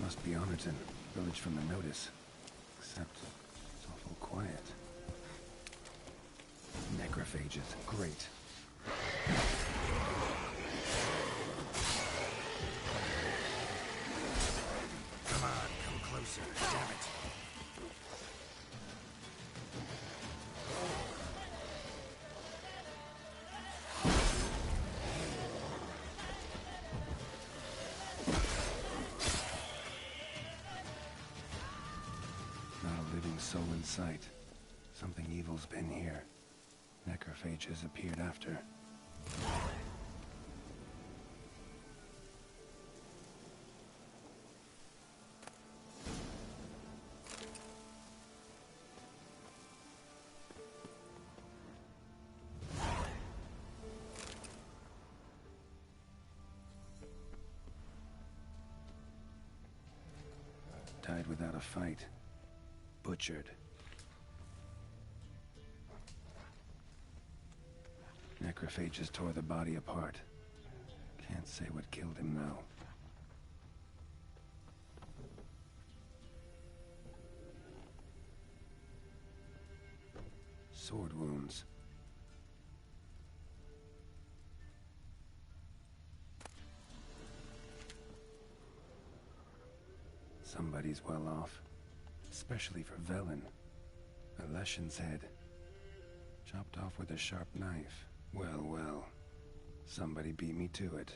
Must be Honorton, village from the notice. Except it's awful quiet. Necrophages, great. Come on, come closer, damn it. Soul in sight. Something evil's been here. Necrophages appeared after. Died without a fight. Butchered. Necrophages tore the body apart. Can't say what killed him, though. Sword wounds. Somebody's well off. Especially for Velen. A Leshen's head. Chopped off with a sharp knife. Well, well. Somebody beat me to it.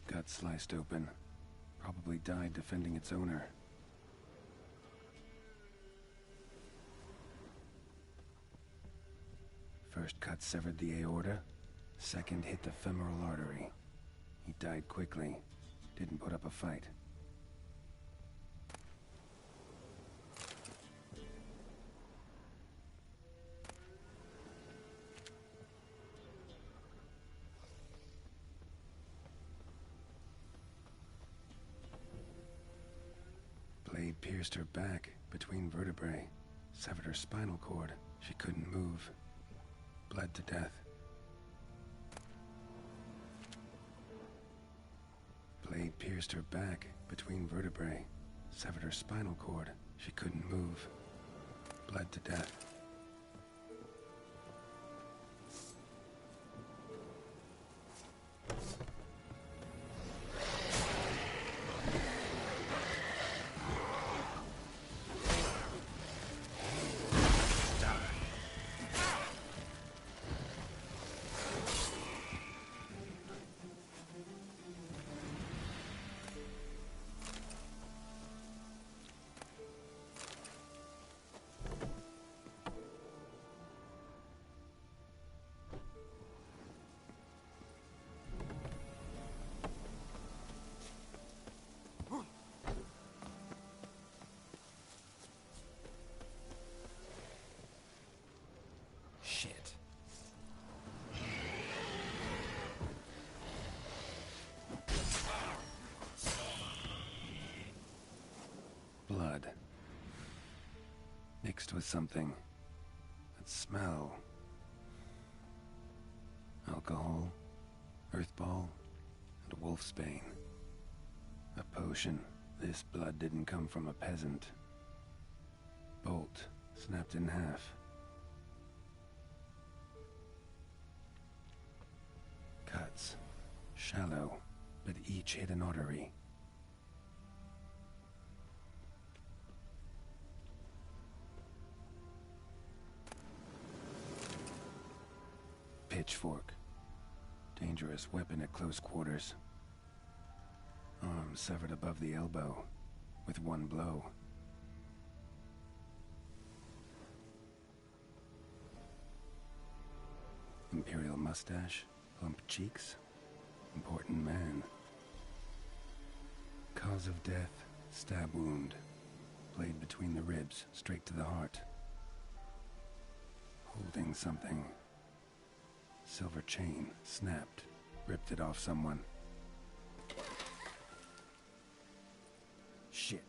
Gut sliced open. Probably died defending its owner. First cut severed the aorta. Second hit the femoral artery. He died quickly. Didn't put up a fight. Blade pierced her back, between vertebrae. Severed her spinal cord. She couldn't move. Bled to death. Blade pierced her back, between vertebrae. Severed her spinal cord. She couldn't move. Bled to death. Shit. Blood. Mixed with something. That smell. Alcohol, earthball, and wolfsbane. A potion. This blood didn't come from a peasant. Bolt, snapped in half. Cuts. Shallow, but each hit an artery. Pitchfork. Dangerous weapon at close quarters. Arm severed above the elbow, with one blow. Imperial mustache, plump cheeks. Important man. Cause of death, stab wound. Blade between the ribs, straight to the heart. Holding something. Silver chain, snapped. Ripped it off someone. Shit.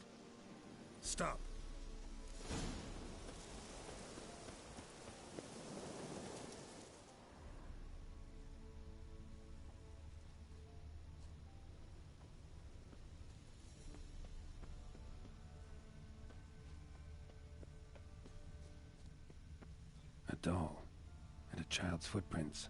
Stop. A doll and a child's footprints.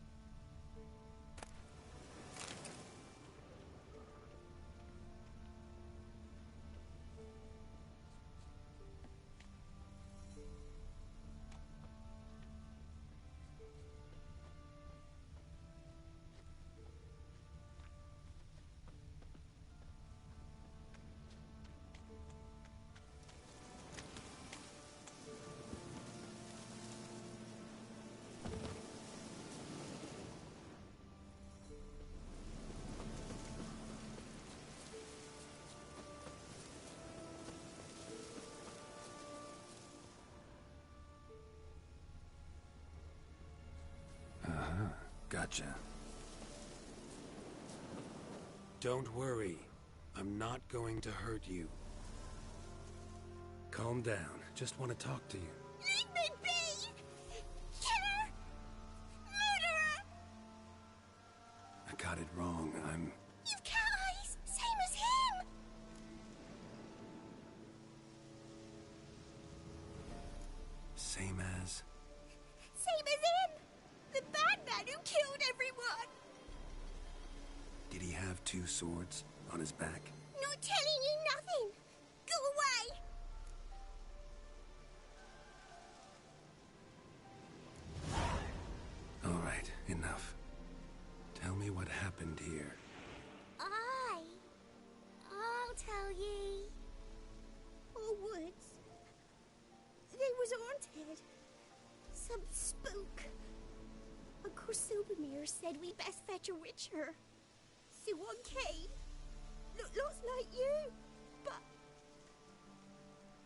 Gotcha. Don't worry. I'm not going to hurt you. Calm down. Just want to talk to you. Leave me be! Killer! Murderer! I got it wrong. You've cat eyes! Same as him! Same as? Same as him! The bad man who killed everyone! Did he have two swords on his back? Not telling you nothing! Go away! All right, enough. Tell me what happened here. I'll tell ye. All woods. They was haunted. Some spook. Uncle Silvermere said we best fetch a witcher. So one came. Looked lots like you, but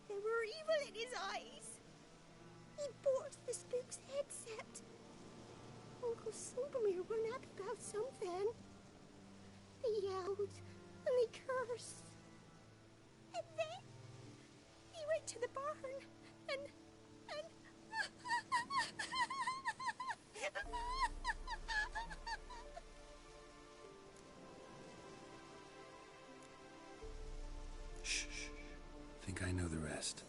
there were evil in his eyes. He bought the spook's headset. Uncle Silvermere weren't happy about something. They yelled and they cursed. And then he went to the barn and Shh. Think I know the rest.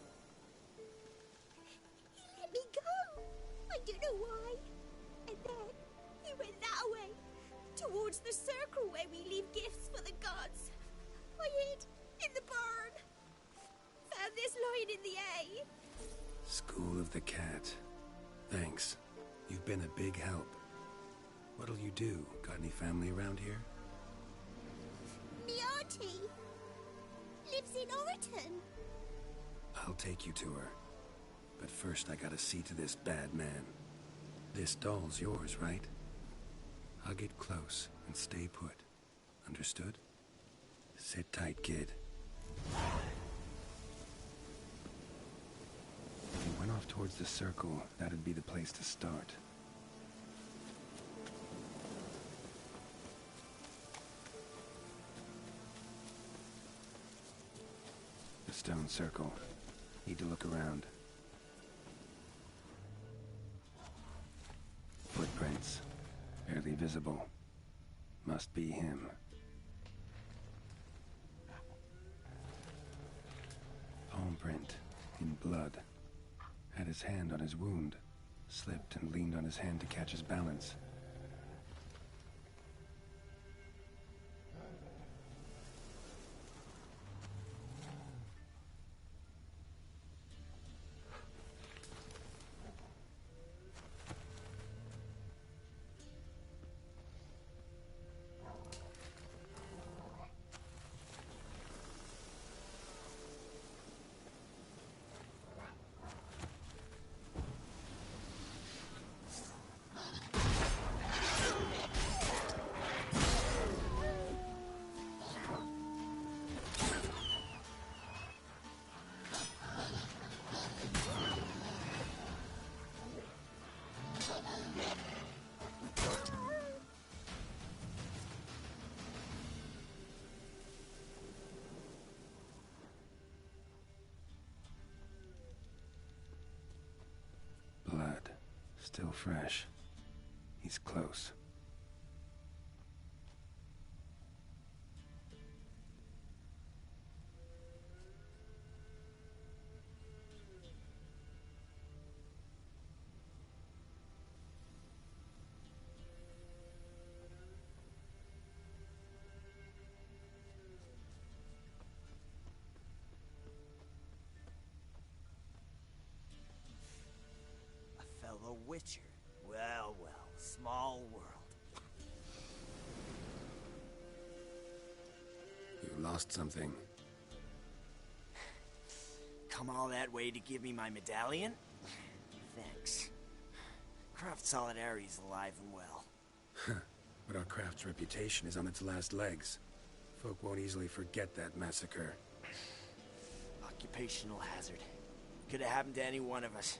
he let me go. I don't know why. And then he went that way, towards the circle where we leave gifts for the gods. I hid in the barn. Found this lying in the hay. School of the Cat. Thanks. You've been a big help. What'll you do? Got any family around here? Me auntie lives in Orton. I'll take you to her. But first I gotta see to this bad man. This doll's yours, right? I'll get close and stay put. Understood? Sit tight, kid. If you went off towards the circle, that'd be the place to start. The stone circle. Need to look around. Footprints. Barely visible. Must be him. Palm print. In blood. Had his hand on his wound. Slipped and leaned on his hand to catch his balance. Still fresh. He's close. A fellow Witcher. Well, well, small world. You lost something. Come all that way to give me my medallion? Thanks. Craft Solidarity's alive and well. But our craft's reputation is on its last legs. Folk won't easily forget that massacre. Occupational hazard. Could have happened to any one of us.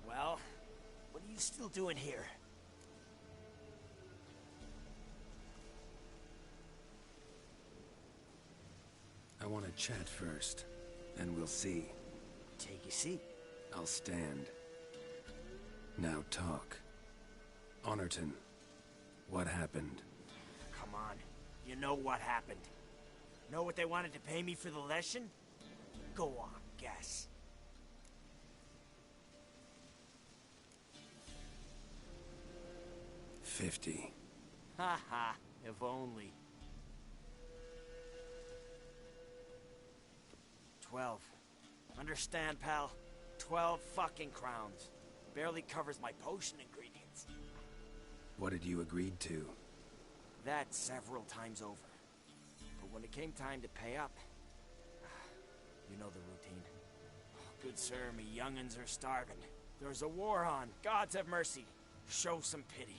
Well, what are you still doing here? I want to chat first, and we'll see. Take your seat. I'll stand. Now talk. Honorton, what happened? Come on. You know what happened. Know what they wanted to pay me for the lesson? Go on, guess. $50. Ha ha, if only. 12. Understand, pal? 12 fucking crowns. Barely covers my potion ingredients. What had you agreed to? That several times over. But when it came time to pay up, you know the routine. Good sir, me young'uns are starving. There's a war on. Gods have mercy. Show some pity.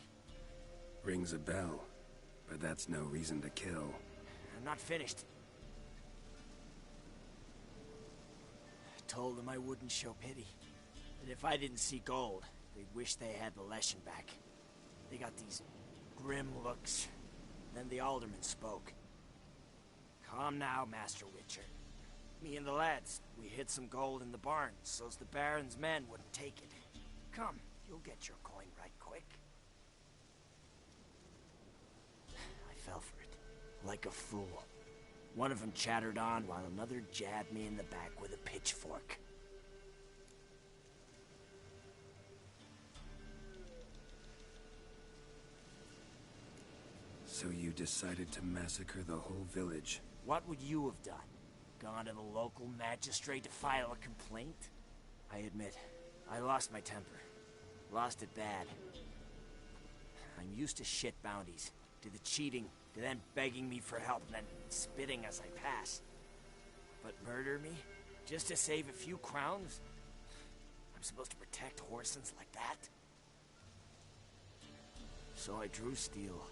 Rings a bell, but that's no reason to kill. I'm not finished. I told them I wouldn't show pity. That if I didn't see gold, they'd wish they had the lesson back. They got these grim looks. Then the alderman spoke. Come now, Master Witcher. Me and the lads, we hid some gold in the barn, so's the Baron's men wouldn't take it. Come, you'll get your coin right quick. I fell for it, like a fool. One of them chattered on while another jabbed me in the back with a pitchfork. So you decided to massacre the whole village? What would you have done? Gone to the local magistrate to file a complaint? I admit, I lost my temper. Lost it bad. I'm used to shit bounties, to the cheating, to them begging me for help and then spitting as I pass. But murder me? Just to save a few crowns? I'm supposed to protect Horsens like that? So I drew steel,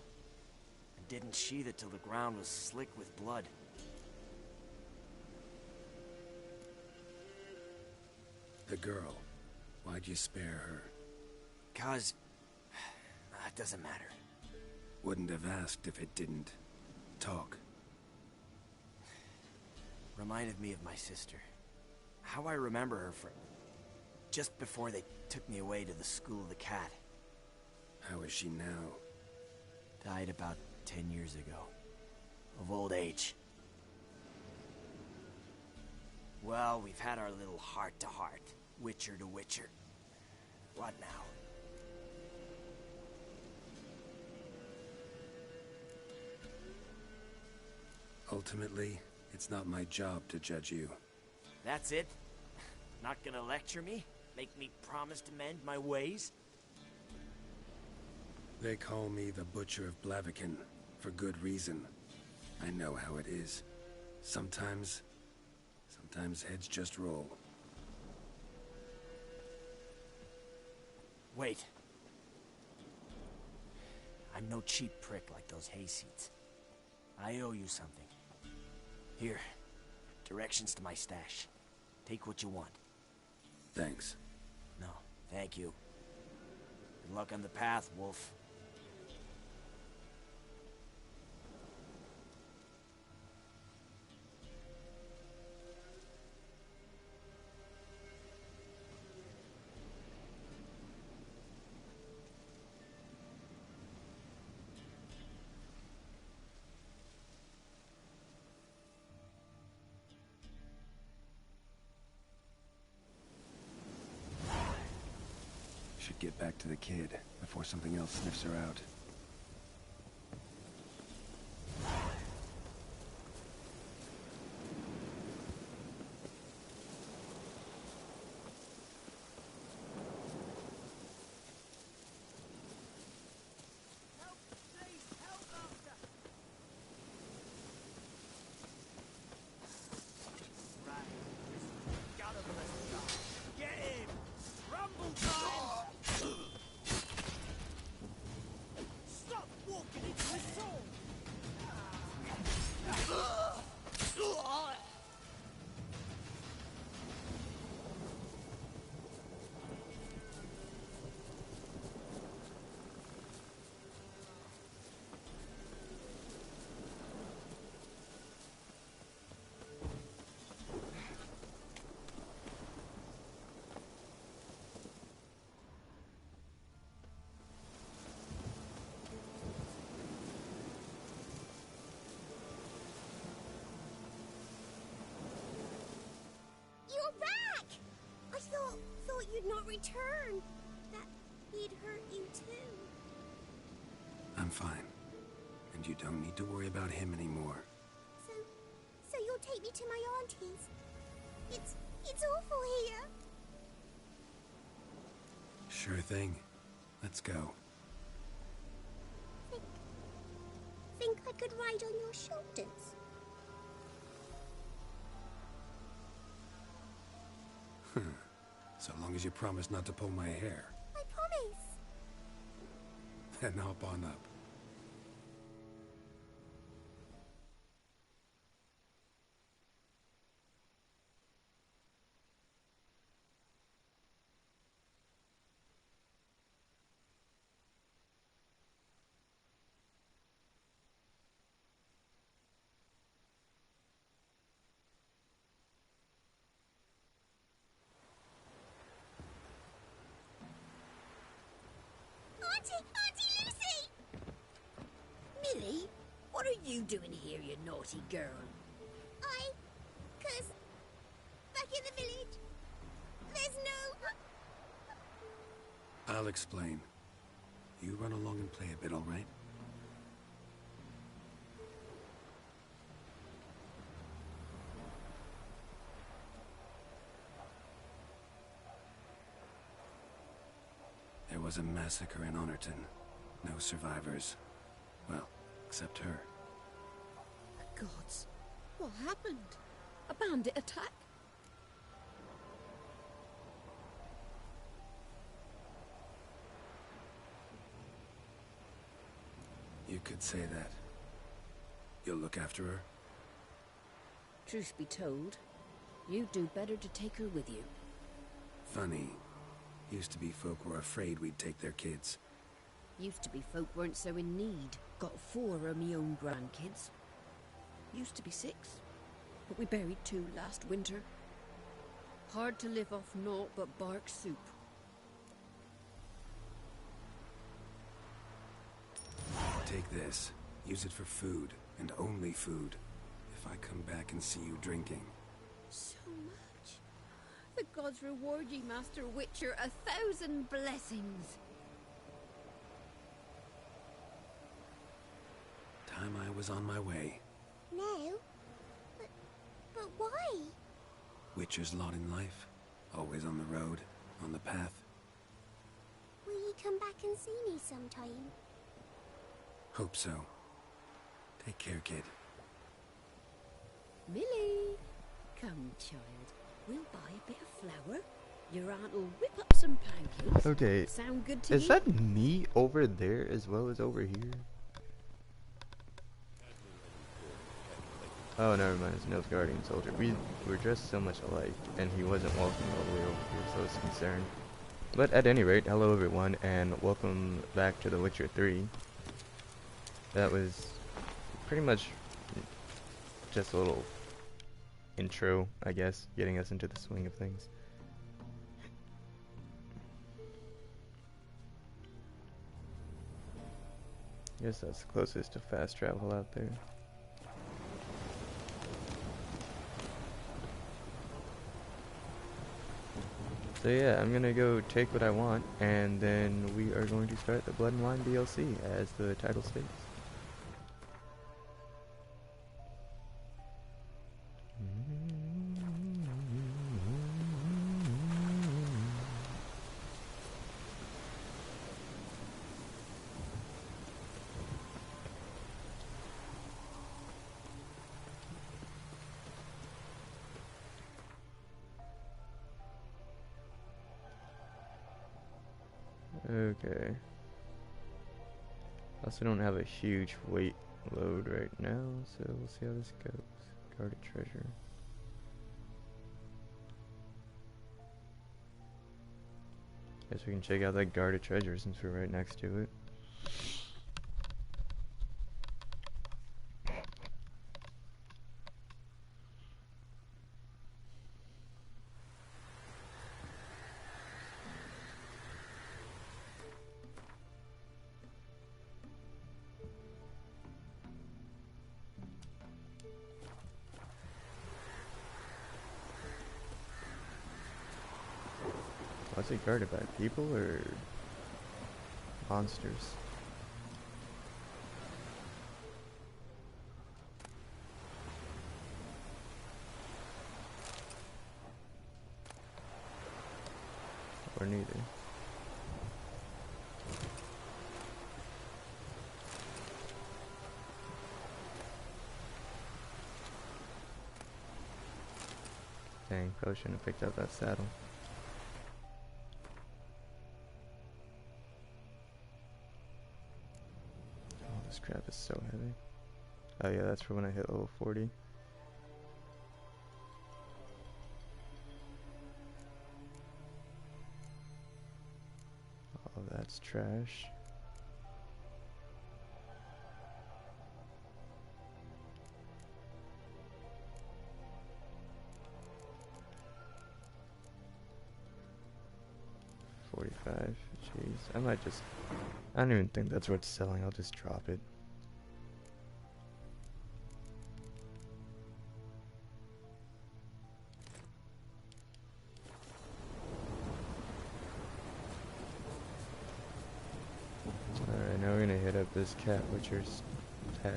and didn't sheathe it till the ground was slick with blood. The girl, why'd you spare her? 'Cause... it doesn't matter. Wouldn't have asked if it didn't. Talk. Reminded me of my sister. How I remember her from... just before they took me away to the School of the Cat. How is she now? Died about 10 years ago. Of old age. Well, we've had our little heart-to-heart. Witcher to Witcher. What now? Ultimately, it's not my job to judge you. That's it? Not gonna lecture me? Make me promise to mend my ways? They call me the Butcher of Blaviken, for good reason. I know how it is. Sometimes heads just roll. Wait. I'm no cheap prick like those hayseeds. I owe you something. Here. Directions to my stash. Take what you want. Thanks. No, thank you. Good luck on the path, Wolf. Should get back to the kid before something else sniffs her out. You're back! I thought you'd not return. That he'd hurt you too. I'm fine. And you don't need to worry about him anymore. So you'll take me to my auntie's? It's awful here. Sure thing. Let's go. Think I could ride on your shoulders? So long as you promise not to pull my hair. I promise. Then hop on up. Auntie Lucy! Millie, what are you doing here, you naughty girl? Cause back in the village, there's no... I'll explain. You run along and play a bit, all right? There was a massacre in Honorton. No survivors. Well, except her. The gods, what happened? A bandit attack? You could say that. You'll look after her? Truth be told, you'd do better to take her with you. Funny. Used to be folk were afraid we'd take their kids. Used to be folk weren't so in need. Got 4 of me own grandkids. Used to be 6, but we buried 2 last winter. Hard to live off naught but bark soup. Take this. Use it for food, and only food. If I come back and see you drinking. So much. The gods reward ye, Master Witcher, 1,000 blessings. Time I was on my way. No? But why? Witcher's lot in life. Always on the road, on the path. Will you come back and see me sometime? Hope so. Take care, kid. Millie, come, child. We'll buy a bit of flour. Your aunt will whip up some pancakes. Okay. Sound good to you? Is that me over there as well as over here? Oh, never mind. It's Nilfgaardian soldier. We were dressed so much alike, and he wasn't walking all the way over here, so I was concerned. But at any rate, hello everyone, and welcome back to The Witcher 3. That was pretty much just a little intro, I guess, getting us into the swing of things. Guess that's the closest to fast travel out there. So yeah, I'm gonna go take what I want, and then we are going to start the Blood and Wine DLC, as the title states. Okay. Also don't have a huge weight load right now, so we'll see how this goes. Guarded treasure. Guess we can check out that guarded treasure since we're right next to it. Was it guarded by people or monsters? Or neither. Dang, probably shouldn't have picked up that saddle. Oh, this crap is so heavy. Oh yeah, that's for when I hit level 40. Oh, that's trash. $45. Jeez, I might just... I don't even think that's worth selling. I'll just drop it. Alright, now we're gonna hit up this cat butcher's stash.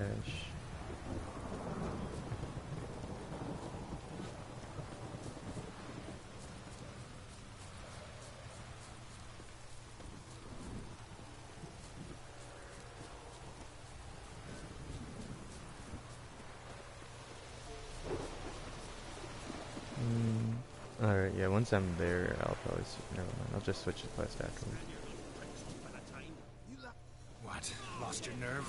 Alright, yeah, once I'm there, I'll probably... Never mind, I'll just switch the quest afterwards. What? Lost your nerve?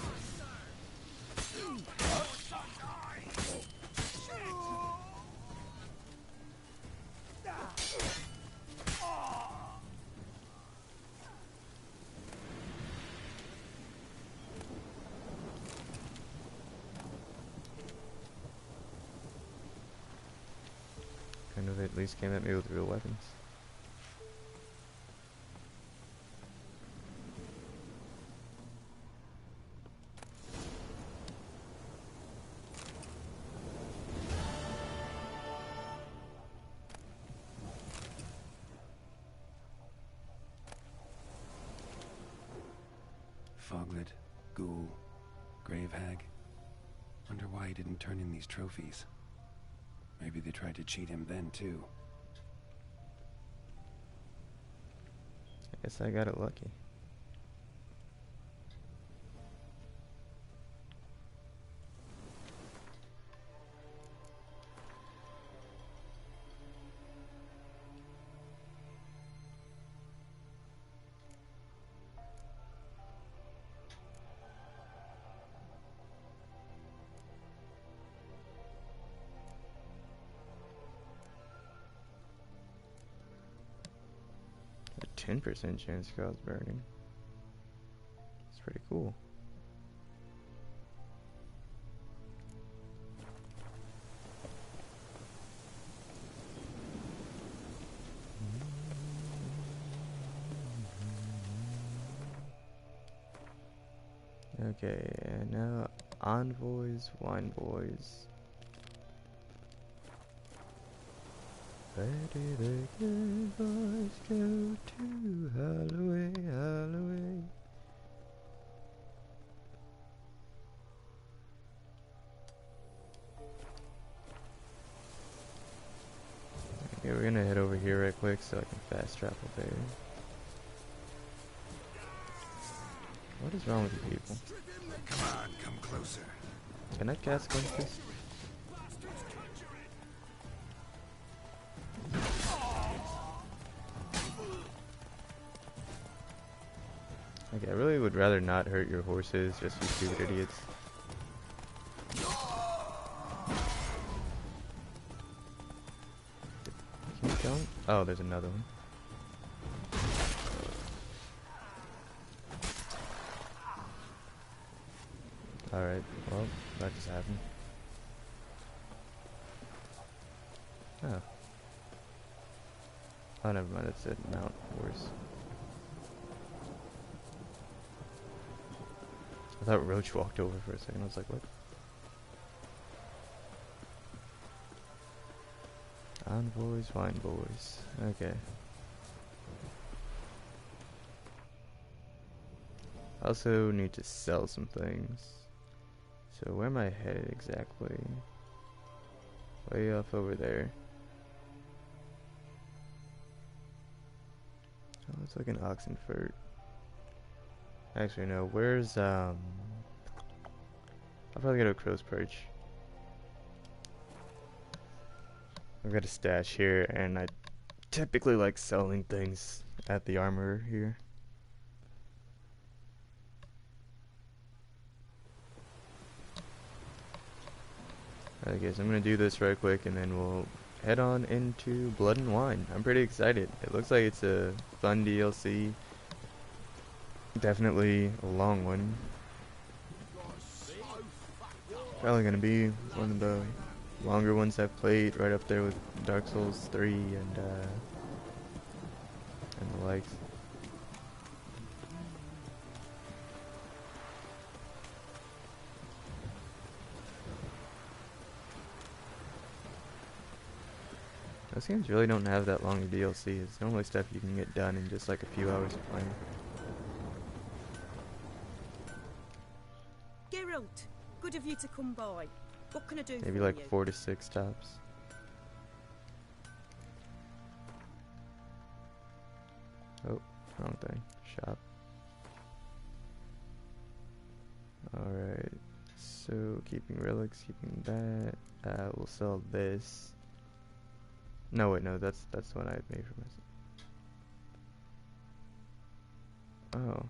Kind of at least came at me with real weapons. Foglet, Ghoul, Grave Hag. Wonder why he didn't turn in these trophies. Maybe they tried to cheat him then, too. I guess I got it lucky. A 10% chance to cause burning. That's pretty cool. Okay, and now envoys, wine boys. Where do the good boys go to? Holloway, Holloway. Okay, we're gonna head over here right quick so I can fast travel there. What is wrong with you people? Come on, come closer. Can I cast Glimpses? Okay, I really would rather not hurt your horses, just you stupid idiots. Keep going. Oh, there's another one. Alright, well, that just happened. Oh. Oh, never mind, that's it. Mount horse. I thought Roach walked over for a second. I was like, what? Envoys, wine boys. Okay. I also need to sell some things. So where am I headed exactly? Way off over there. Oh, it's like an Oxenfurt. Actually, no. Where's, I'll probably go to Crow's Perch. I've got a stash here, and I typically like selling things at the armorer here. Alright guys, I'm gonna do this right quick, and then we'll head on into Blood and Wine. I'm pretty excited. It looks like it's a fun DLC. Definitely a long one. Probably gonna be one of the longer ones I've played, right up there with Dark Souls 3 and the likes. Those games really don't have that long of DLC. It's normally stuff you can get done in just like a few hours of playing. Geralt, good of you to come by. What can I do Maybe for like you? 4 to 6 tops. Oh, wrong thing. Shop. Alright. So, keeping relics, keeping that. We'll sell this. No, wait, no, that's the one I had made for myself. Oh.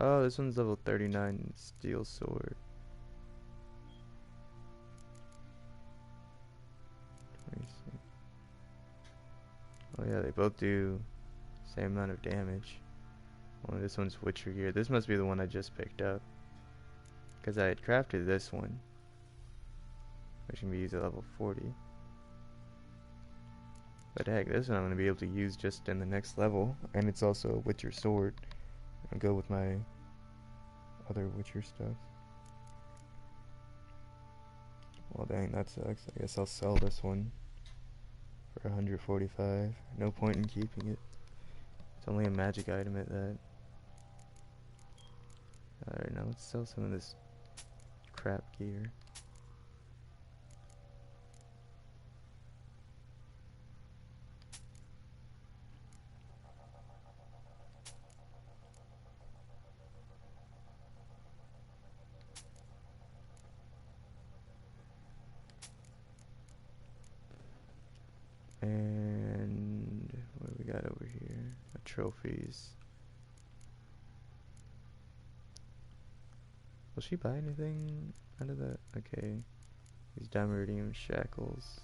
Oh, this one's level 39 steel sword. 26. Oh yeah, they both do same amount of damage. Well, this one's Witcher gear. This must be the one I just picked up, because I had crafted this one, which can be used at level 40. But heck, this one I'm going to be able to use just in the next level, and it's also a Witcher sword. I'll go with my other Witcher stuff. Well dang, that sucks. I guess I'll sell this one for 145. No point in keeping it. It's only a magic item at that. Alright, now let's sell some of this crap gear. And what do we got over here? Trophies. Will she buy anything out of that? Okay. These dimeritium shackles.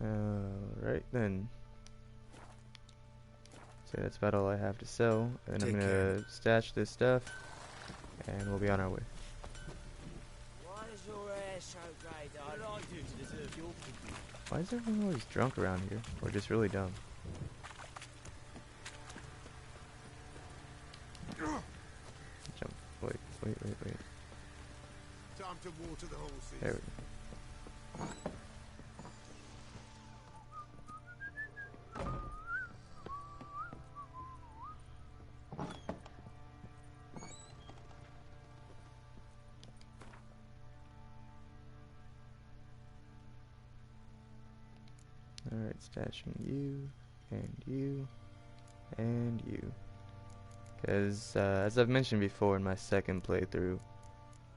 Alright then. So that's about all I have to sell. And I'm gonna stash this stuff, and we'll be on our way. Why is your hair so grey, darling? What did I do to deserve your pity? Why is everyone always drunk around here? Or just really dumb? Jump. Wait. Time to water the horses. There we go. Alright, stashing you, and you, and you. Because, as I've mentioned before in my second playthrough,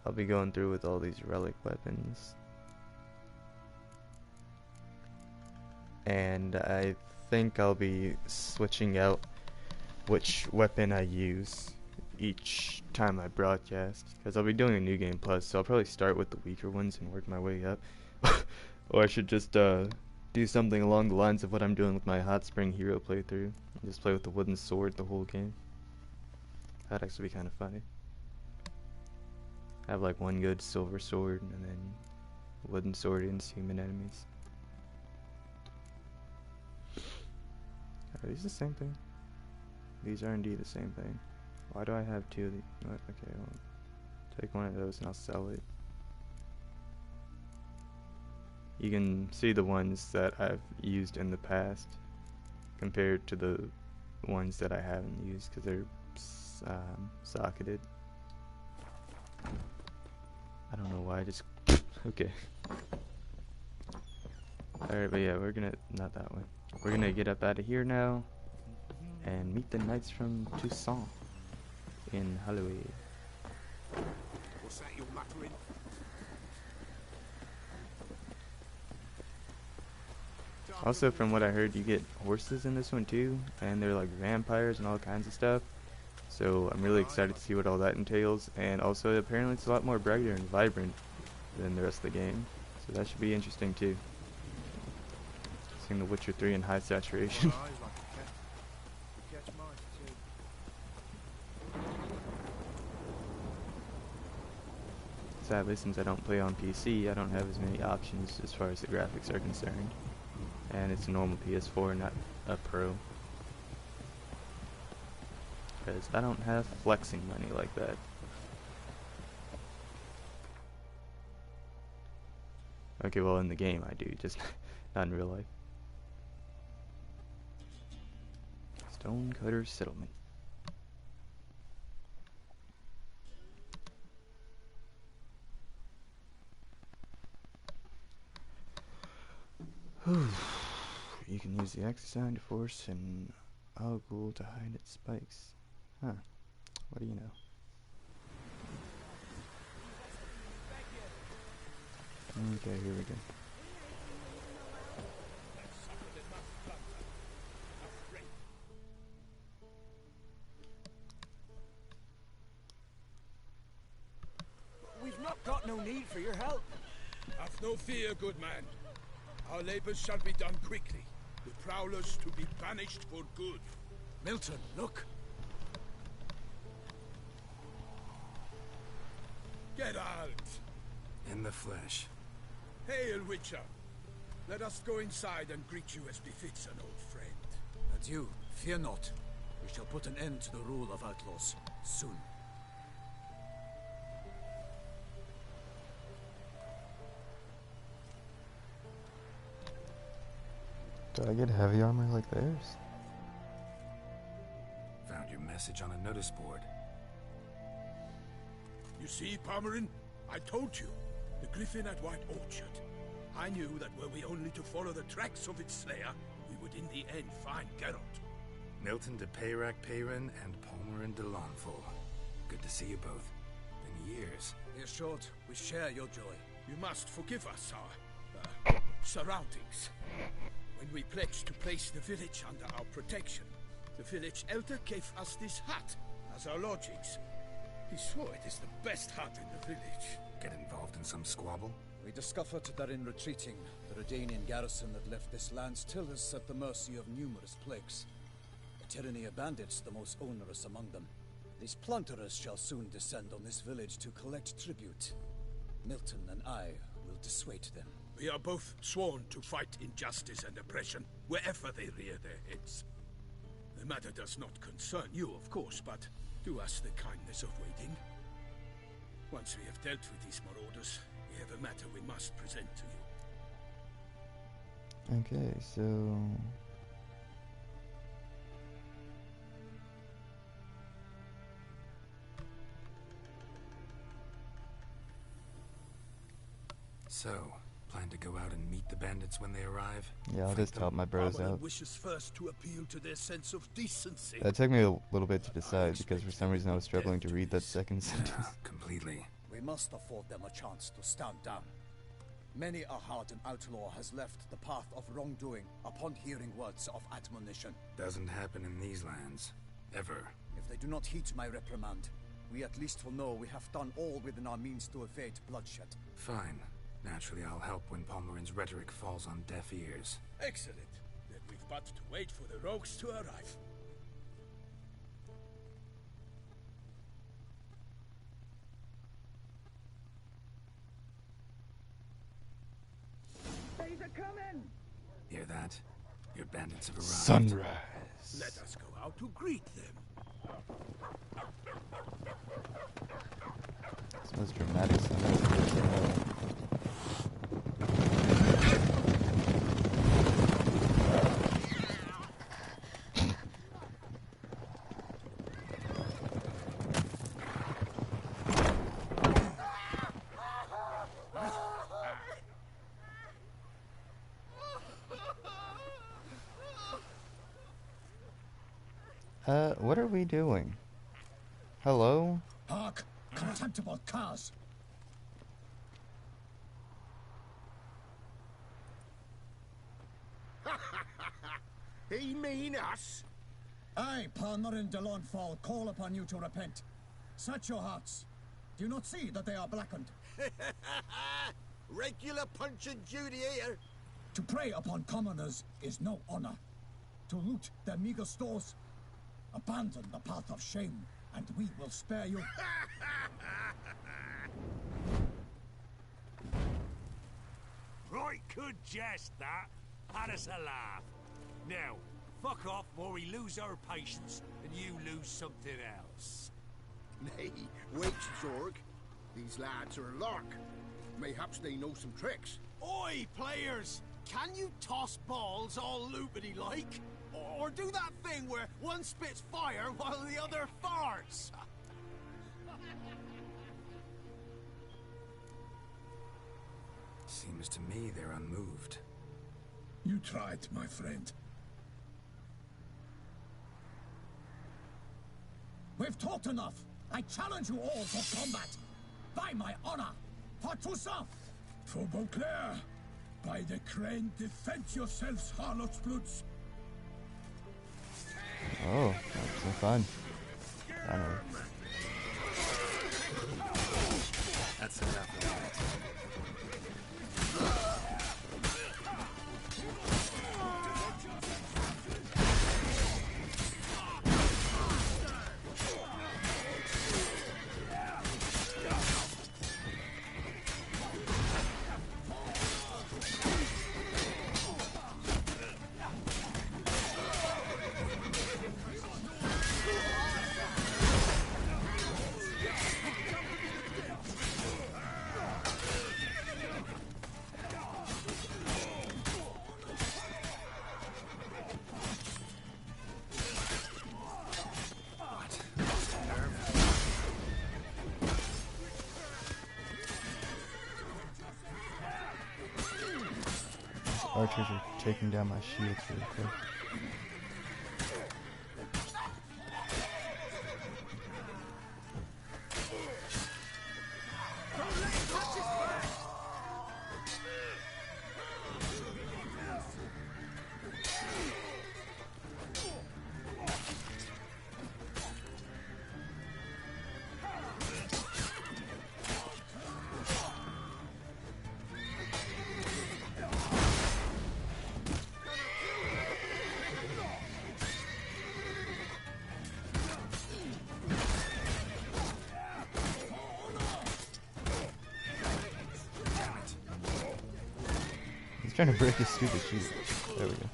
I'll be going through with all these relic weapons. And I think I'll be switching out which weapon I use each time I broadcast. Because I'll be doing a New Game Plus, so I'll probably start with the weaker ones and work my way up. Or I should just, do something along the lines of what I'm doing with my Hot Spring Hero playthrough. Just play with the wooden sword the whole game. That'd actually be kind of funny. Have like one good silver sword and then wooden sword against human enemies. Are these the same thing? These are indeed the same thing. Why do I have two of these? Okay, well, take one of those and I'll sell it. You can see the ones that I've used in the past compared to the ones that I haven't used because they're socketed. I don't know why I just okay. Alright, but yeah, we're gonna not that way. We're gonna get up out of here now and meet the knights from Toussaint in Holloway. What's that you're muttering? Also, from what I heard, you get horses in this one too, and they're like vampires and all kinds of stuff. So I'm really excited to see what all that entails, and also apparently it's a lot more brighter and vibrant than the rest of the game. So that should be interesting too. Seeing The Witcher 3 in high saturation. Sadly, since I don't play on PC, I don't have as many options as far as the graphics are concerned. And it's a normal PS4, not a Pro. Because I don't have flexing money like that. Okay, well in the game I do, just not in real life. Stonecutter Settlement. You can use the X sign to force an Ogul to hide its spikes. Huh. What do you know? Okay, here we go. We've not got no need for your help. Have no fear, good man. Our labors shall be done quickly. The prowlers to be banished for good. Milton, look. Get out. In the flesh. Hail, Witcher. Let us go inside and greet you as befits an old friend. And you, fear not. We shall put an end to the rule of outlaws soon. Do I get heavy armor like theirs? Found your message on a notice board. You see, Palmerin? I told you. The griffin at White Orchard. I knew that were we only to follow the tracks of its slayer, we would in the end find Geralt. Milton de Peyrac Peyran and Palmerin de Lawnful. Good to see you both. Been years. Dear Short, we share your joy. You must forgive us our surroundings. When we pledged to place the village under our protection, the village elder gave us this hut as our lodgings. He swore it is the best hut in the village. Get involved in some squabble? We discovered that in retreating, the Redanian garrison that left this land still is at the mercy of numerous plagues. The tyranny of bandits, the most onerous among them. These plunderers shall soon descend on this village to collect tribute. Milton and I will dissuade them. We are both sworn to fight injustice and oppression wherever they rear their heads. The matter does not concern you, of course, but do us the kindness of waiting. Once we have dealt with these marauders, we have a matter we must present to you. Okay, so... So, plan to go out and meet the bandits when they arrive? Yeah, I'll just help my bros Armorer out. wishes first to appeal to their sense of decency. That took me a little bit to decide, because for some reason I was struggling to read that second sentence. Completely. We must afford them a chance to stand down. Many a hardened outlaw has left the path of wrongdoing upon hearing words of admonition. Doesn't happen in these lands. Ever. If they do not heed my reprimand, we at least will know we have done all within our means to evade bloodshed. Fine. Naturally, I'll help when Palmerin's rhetoric falls on deaf ears. Excellent. Then we've but to wait for the rogues to arrive. They's a coming! Hear that? Your bandits have arrived. Sunrise. Let us go out to greet them. It's the most dramatic sunrise I've ever seen in my life. What are we doing? Hello? Hark! Contemptible curs! He mean us? I, Palmerin de Launfal, call upon you to repent. Search your hearts. Do you not see that they are blackened? Regular punch and duty here. To prey upon commoners is no honor. To loot their meager stores, abandon the path of shame, and we will spare you. Right good jest, that. Had us a laugh. Now, fuck off or we lose our patience and you lose something else. Nay, wait, Zorg. These lads are a lark. Mayhaps they know some tricks. Oi, players! Can you toss balls all loopity-like? Or do that thing where one spits fire while the other farts? Seems to me they're unmoved. You tried, my friend. We've talked enough. I challenge you all to combat. By my honor. For Toussaint. For Beauclair. By the crane, defend yourselves, harlots bloods. Oh, that's some fun. Finally. That's enough. Archers are taking down my shields really quick. He's trying to break his stupid shield. There we go.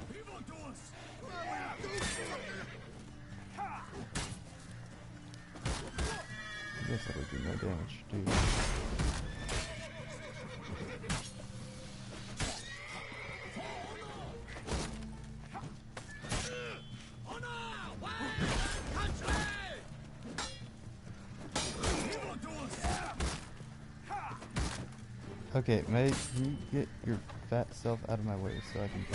guess that would do no damage, dude. Okay, mate, you get your fat self out of my way so I can...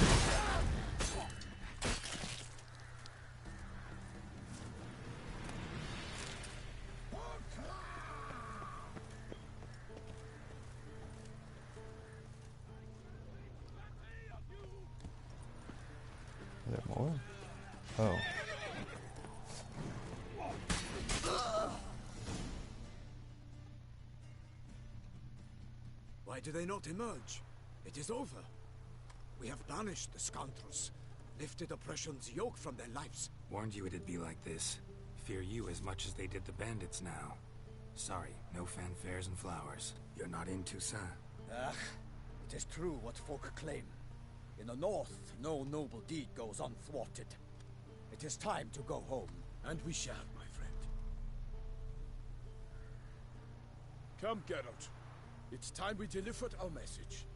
Is there more? Oh. Why do they not emerge? It is over. We have banished the scoundrels, lifted oppression's yoke from their lives. Warned you it'd be like this. Fear you as much as they did the bandits now. Sorry, no fanfares and flowers. You're not in Toussaint. Ah, it is true what folk claim. In the north, no noble deed goes unthwarted. It is time to go home. And we shall, my friend. Come, Geralt. It's time we delivered our message.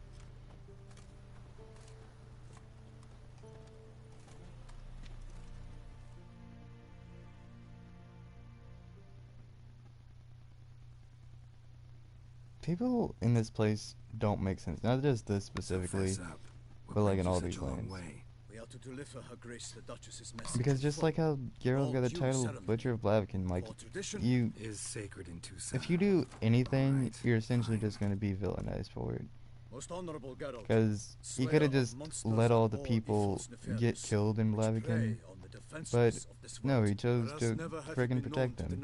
People in this place don't make sense. Not just this specifically, but like in all these lands. We are to deliver Her Grace the Duchess's message. Because just like how Geralt got the title Butcher of Blaviken, like, you... is sacred in Toussaint. If you do anything, you're essentially just going to be villainized for it. Most honorable Geralt, because he could have just let all the people get killed in Blaviken, but no, he chose to friggin' protect them.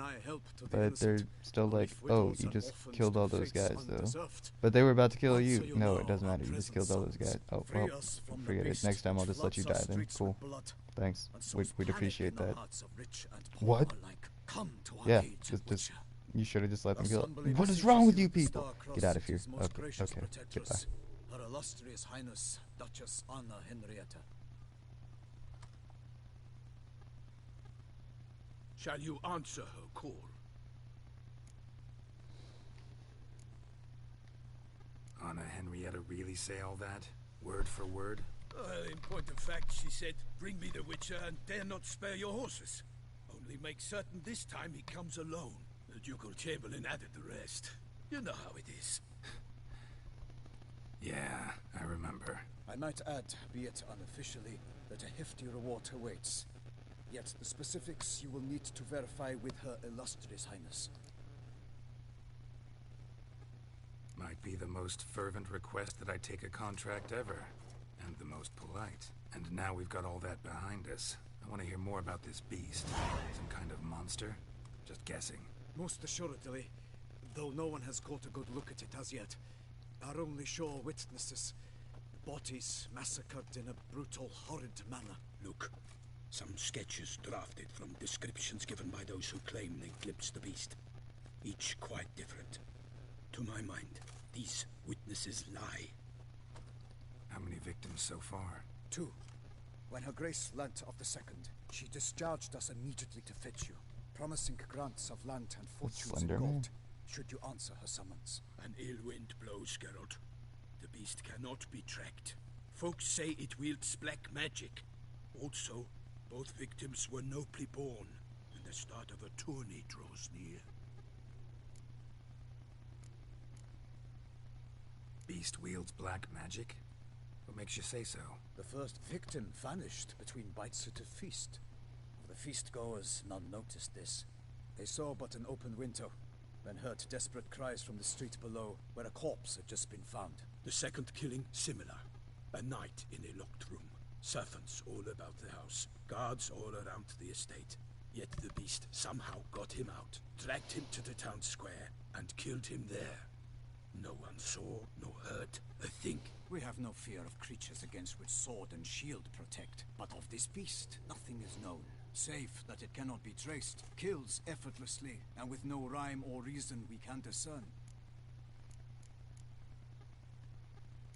But they're still like, oh, you just killed all those guys though. But they were about to kill you. No, it doesn't matter, you just killed all those guys. Oh, well, forget it. Next time I'll just let you die then. Cool. Thanks. We'd appreciate that. What? Yeah, just you should have just let them kill. What is wrong with you people? Get out of here. Okay, goodbye. Her illustrious Highness, Duchess Anna Henrietta. Shall you answer her call? Anna Henrietta really say all that? Word for word? In point of fact, she said, bring me the Witcher and dare not spare your horses. Only make certain this time he comes alone. The Ducal Chamberlain added the rest. You know how it is. Yeah, I remember. I might add, be it unofficially, that a hefty reward awaits. Yet the specifics you will need to verify with Her Illustrious Highness. Might be the most fervent request that I take a contract ever. And the most polite. And now we've got all that behind us. I want to hear more about this beast. Some kind of monster? Just guessing. Most assuredly, though no one has caught a good look at it as yet. Our only sure witnesses. Bodies massacred in a brutal, horrid manner. Look, some sketches drafted from descriptions given by those who claim they glimpsed the beast. Each quite different. To my mind, these witnesses lie. How many victims so far? 2. When Her Grace learnt of the second, she discharged us immediately to fetch you, promising grants of land and fortunes in gold, should you answer her summons. An ill wind blows, Geralt. The beast cannot be tracked. Folks say it wields black magic. Also, both victims were nobly born, and the start of a tourney draws near. Beast wields black magic? What makes you say so? The first victim vanished between bites at a feast. The feast-goers none noticed this. They saw but an open window, then heard desperate cries from the street below, where a corpse had just been found. The second killing, similar. A night in a locked room. Servants all about the house. Guards all around the estate. Yet the beast somehow got him out, dragged him to the town square, and killed him there. No one saw, nor heard a thing. We have no fear of creatures against which sword and shield protect. But of this beast, nothing is known. Save that it cannot be traced, kills effortlessly, and with no rhyme or reason we can discern.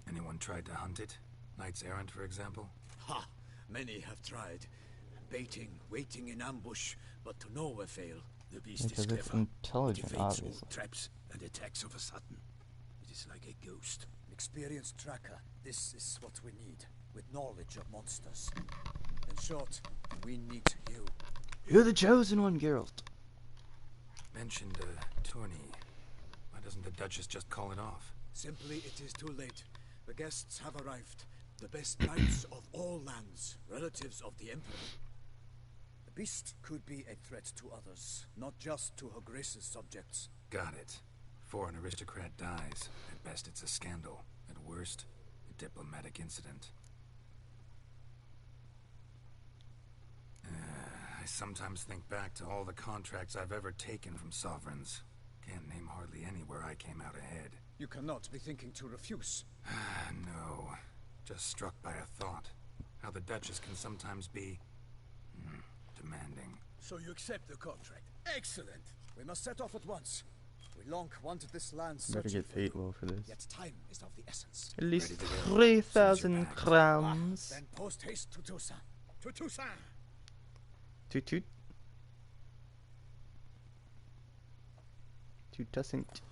Anyone tried to hunt it? Knights errant, for example? Ha! Many have tried. Baiting, waiting in ambush, but to no avail. The beast Because is it's clever. intelligent, It evades all obviously. traps and attacks of a sudden. It is like a ghost. An experienced tracker. This is what we need, with knowledge of monsters. In short, we need you. You're the chosen one, Geralt. Mentioned a tourney. Why doesn't the Duchess just call it off? Simply, it is too late. The guests have arrived. The best knights of all lands, relatives of the Emperor. The beast could be a threat to others, not just to Her Grace's subjects. Got it. Before an aristocrat dies, at best it's a scandal. At worst, a diplomatic incident. I sometimes think back to all the contracts I've ever taken from sovereigns. Can't name hardly any where I came out ahead. You cannot be thinking to refuse. No. Just struck by a thought. How the Duchess can sometimes be... demanding. So you accept the contract. Excellent. We must set off at once. We long wanted this land Better searching get for paid you. well for this. Yet time is of the essence. At least Ready to go. 3,000 back. crowns. Then post haste to Toussaint. To Toussaint. Toot toot. Toussaint.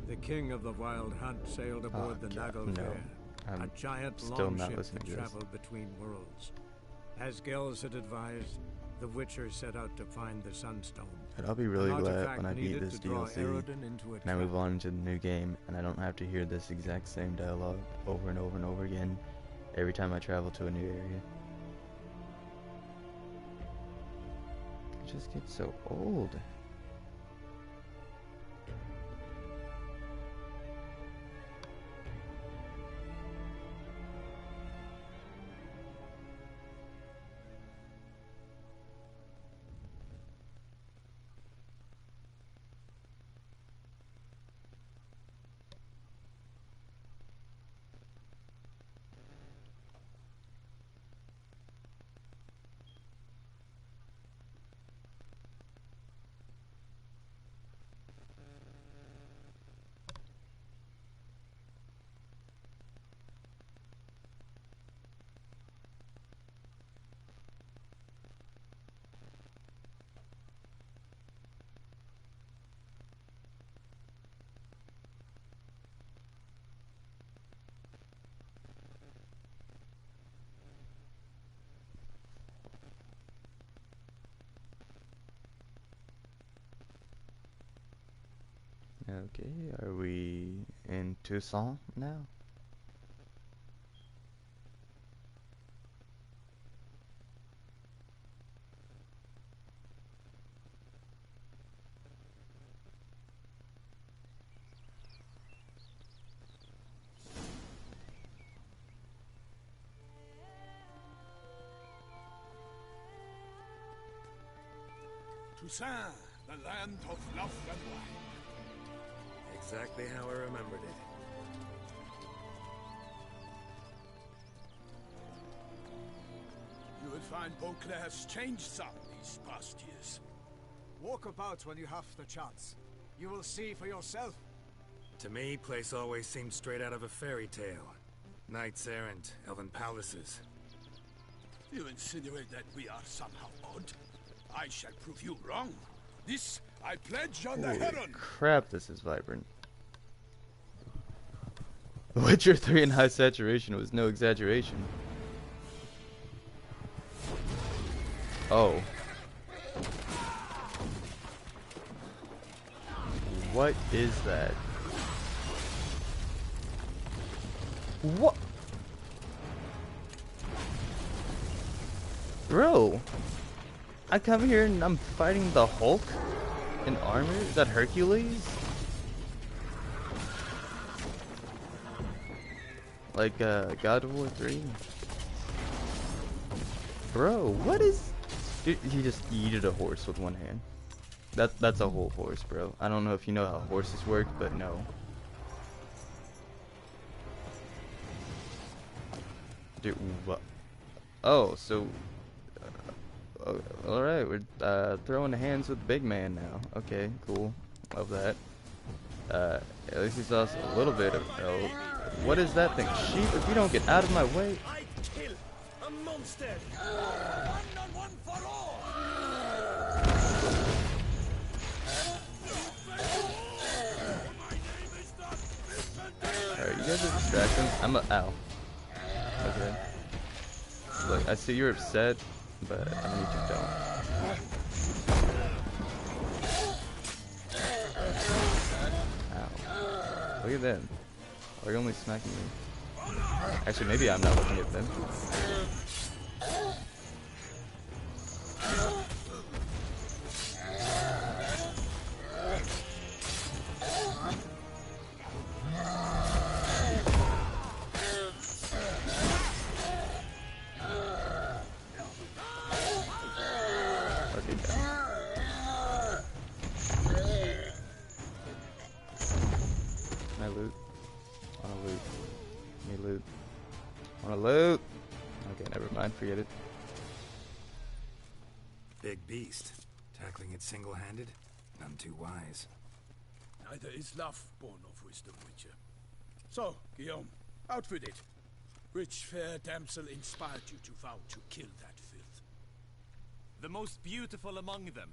The king of the Wild Hunt sailed aboard the God, Nagel no. Fair, a I'm giant still not longship listening that to this. traveled between worlds. As Gels had advised, the Witcher set out to find the Sunstone. But I'll be really An glad artifact when I beat needed this to draw DLC Eredin into a and I move trap. on into the new game and I don't have to hear this exact same dialogue over and over and over again every time I travel to a new area. It just gets so old. Okay, are we in Toussaint now? Toussaint, the land of love and wine. Exactly how I remembered it. You will find Beauclair's changed some these past years. Walk about when you have the chance. You will see for yourself. To me, place always seemed straight out of a fairy tale. Knights errant, elven palaces. You insinuate that we are somehow odd? I shall prove you wrong. This I pledge on the Holy Heron. crap, this is vibrant. The Witcher 3 in high saturation was no exaggeration. Oh. What is that? What? Bro, I come here and I'm fighting the Hulk in armor? Is that Hercules? Like God of War 3? Bro, what is... Dude, he just yeeted a horse with one hand. That's a whole horse, bro. I don't know if you know how horses work, but no. Dude, what? Oh, so... alright, we're throwing hands with the big man now. Okay, cool. Love that. At least we saw a little bit of... Oh, what is that thing? Sheep, if you don't get out of my way... I kill a monster! One on one for all! Alright, you guys are distracting. I'm a... Ow. Okay. Look, I see you're upset, but I need you don't. Ow. Look at them. Are you only smacking me? Actually, maybe I'm not looking at them. Forget it. Big beast. Tackling it single-handed? None too wise. Neither is love born of wisdom, Witcher. So, Guillaume, out with it. Which fair damsel inspired you to vow to kill that filth? The most beautiful among them.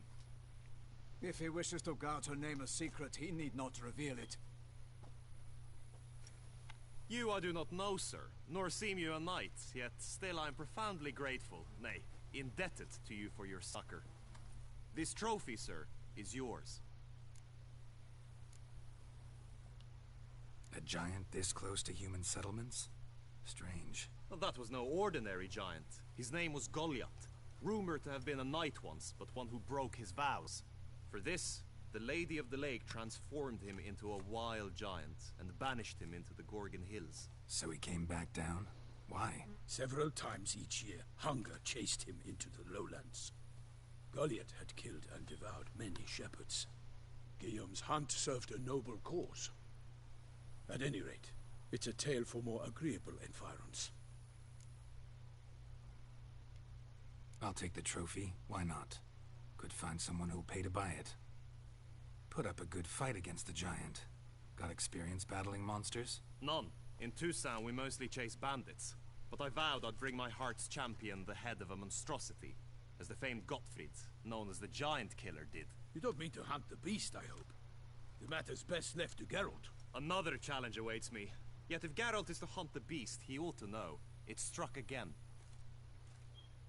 If he wishes to guard her name a secret, he need not reveal it. You I do not know, sir, nor seem you a knight, yet still I am profoundly grateful, nay, indebted to you for your succor. This trophy, sir, is yours. A giant this close to human settlements? Strange. Well, that was no ordinary giant. His name was Goliath, rumored to have been a knight once, but one who broke his vows. For this, the Lady of the Lake transformed him into a wild giant and banished him into the Gorgon Hills. So he came back down? Why? Several times each year, hunger chased him into the lowlands. Goliath had killed and devoured many shepherds. Guillaume's hunt served a noble cause. At any rate, it's a tale for more agreeable environs. I'll take the trophy. Why not? Could find someone who'll pay to buy it. Put up a good fight against the giant. Got experience battling monsters? None. In Tucson we mostly chase bandits. But I vowed I'd bring my heart's champion the head of a monstrosity, as the famed Gottfried, known as the Giant Killer, did. You don't mean to hunt the beast, I hope. The matter's best left to Geralt. Another challenge awaits me. Yet if Geralt is to hunt the beast, he ought to know. It struck again.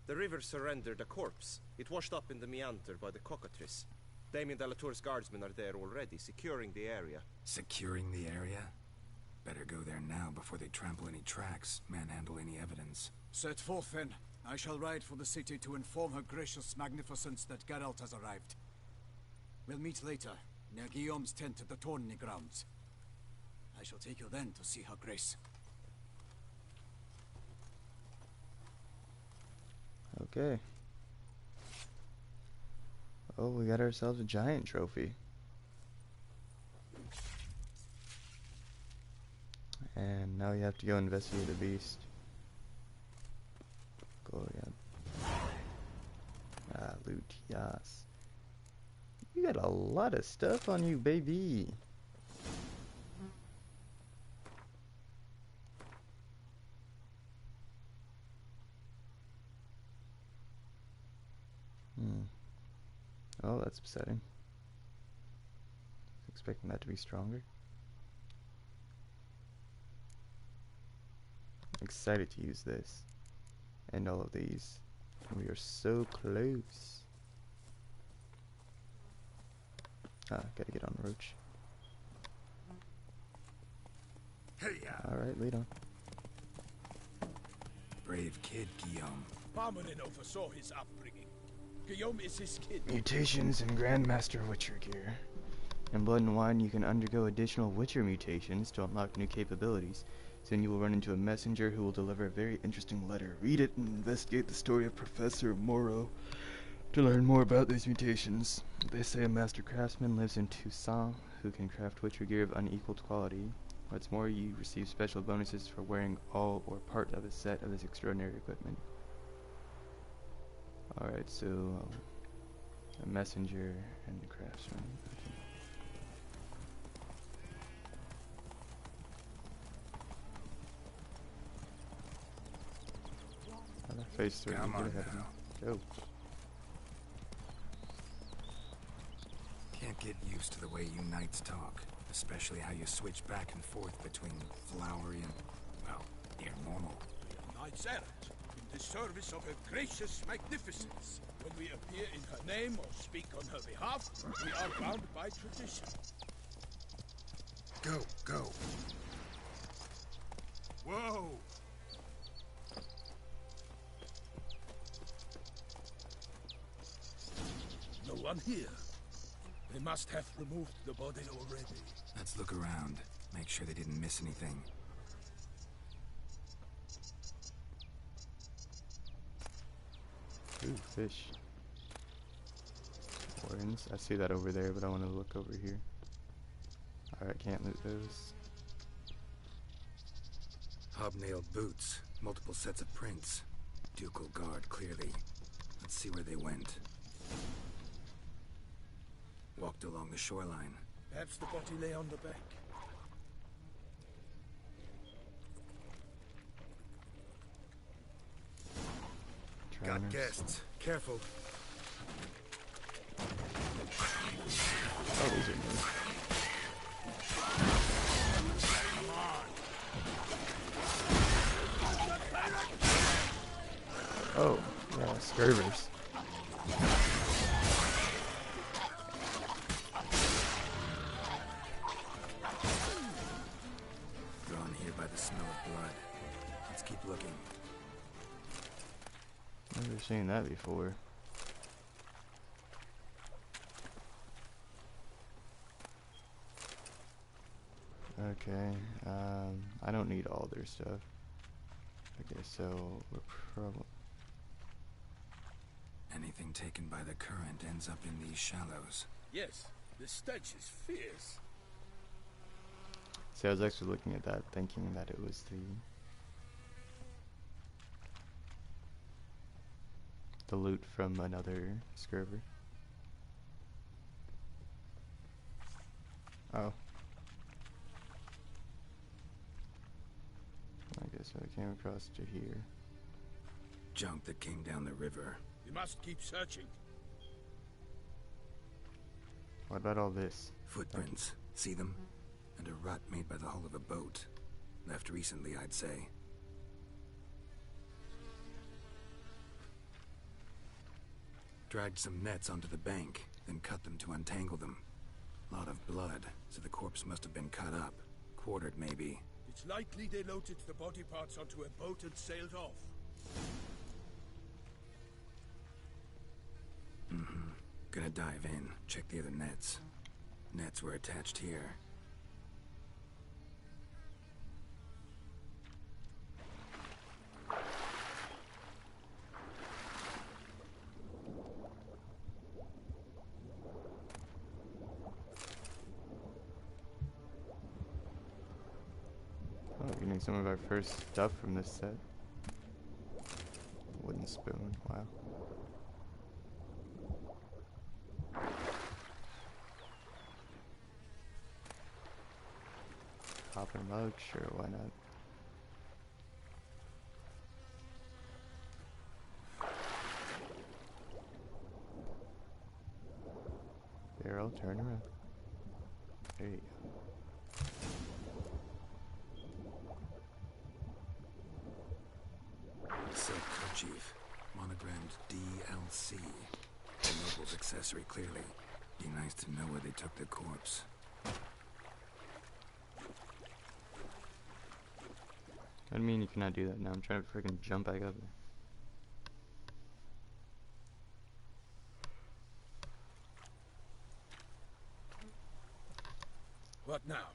The river surrendered a corpse. It washed up in the meander by the cockatrice. Damien de la Tour's guardsmen are there already, securing the area. Securing the area? Better go there now before they trample any tracks, manhandle any evidence. Set forth then. I shall ride for the city to inform her gracious magnificence that Geralt has arrived. We'll meet later, near Guillaume's tent at the Tourney grounds. I shall take you then to see her grace. Okay. Oh, we got ourselves a giant trophy. And now you have to go investigate the beast. Gloria. Ah, loot, yes. You got a lot of stuff on you, baby. Oh, that's upsetting. Expecting that to be stronger. Excited to use this and all of these. We are so close. Ah, gotta get on Roach. Alright, lead on. Brave kid, Guillaume. Parmanin oversaw his upbringing. Guillaume is his kid. Mutations in Grandmaster Witcher gear. In Blood and Wine, you can undergo additional Witcher mutations to unlock new capabilities. Soon you will run into a messenger who will deliver a very interesting letter. Read it and investigate the story of Professor Morrow to learn more about these mutations. They say a master craftsman lives in Tucson who can craft Witcher gear of unequaled quality. What's more, you receive special bonuses for wearing all or part of a set of this extraordinary equipment. Alright, so a messenger and a craftsman. Face 3, Come get on ahead of me. now. Go. Can't get used to the way you knights talk, especially how you switch back and forth between flowery and, well, near normal. Knights errant, in the service of her gracious magnificence. When we appear in her name or speak on her behalf, we are bound by tradition. Go, go. Whoa! No one here. They must have removed the body already. Let's look around. Make sure they didn't miss anything. Ooh, fish. Horns. I see that over there, but I want to look over here. Alright, can't loot those. Hobnailed boots. Multiple sets of prints. Ducal guard, clearly. Let's see where they went. Walked along the shoreline. Perhaps the body lay on the bank. Got Trainers. guests. Careful. Oh, these are new. Oh, yeah, scurvers. Drawn here by the smell of blood. Let's keep looking. Never seen that before. Okay, I don't need all their stuff. Okay, so we're probably... Anything taken by the current ends up in these shallows. Yes, the stench is fierce. See, I was actually looking at that, thinking that it was the loot from another scurver. Oh. I guess I came across to here. Junk that came down the river. We must keep searching. What about all this? Footprints. See them? And a rut made by the hull of a boat. Left recently, I'd say. Dragged some nets onto the bank, then cut them to untangle them. Lot of blood, so the corpse must have been cut up. Quartered, maybe. It's likely they loaded the body parts onto a boat and sailed off. Gonna dive in, check the other nets. Nets were attached here. Oh, getting some of our first stuff from this set. Wooden spoon, wow. Copper mug, sure, why not? Barrel, turn around. There you go. Silk kerchief. Monogrammed DLC. The noble's accessory, clearly. Be nice to know where they took the corpse. I mean you cannot do that now. I'm trying to freaking jump back up there. What now?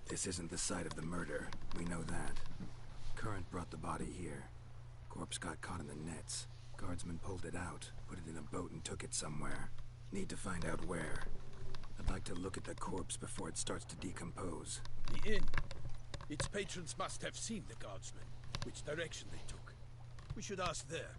This isn't the site of the murder. We know that. Current brought the body here. Corpse got caught in the nets. Guardsmen pulled it out, put it in a boat and took it somewhere. Need to find out where. I'd like to look at the corpse before it starts to decompose. The inn. Its patrons must have seen the guardsmen. Which direction they took. We should ask there.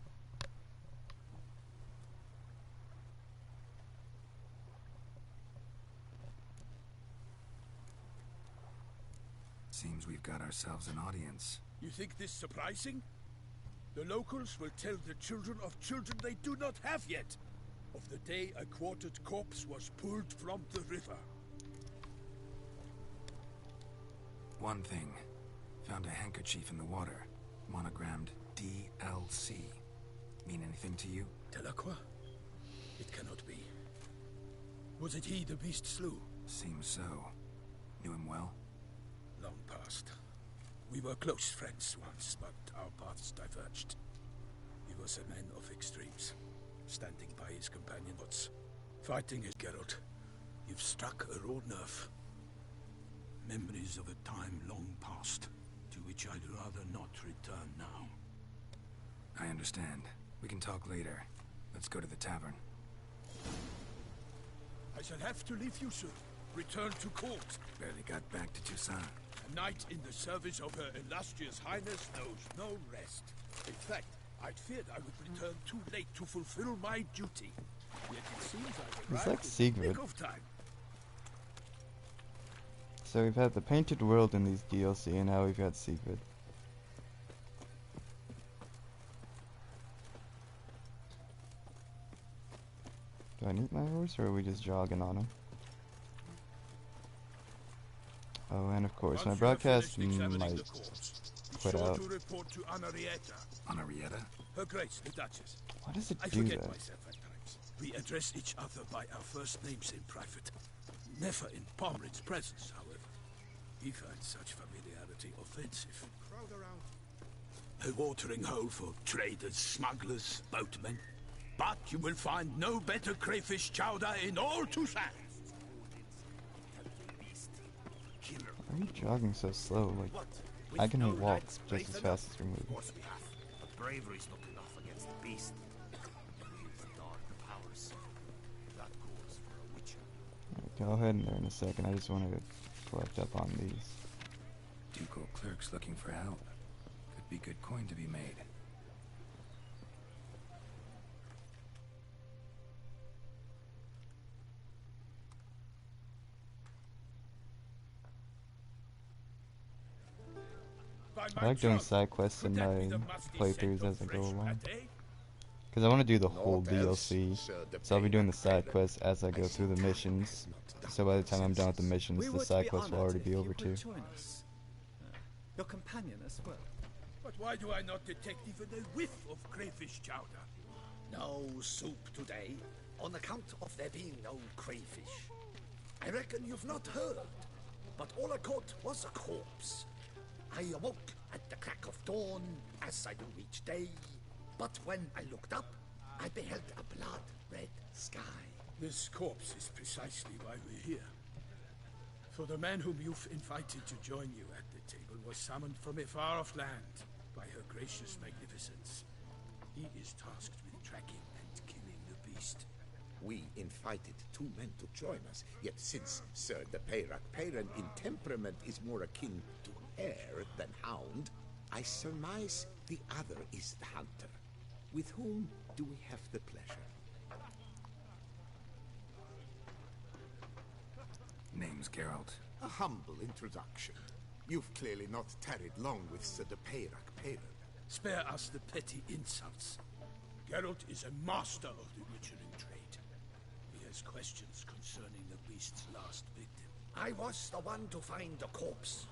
Seems we've got ourselves an audience. You think this surprising? The locals will tell the children of children they do not have yet, of the day a quartered corpse was pulled from the river. One thing. Found a handkerchief in the water, monogrammed DLC. Mean anything to you? Delacroix? It cannot be. Was it he the beast slew? Seems so. Knew him well? Long past. We were close friends once, but our paths diverged. He was a man of extremes, standing by his companion, but fighting as Geralt. You've struck a raw nerve. Memories of a time long past, to which I'd rather not return now. I understand. We can talk later. Let's go to the tavern. I shall have to leave you, sir. Return to court. Barely got back to Toussaint. A knight in the service of Her Illustrious Highness knows no rest. In fact, I'd feared I would return too late to fulfill my duty. Yet it seems I've It's arrived like in the Sigrid. nick of time. So we've had the Painted World in these DLC, and now we've got Sigrid. Do I need my horse, or are we just jogging on him? Oh, and of course, my broadcast might quit out. To report to Anarietta. Anarietta? Her Grace, the Duchess. Why does it I do forget that? myself at times. We address each other by our first names in private. Never in Pomred's presence, however. He finds such familiarity offensive. Crowd around. A watering hole for traders, smugglers, boatmen. But you will find no better crayfish chowder in all Toussaint. Why are you jogging so slow? Like, I can walk just as fast as you're moving. Of course we have, but bravery's not enough against the beast. We use the dark powers. That calls for a witcher. Alright, go ahead in there in a second. I just want to collect up on these. Ducal clerks looking for help. Could be good coin to be made. I like doing side quests in my playthroughs as I go along. Because I want to do the whole DLC. So I'll be doing the side quests as I go through the missions. So by the time I'm done with the missions, the side quests will already be over too. Your companion as well. But why do I not detect even a whiff of crayfish chowder? No soup today, on account of there being no crayfish. I reckon you've not heard, but all I caught was a corpse. I awoke at the crack of dawn, as I do each day, but when I looked up, I beheld a blood-red sky. This corpse is precisely why we're here. For the man whom you've invited to join you at the table was summoned from a far-off land by her gracious magnificence. He is tasked with tracking and killing the beast. We invited two men to join us, yet since Sir the Peyrac Peyran in temperament is more akin to hare than hound, I surmise the other is the hunter. With whom do we have the pleasure? Name's Geralt. A humble introduction. You've clearly not tarried long with Sir the Peyrac Peyran. Spare us the petty insults. Geralt is a master of the witchering trade. He has questions concerning the beast's last victim. I was the one to find the corpse.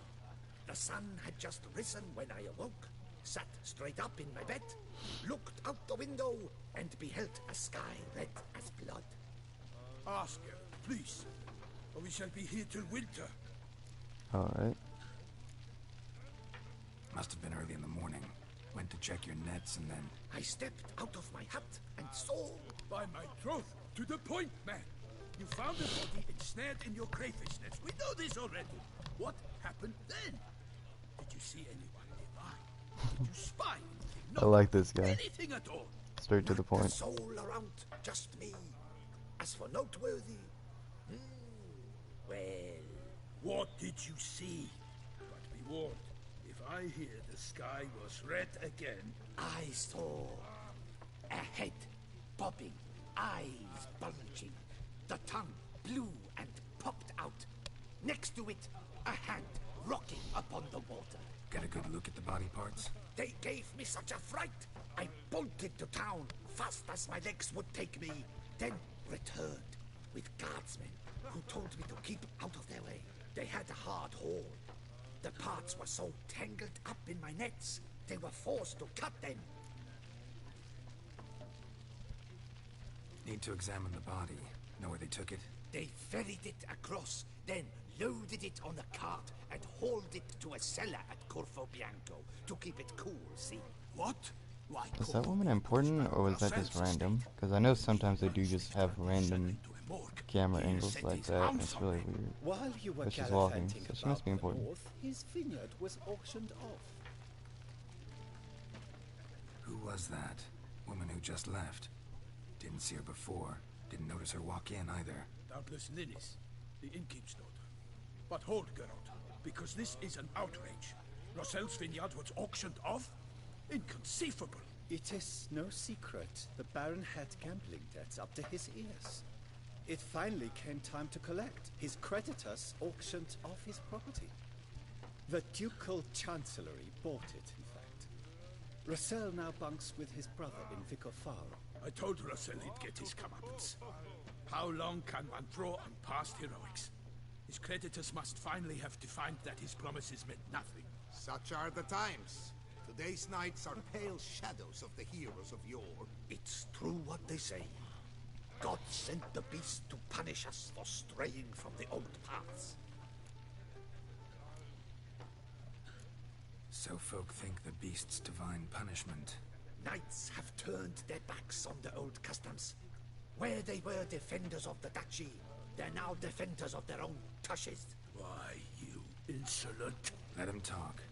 The sun had just risen when I awoke, sat straight up in my bed, looked out the window, and beheld a sky red as blood. Ask her, please, or we shall be here till winter. Alright. Must have been early in the morning. Went to check your nets and then... I stepped out of my hut and saw... By my troth, to the point, man. You found the body ensnared in your crayfish nets. We know this already. What happened then? Did you see anyone nearby? Did you spy anything? I like this guy. Anything at all? Straight to the point. Not a soul around, just me. As for noteworthy... well... What did you see? But be warned, if I hear the sky was red again... I saw a head bobbing, eyes bulging, the tongue blue and popped out. Next to it, a hand rocking upon the water. Get a good look at the body parts? They gave me such a fright. I bolted to town fast as my legs would take me, then returned with guardsmen who told me to keep out of their way. They had a hard haul. The parts were so tangled up in my nets, they were forced to cut them. Need to examine the body. Know where they took it? They ferried it across, then loaded it on a cart and hauled it to a cellar at Corvo Bianco to keep it cool, see? What? Why, Is that woman important, or was that just random? Because I know sometimes they do just have random camera angles like that, and it's really weird. While you were But she's walking, gallivanting so she must be about the important. north, his vineyard was auctioned off. Who was that? Woman who just left. Didn't see her before. Didn't notice her walk in either. Doubtless Linnis, the innkeep's daughter. But hold, Geralt, because this is an outrage. Rossel's vineyard was auctioned off? Inconceivable. It is no secret the Baron had gambling debts up to his ears. It finally came time to collect. His creditors auctioned off his property. The Ducal Chancellery bought it, in fact. Rossel now bunks with his brother in Vicofaro. I told Rossel he'd get his comeuppance. How long can one draw on past heroics? His creditors must finally have defined that his promises meant nothing. Such are the times. Today's knights are pale shadows of the heroes of yore. It's true what they say. God sent the beast to punish us for straying from the old paths. So folk think the beast's divine punishment. Knights have turned their backs on the old customs. Where they were defenders of the duchy, they're now defenders of their own tushes. Why, you insolent... Let him talk.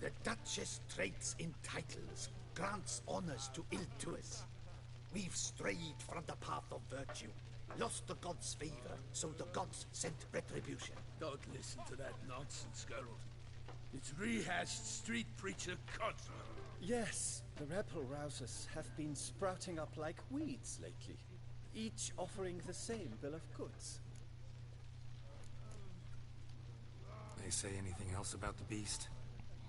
The Duchess trades in titles, grants honors to ill-doers. We've strayed from the path of virtue, lost the gods' favor, so the gods sent retribution. Don't listen to that nonsense, Geralt. It's rehashed street preacher country. Yes, the rebel rousers have been sprouting up like weeds lately, each offering the same bill of goods. They say anything else about the beast?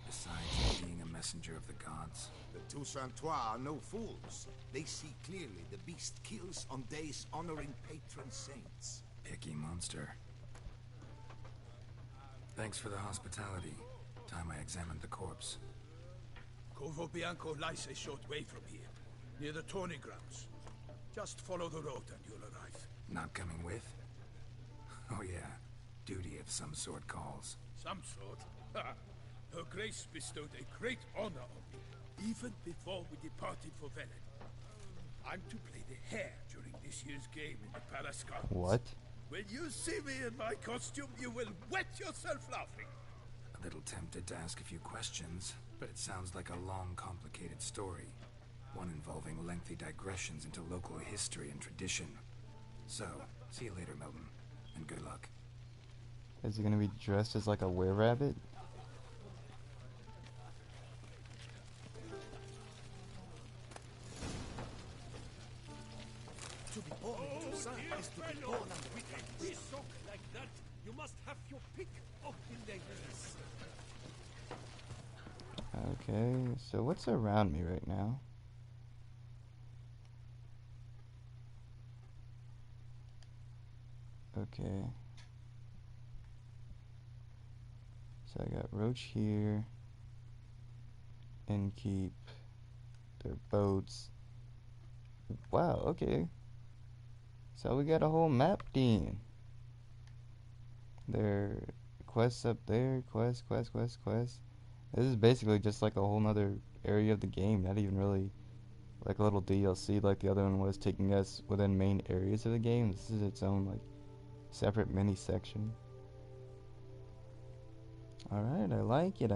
Besides being a messenger of the gods. The Toussaintois are no fools. They see clearly the beast kills on days honoring patron saints. Picky monster. Thanks for the hospitality. Time I examined the corpse. Corvo Bianco lies a short way from here, near the tourney grounds. Just follow the road and you'll arrive. Not coming with? Oh yeah, duty of some sort calls. Some sort? Her Grace bestowed a great honor on me, even before we departed for Velen. I'm to play the hare during this year's game in the Palace Gardens. What? When you see me in my costume, you will wet yourself laughing. A little tempted to ask a few questions, but it sounds like a long, complicated story. One involving lengthy digressions into local history and tradition. So, see you later, Milton, and good luck. Is he gonna be dressed as like a were-rabbit? To be born in Toussaint is to be born on the weekend. We talk like that. You must have your pick of the ladies. Okay, so what's around me right now? Okay. So I got Roach here. Innkeep. Their boats. Wow, okay. So we got a whole map then. There quests up there, quest. This is basically just like a whole nother area of the game, not even really like a little DLC like the other one was, taking us within main areas of the game. This is its own like separate mini section. Alright, I like it.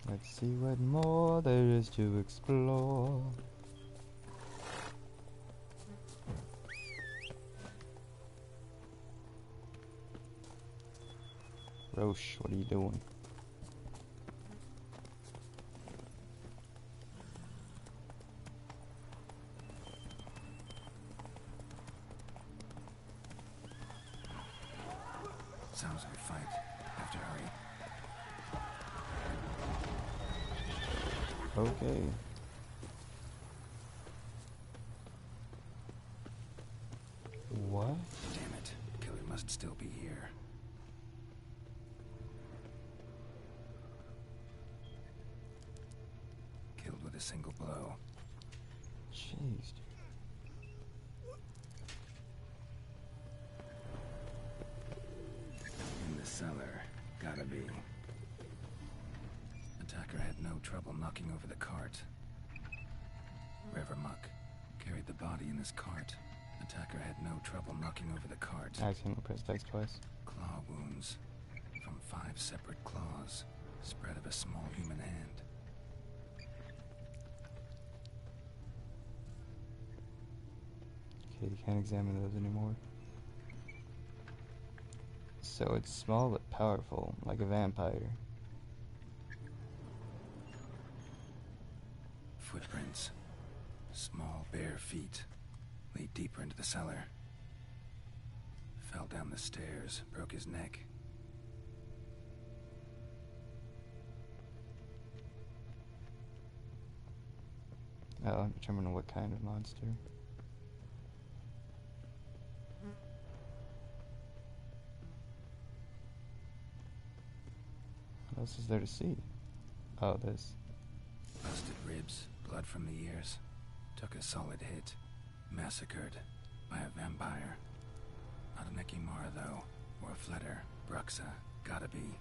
Let's see what more there is to explore. Roche, what are you doing? to hurry. Okay. What? Damn it. Killer must still be here. Killed with a single blow. Jeez, dude. In the cellar. Gotta be. Attacker had no trouble knocking over the cart. Rever Muck carried the body in his cart. Attacker had no trouble knocking over the cart. I accidentally pressed X twice. Claw wounds from 5 separate claws, spread of a small human hand. Okay, you can't examine those anymore. So it's small but powerful, like a vampire. Footprints. Small bare feet. Lead deeper into the cellar. Fell down the stairs, broke his neck. Oh, determine what kind of monster. What else is there to see? Oh, this. Busted ribs, blood from the ears. Took a solid hit. Massacred by a vampire. Not an Ekimara, though, or a Fletter. Bruxa. Gotta be.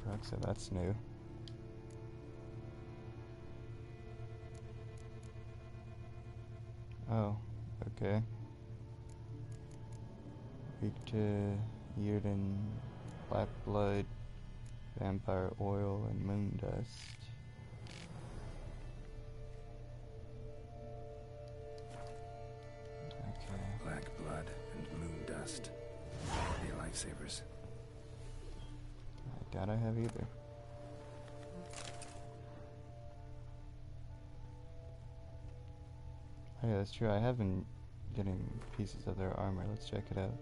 Bruxa, that's new. Oh, okay. Weak to Yrden, black blood, vampire oil, and moon dust. Okay. Black blood and moon dust. Be lifesavers. I doubt I have either. Oh yeah, that's true. I have been getting pieces of their armor. Let's check it out.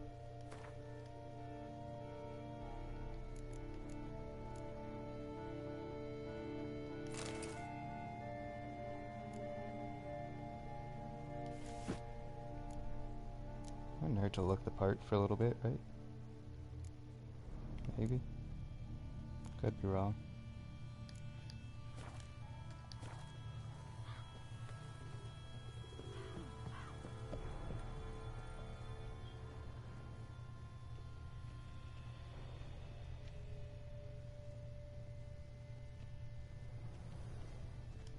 Wouldn't hurt to look the part for a little bit, right? Maybe. Could be wrong.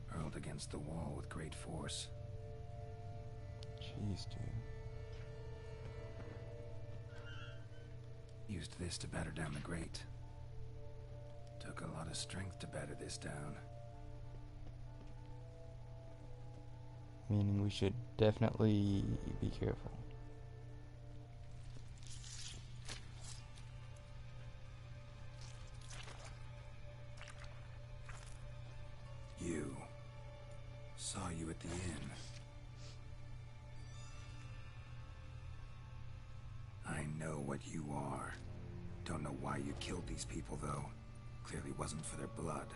Hurled against the wall with great force. Jeez, dude. Used this to batter down the grate. Took a lot of strength to batter this down. Meaning we should definitely be careful. You. Saw you at the inn. I know what you are. Don't know why you killed these people, though. Clearly wasn't for their blood.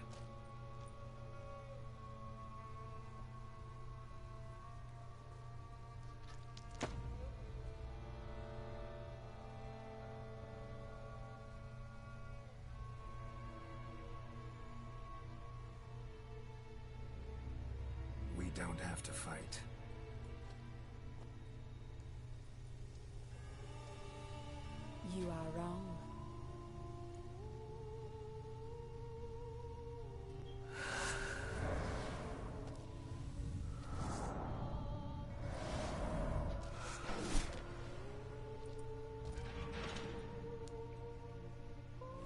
We don't have to fight. You are wrong.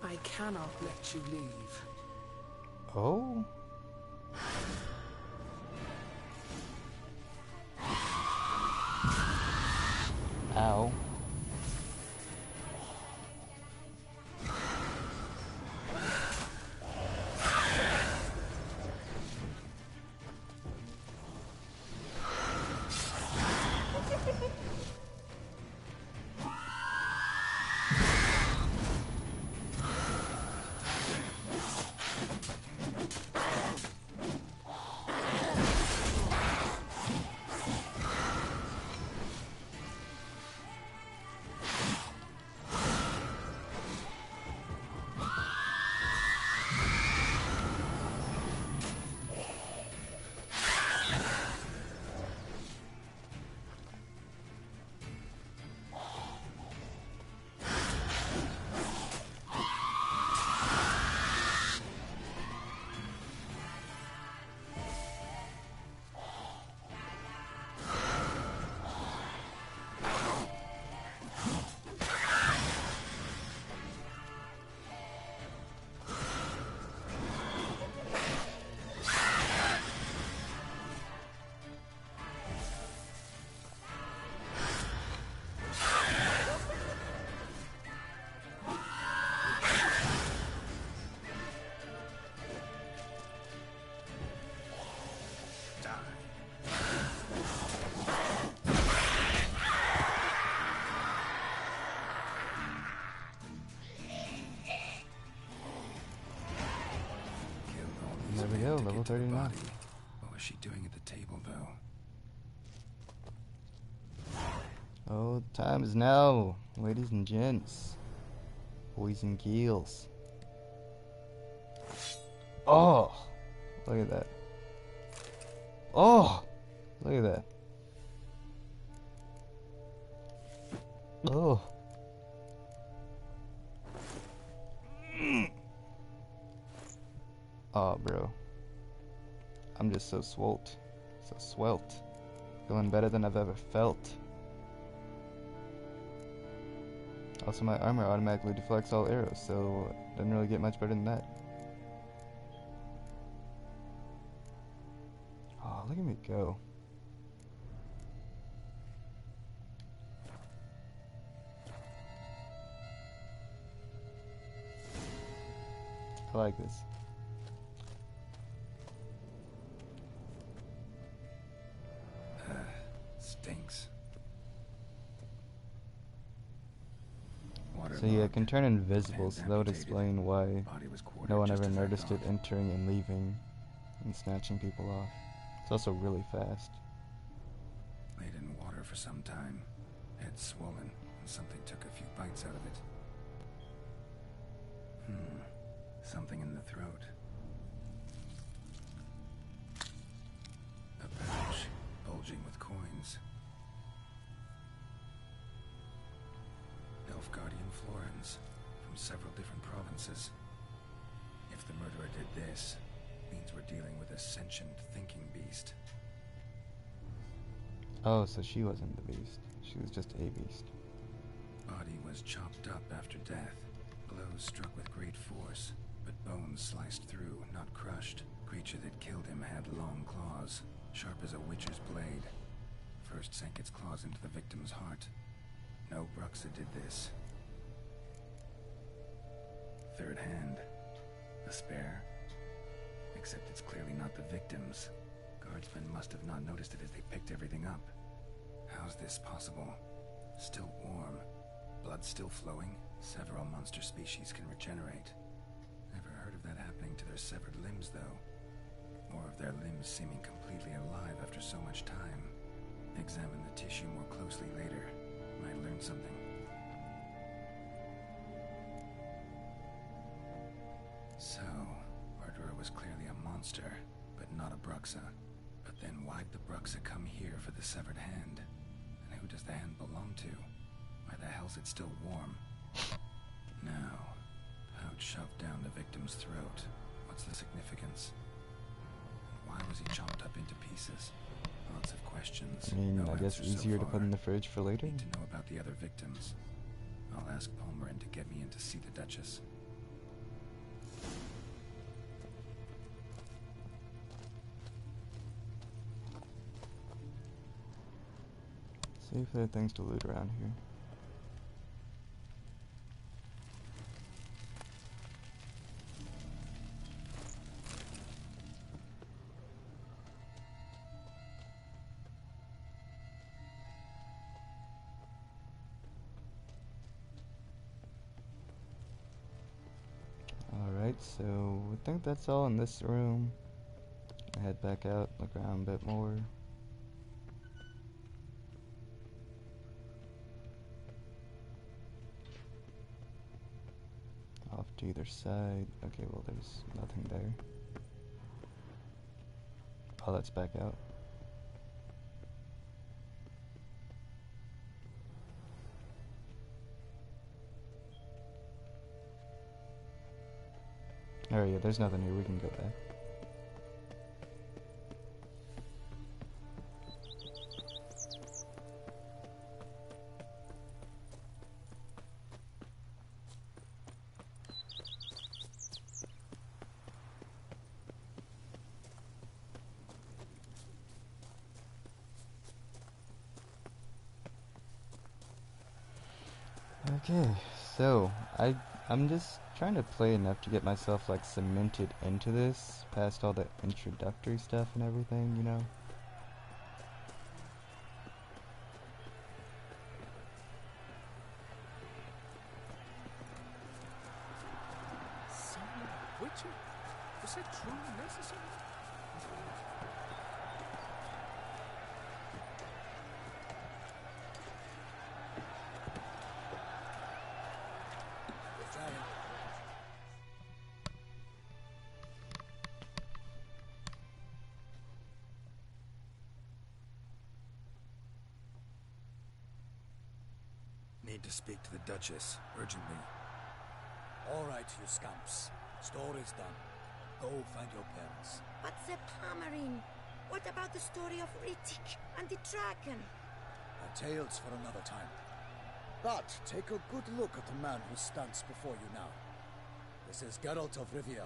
I cannot let you leave. Oh? Ow. to the 12:39. body. What was she doing at the table, though? Oh, time is now, ladies and gents, boys and girls. Oh, look at that. Oh, look at that. Oh. Oh, bro. I'm just so swolt. So swelt. Feeling better than I've ever felt. Also, my armor automatically deflects all arrows, so it doesn't really get much better than that. Oh, look at me go. I like this. Stinks. So yeah, it can turn invisible, so that would explain why no one ever noticed it entering and leaving and snatching people off. It's also really fast. Laid in water for some time. Head swollen, and something took a few bites out of it. Something in the throat. A pouch, bulging with coins. Nilfgaardian florins, from several different provinces. If the murderer did this, means we're dealing with a sentient thinking beast. Oh, so she wasn't the beast. She was just a beast. Body was chopped up after death. Blows struck with great force, but bones sliced through, not crushed. Creature that killed him had long claws, sharp as a witcher's blade. First sank its claws into the victim's heart. No Bruxa did this. Third hand. A spare. Except it's clearly not the victim's. Guardsmen must have not noticed it as they picked everything up. How's this possible? Still warm. Blood still flowing? Several monster species can regenerate. Never heard of that happening to their severed limbs, though. Or of their limbs seeming completely alive after so much time. Examine the tissue more closely later. Might learn something. So, murderer was clearly a monster, but not a Bruxa. But then why'd the Bruxa come here for the severed hand? And who does the hand belong to? Why the hell's it still warm? Now, pouch shoved down the victim's throat. What's the significance? Why was he chopped up into pieces? Lots of questions. I mean, No I guess answers so easier to far. put in the fridge for later. Need to know about the other victims. I'll ask Palmerin to get me in to see the Duchess. See if there are things to loot around here. Alright, so I think that's all in this room. Head back out, look around a bit more. Off to either side. Okay, well there's nothing there. Oh, that's back out. Alright, yeah, there's nothing here. We can go back. Okay, so I'm just trying to play enough to get myself like cemented into this, past all the introductory stuff and everything, you know. Son of a witcher? Was that truly necessary? Need to speak to the Duchess, urgently. All right, you scamps. Story's done. Go find your parents. But the Pomerine, what about the story of Rittik and the dragon? Our tales for another time. But take a good look at the man who stands before you now. This is Geralt of Rivia,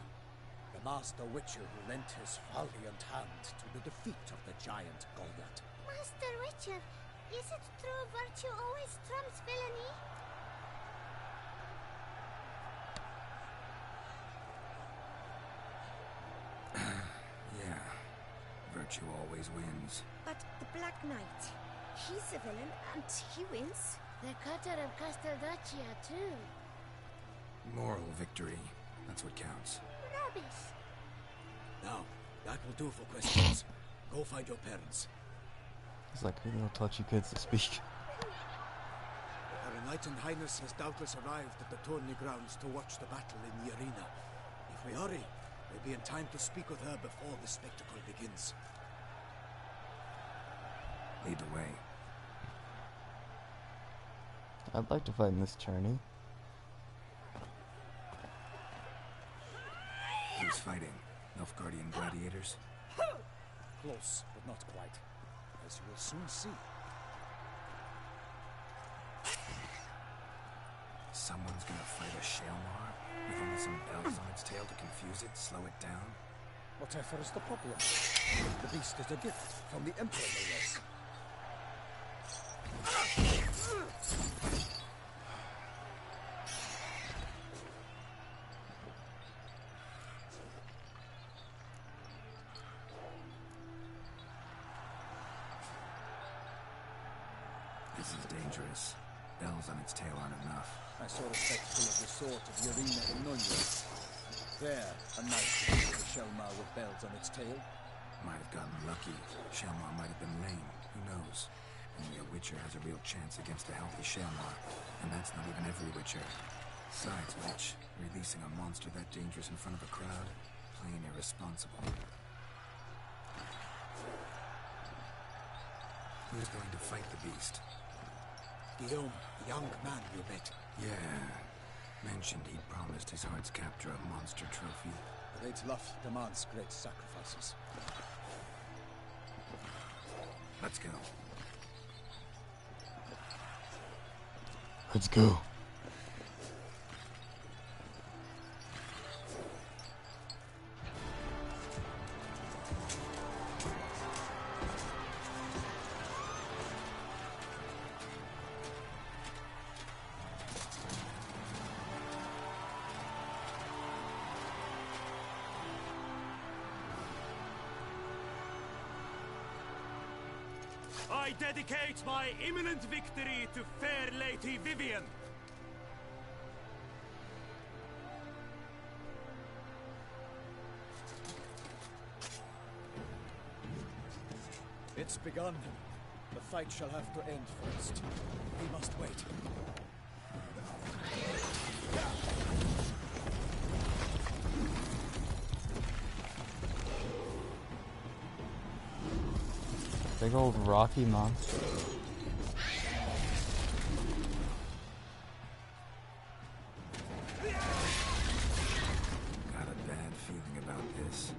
the master witcher who lent his valiant hand to the defeat of the giant Goliath. Master Witcher, is it true virtue always trumps villainy? Yeah, virtue always wins. But the Black Knight, he's a villain and he wins. The cutter of Casteldaccia, too. Moral victory, that's what counts. Rubbish. Now, that will do for questions. Go find your parents. It's like a little touchy kids to speak. Her Enlightened Highness has doubtless arrived at the tourney grounds to watch the battle in the arena. If we hurry, we'll be in time to speak with her before the spectacle begins. Lead the way. I'd like to fight in this tourney. Who's fighting? Nilfgaardian gladiators? Close, but not quite. As you will soon see. Someone's gonna fight a Shalmar with only some bells on its tail to confuse it, slow it down? Whatever is the problem? The beast is a gift from the Emperor, no less. This is dangerous. Bells on its tail aren't enough. I saw a spectacle of the sort at the arena in Nonya. There, a knight with a Shalmar with bells on its tail. Might have gotten lucky. Shalmar might have been lame. Who knows? Only a Witcher has a real chance against a healthy Shalmar. And that's not even every Witcher. Besides which, releasing a monster that dangerous in front of a crowd, plain irresponsible. Who's going to fight the beast? Guillaume, the young man you met. Yeah. Mentioned he'd promised his heart's captor a monster trophy. Great love demands great sacrifices. Let's go. Let's go. I dedicate my imminent victory to fair Lady Vivian. It's begun. The fight shall have to end first. We must wait. Big old rocky monster. Got a bad feeling about this.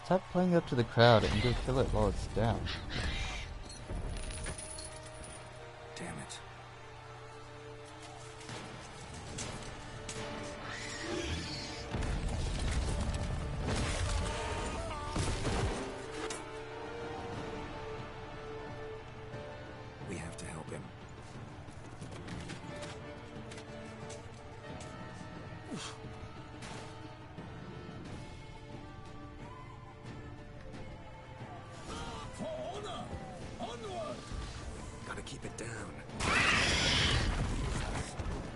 Stop playing up to the crowd and go kill it while it's down. Damn it. We have to help him. Gotta keep it down.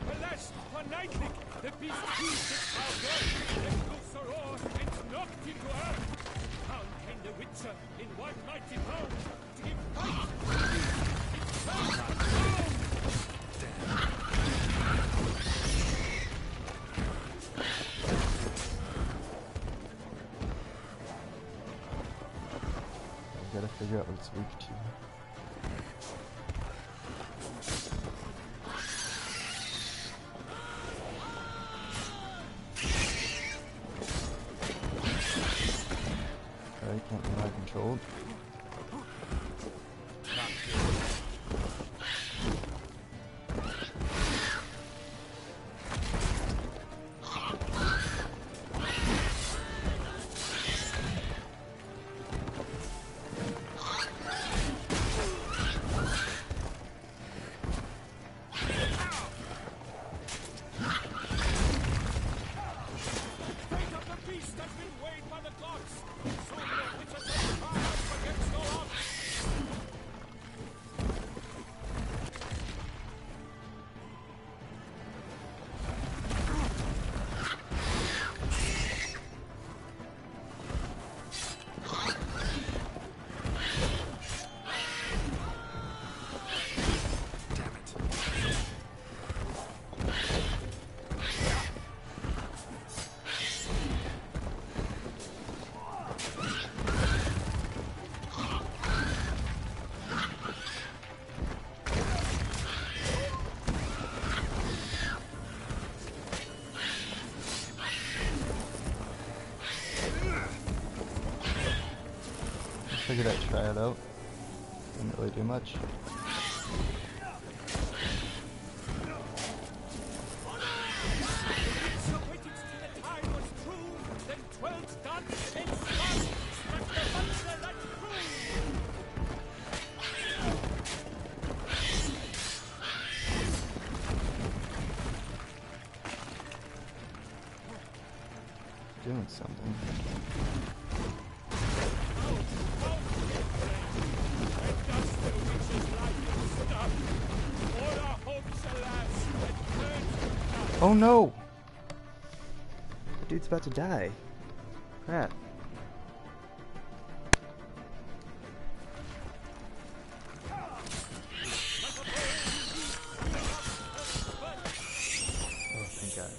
Alas, for Nightlick, the beast used its power, left loose a roar and knocked into earth. Down came the Witcher in one mighty pound to give fight. gotta figure out what it's weak to. Okay, can't be mind controlled. Figured I'd try it out. Didn't really do much. Doing something. Oh no! The dude's about to die. Crap. Oh, thank God.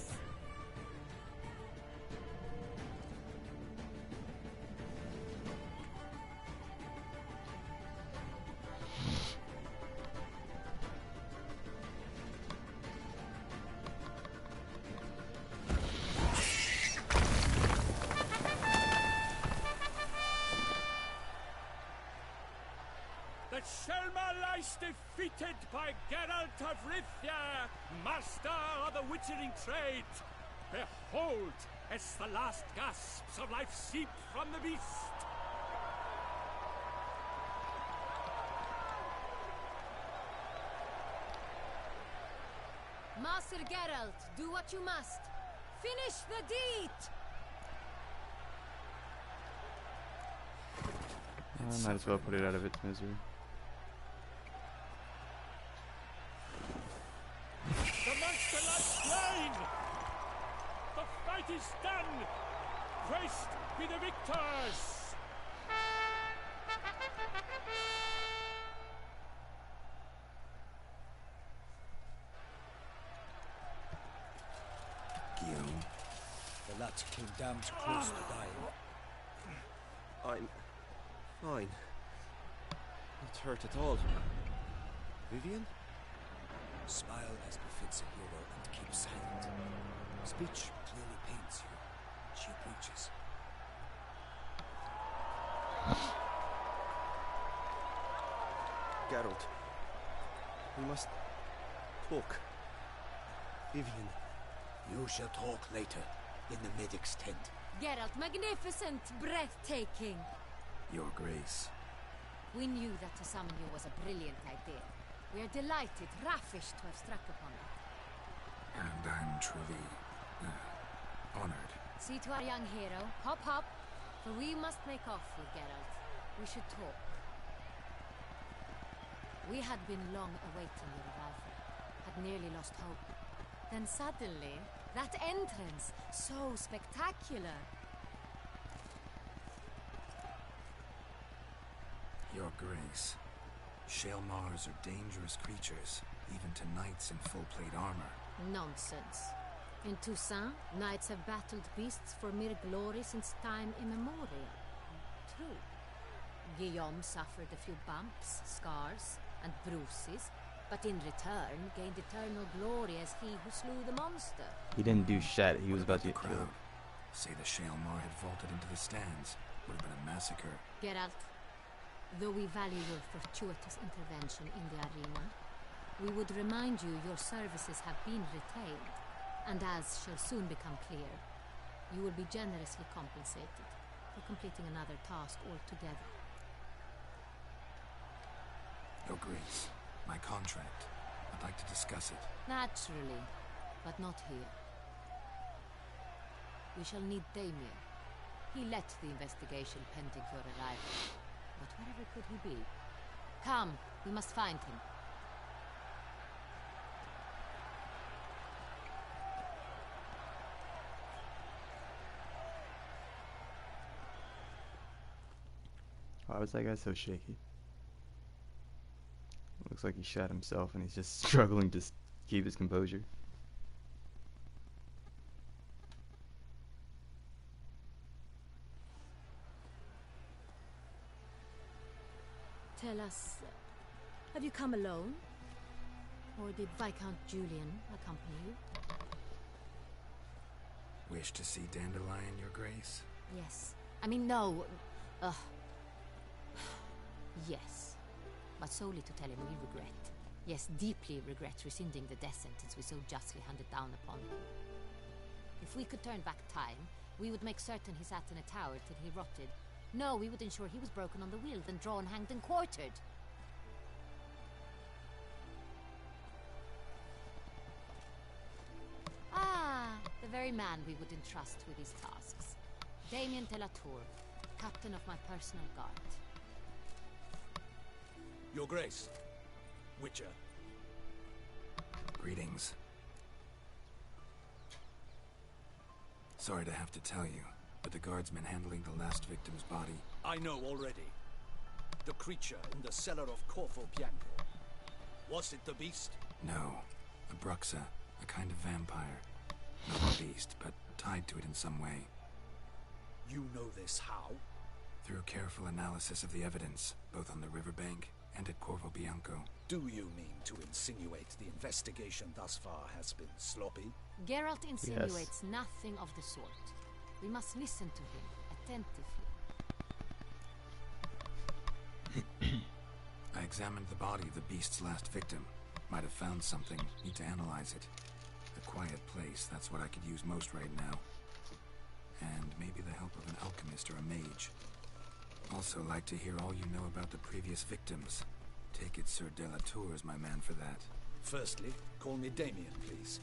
The Shelma lies defeated by Geralt of Rivia, master of the witchering trade. Behold, as the last gasps of life seep from the beast. Master Geralt, do what you must. Finish the deed! I might as well put it out of its misery. The monster lies slain! The fight is done! Praised be the victors! Guillaume. The lad came damned close to dying. I'm fine. Not hurt at all. Vivian? Smile as befits a hero and keep silent. Speech clearly pains you. She approaches. Geralt. We must talk. Vivian. You shall talk later, in the medic's tent. Geralt, magnificent, breathtaking. Your Grace. We knew that to summon you was a brilliant idea. We are delighted, ravished to have struck upon it. And I'm truly honored. See to our young hero. Hop, hop. For we must make off with Geralt. We should talk. We had been long awaiting your arrival. Had nearly lost hope. Then suddenly, that entrance, so spectacular. Your Grace. Shaelmars are dangerous creatures, even to knights in full-plate armor. Nonsense. In Toussaint, knights have battled beasts for mere glory since time immemorial. True. Guillaume suffered a few bumps, scars, and bruises, but in return gained eternal glory as he who slew the monster. He didn't do shit. He was about to get crowd. killed. Say the Shaelmar had vaulted into the stands. Would have been a massacre. Geralt, though we value your fortuitous intervention in the arena, we would remind you your services have been retained, and as shall soon become clear, you will be generously compensated for completing another task altogether. Your Grace, my contract. I'd like to discuss it. Naturally, but not here. We shall need Damien. He led the investigation pending your arrival. But wherever could he be? Come, we must find him. Why was that guy so shaky? Looks like he shot himself and he's just struggling to keep his composure. Tell us, have you come alone? Or did Viscount Julian accompany you? Wish to see Dandelion, Your Grace? Yes. I mean, no. Yes. But solely to tell him we regret. Yes, deeply regret rescinding the death sentence we so justly handed down upon him. If we could turn back time, we would make certain he sat in a tower till he rotted. No, we would ensure he was broken on the wheel, then drawn, hanged, and quartered. Ah, the very man we would entrust with these tasks. Damien de la Tour, captain of my personal guard. Your Grace, Witcher. Greetings. Sorry to have to tell you, but the guardsman handling the last victim's body... I know already. The creature in the cellar of Corvo Bianco. Was it the beast? No. A Bruxa, a kind of vampire. Not a beast, but tied to it in some way. You know this how? Through careful analysis of the evidence, both on the riverbank and at Corvo Bianco. Do you mean to insinuate the investigation thus far has been sloppy? Geralt insinuates nothing of the sort. We must listen to him attentively. I examined the body of the beast's last victim. Might have found something. Need to analyze it. A quiet place, that's what I could use most right now. And maybe the help of an alchemist or a mage. Also like to hear all you know about the previous victims. Take it Sir de la Tour is my man for that. Firstly, call me Damien, please.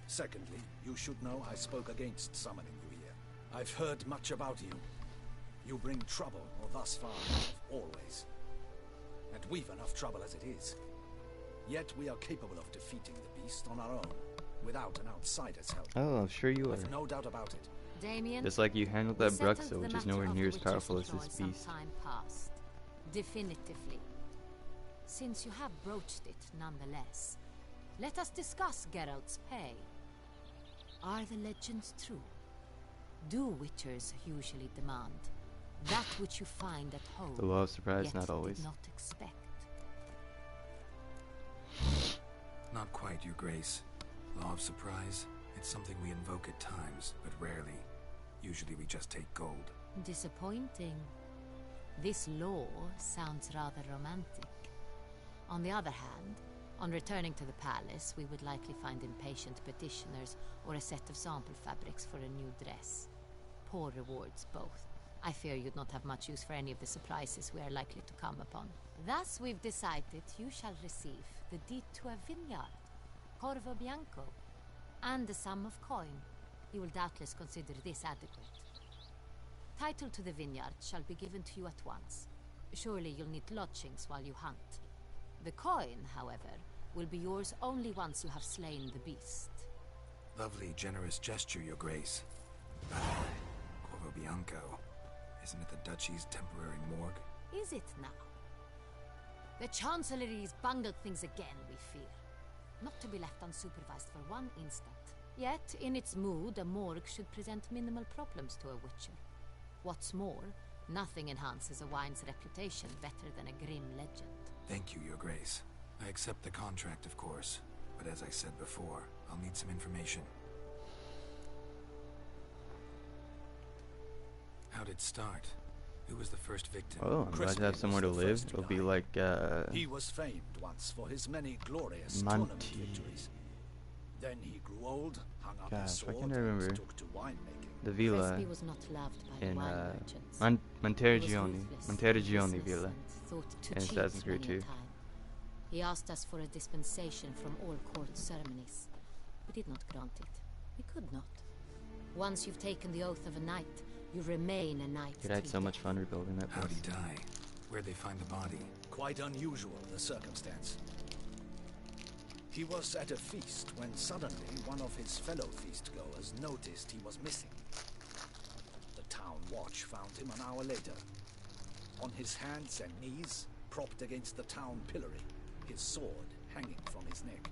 Secondly, you should know I spoke against summoning you here. I've heard much about you. You bring trouble, or thus far have always. And we've enough trouble as it is. Yet we are capable of defeating the beast on our own, without an outsider's help. Oh, I'm sure you are. I've no doubt about it. Damien, just like you handled that Bruxa, which is nowhere near as powerful as this beast. Time past. Definitively. Since you have broached it nonetheless, let us discuss Geralt's pay. Are the legends true? Do Witchers usually demand that which you find at home, the law of surprise, yet not always. Did not expect? Not quite, Your Grace. Law of surprise, it's something we invoke at times, but rarely. Usually we just take gold. Disappointing. This law sounds rather romantic. On the other hand, on returning to the palace, we would likely find impatient petitioners or a set of sample fabrics for a new dress. Poor rewards, both. I fear you'd not have much use for any of the surprises we are likely to come upon. Thus, we've decided you shall receive the deed to a vineyard, Corvo Bianco, and a sum of coin. You will doubtless consider this adequate. Title to the vineyard shall be given to you at once. Surely you'll need lodgings while you hunt. The coin, however, will be yours only once you have slain the beast. Lovely, generous gesture, Your Grace. Corvo Bianco. Isn't it the Duchy's temporary morgue? Is it now? The Chancellery's bungled things again, we fear. Not to be left unsupervised for one instant. Yet, in its mood, a morgue should present minimal problems to a Witcher. What's more, Nothing enhances a wine's reputation better than a grim legend. Thank you, Your Grace. I accept the contract, of course. But as I said before, I'll need some information. How'd it start? Who was the first victim? Oh, I'm glad to have somewhere to live. It'll be like, He was famed once for his many glorious tournament victories. Then he grew old, hung up his sword, and took to winemaking. The villa was not loved by in wine merchants. Montergione Villa in Assassin's Creed 2. He asked us for a dispensation from all court ceremonies. We did not grant it. We could not. Once you've taken the oath of a knight, you remain a knight. Dude, I had so much fun rebuilding that place. How'd he die? Where'd they find the body? Quite unusual, the circumstance. He was at a feast when suddenly one of his fellow feastgoers noticed he was missing. The town watch found him an hour later. On his hands and knees, propped against the town pillory, his sword hanging from his neck.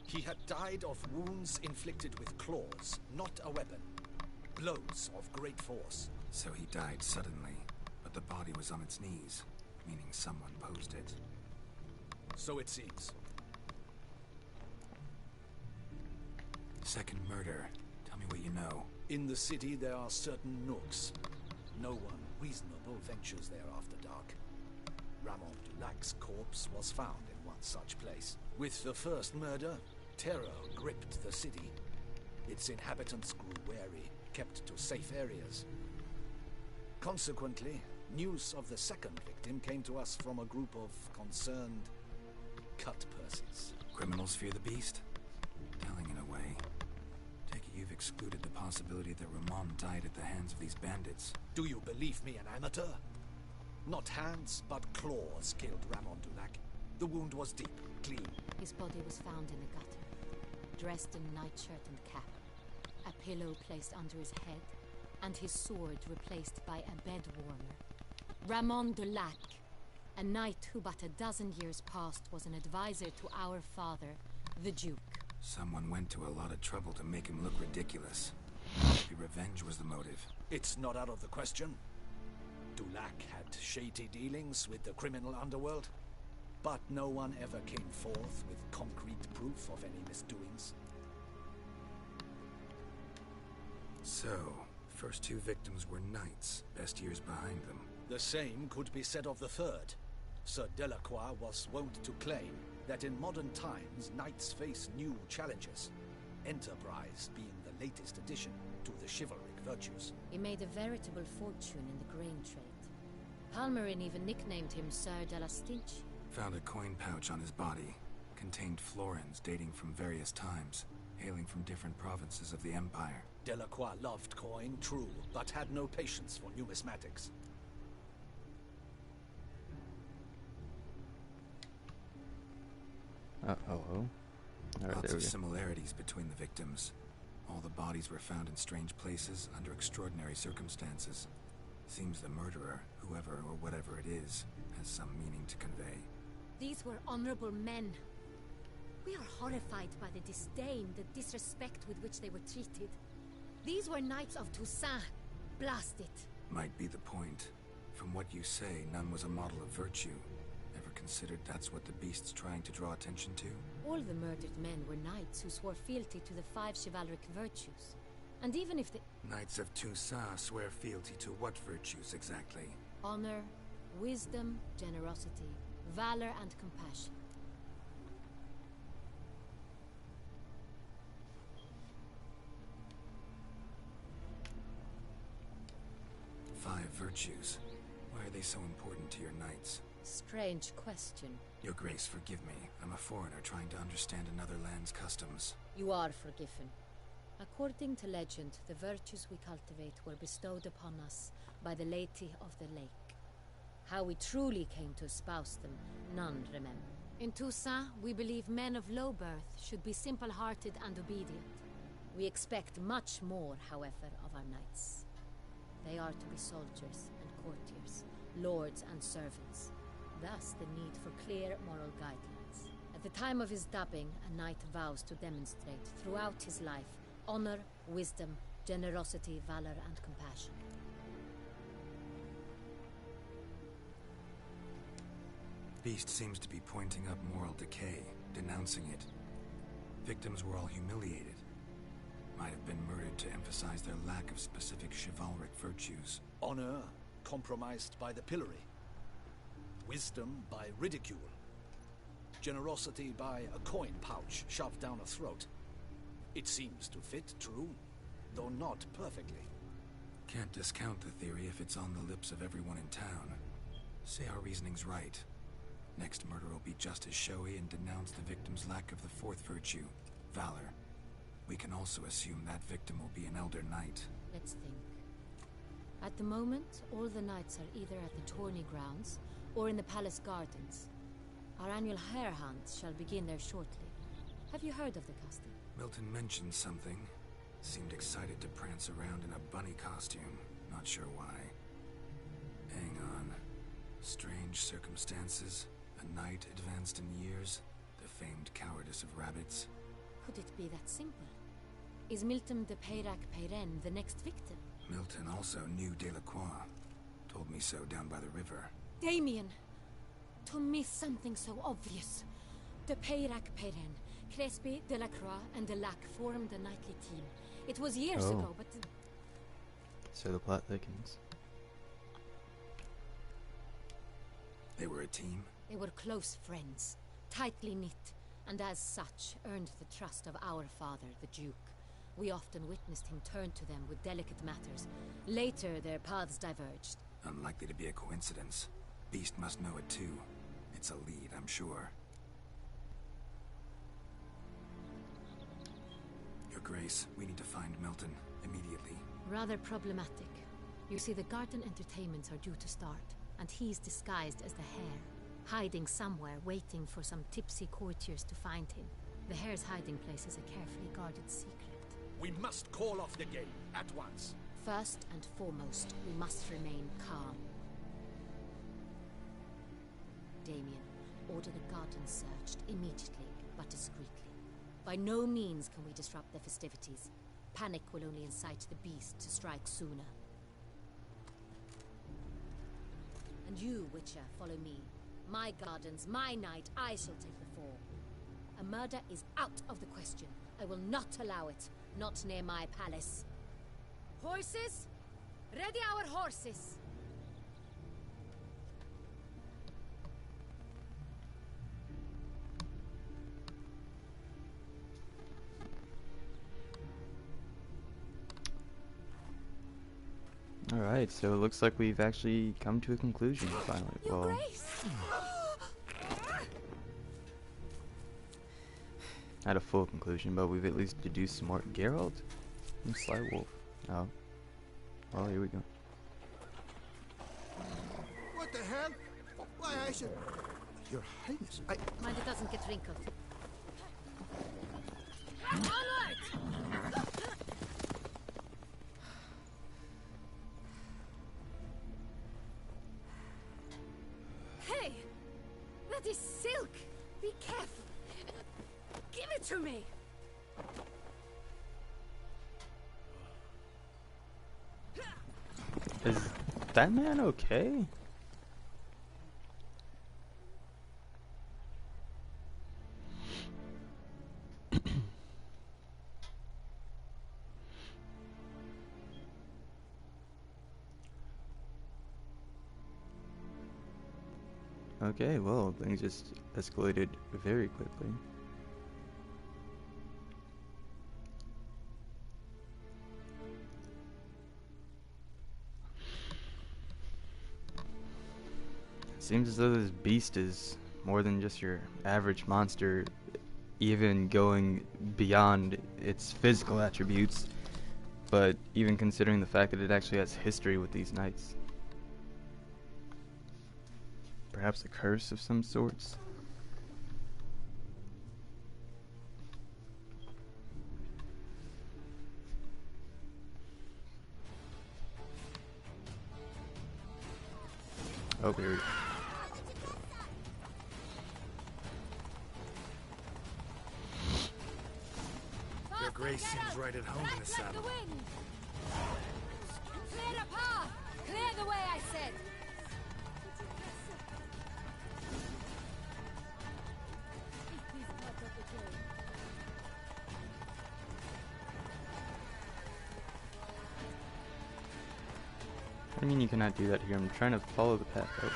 He had died of wounds inflicted with claws, not a weapon. Blows of great force. So he died suddenly, but the body was on its knees, meaning someone posed it. So it seems. Second murder. Tell me what you know. In the city there are certain nooks. No one reasonable ventures there after dark. Ramon Dulac's corpse was found in one such place. With the first murder, terror gripped the city. Its inhabitants grew wary, kept to safe areas. Consequently, news of the second victim came to us from a group of concerned cut persons. Criminals fear the beast? Telling in a way. Take it you've excluded the possibility that Ramon died at the hands of these bandits. Do you believe me an amateur? Not hands, but claws killed Ramon Dulac. The wound was deep, clean. His body was found in a gutter, dressed in nightshirt and cap, a pillow placed under his head, and his sword replaced by a bed warmer. Ramon Dulac, a knight who but a dozen years past was an advisor to our father, the Duke. Someone went to a lot of trouble to make him look ridiculous. Maybe revenge was the motive. It's not out of the question. Dulac had shady dealings with the criminal underworld, but no one ever came forth with concrete proof of any misdoings. So, first two victims were knights, best years behind them. The same could be said of the third. Sir Delacroix was wont to claim that in modern times knights face new challenges, enterprise being the latest addition to the chivalric virtues. He made a veritable fortune in the grain trade. Palmerin even nicknamed him Sir de la Stinch. Found a coin pouch on his body. Contained florins dating from various times, hailing from different provinces of the Empire. Delacroix loved coin, true, but had no patience for numismatics. Uh-oh. Alright, Lots there of we go. similarities between the victims. All the bodies were found in strange places, under extraordinary circumstances. Seems the murderer, whoever or whatever it is, has some meaning to convey. These were honorable men. We are horrified by the disdain, the disrespect with which they were treated. These were knights of Toussaint. Blast it. Might be the point. From what you say, none was a model of virtue. Ever considered that's what the beast's trying to draw attention to? All the murdered men were knights who swore fealty to the 5 chivalric virtues. And even if the Knights of Toussaint swear fealty to what virtues exactly? honor, wisdom, generosity, valor, and compassion. Five virtues. Why are they so important to your knights? Strange question. Your Grace, forgive me. I'm a foreigner trying to understand another land's customs. You are forgiven. According to legend, the virtues we cultivate were bestowed upon us by the Lady of the Lake. How we truly came to espouse them, none remember. In Toussaint, we believe men of low birth should be simple-hearted and obedient. We expect much more, however, of our knights. They are to be soldiers and courtiers, lords and servants. Thus, the need for clear moral guidelines. At the time of his dubbing, a knight vows to demonstrate throughout his life honor, wisdom, generosity, valor, and compassion. Beast seems to be pointing up moral decay, denouncing it. Victims were all humiliated. Might have been murdered to emphasize their lack of specific chivalric virtues. Honor compromised by the pillory. Wisdom by ridicule. Generosity by a coin pouch shoved down a throat. It seems to fit true, though not perfectly. Can't discount the theory if it's on the lips of everyone in town. Say our reasoning's right. Next murder will be just as showy and denounce the victim's lack of the fourth virtue, valor. We can also assume that victim will be an elder knight. Let's think. At the moment, all the knights are either at the tourney grounds or in the palace gardens. Our annual hare hunt shall begin there shortly. Have you heard of the custom? Milton mentioned something. Seemed excited to prance around in a bunny costume. Not sure why. Hang on. Strange circumstances. A knight advanced in years. The famed cowardice of rabbits. Could it be that simple? Is Milton de Peyrac Peyren the next victim? Milton also knew Delacroix. Told me so down by the river. Damien! To miss something so obvious. De Peyrac Peyren, Crespi, Delacroix, and Delac formed a knightly team. It was years ago, but... So the plot thickens. They were a team? They were close friends, tightly knit, and as such earned the trust of our father, the Duke. We often witnessed him turn to them with delicate matters. Later, their paths diverged. Unlikely to be a coincidence. Beast must know it too. It's a lead, I'm sure. Your Grace, we need to find Milton immediately. Rather problematic. You see, the garden entertainments are due to start, and he's disguised as the hare, hiding somewhere, waiting for some tipsy courtiers to find him. The hare's hiding place is a carefully guarded secret. We must call off the game at once. First and foremost, we must remain calm. Damien, order the garden searched immediately, but discreetly. By no means can we disrupt the festivities. Panic will only incite the beast to strike sooner. And you, Witcher, follow me. My gardens, my night, I shall take the fall. A murder is out of the question. I will not allow it. Not near my palace. Horses? Ready our horses! Alright, so it looks like we've actually come to a conclusion finally. Your Well, Grace! not a full conclusion, but we've at least deduced some more. Geralt and Sly Wolf. Oh. Well, here we go. What the hell? Why, I should... Your Highness, Mind it doesn't get wrinkled. Onward! Hey! That is silk! Be careful! Give it to me! Is that man okay? Okay, well, things just escalated very quickly. Seems as though this beast is more than just your average monster, even going beyond its physical attributes, but even considering the fact that it actually has history with these knights. Perhaps a curse of some sorts? Oh, here we go. Your Grace seems right at home in the saddle. Clear the path! Clear the way, I said! I mean, you cannot do that here. I'm trying to follow the path. Oh.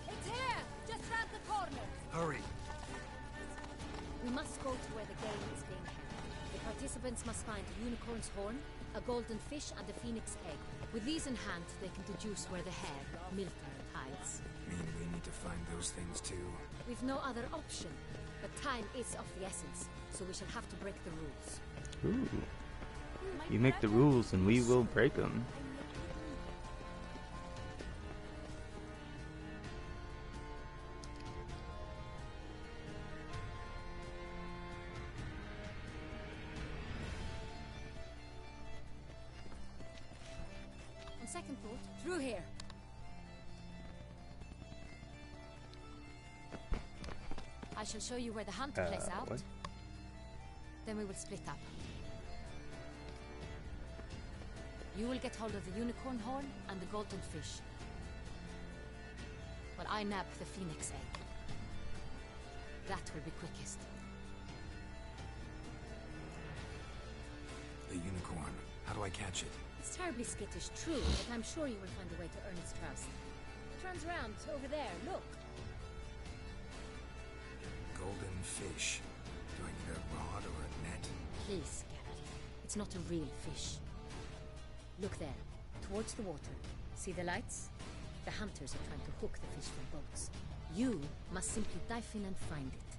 It's here! Just round the corner! Hurry! We must go to where the game is being held. The participants must find a unicorn's horn, a golden fish, and a phoenix egg. With these in hand, they can deduce where the hare, Milton, hides. Mean we need to find those things too? We've no other option, but time is of the essence, so we shall have to break the rules. Ooh. You make the rules and we will break them. On second thought, through here. I shall show you where the hunt plays out. What? Then we will split up. You will get hold of the unicorn horn and the golden fish, while I nab the phoenix egg. That will be quickest. The unicorn. How do I catch it? It's terribly skittish, true, but I'm sure you will find a way to earn its trust. It runs around over there, look. Golden fish. Do I need a rod or a net? Please, Garrett. It's not a real fish. Look there, towards the water. See the lights? The hunters are trying to hook the fish from boats. You must simply dive in and find it.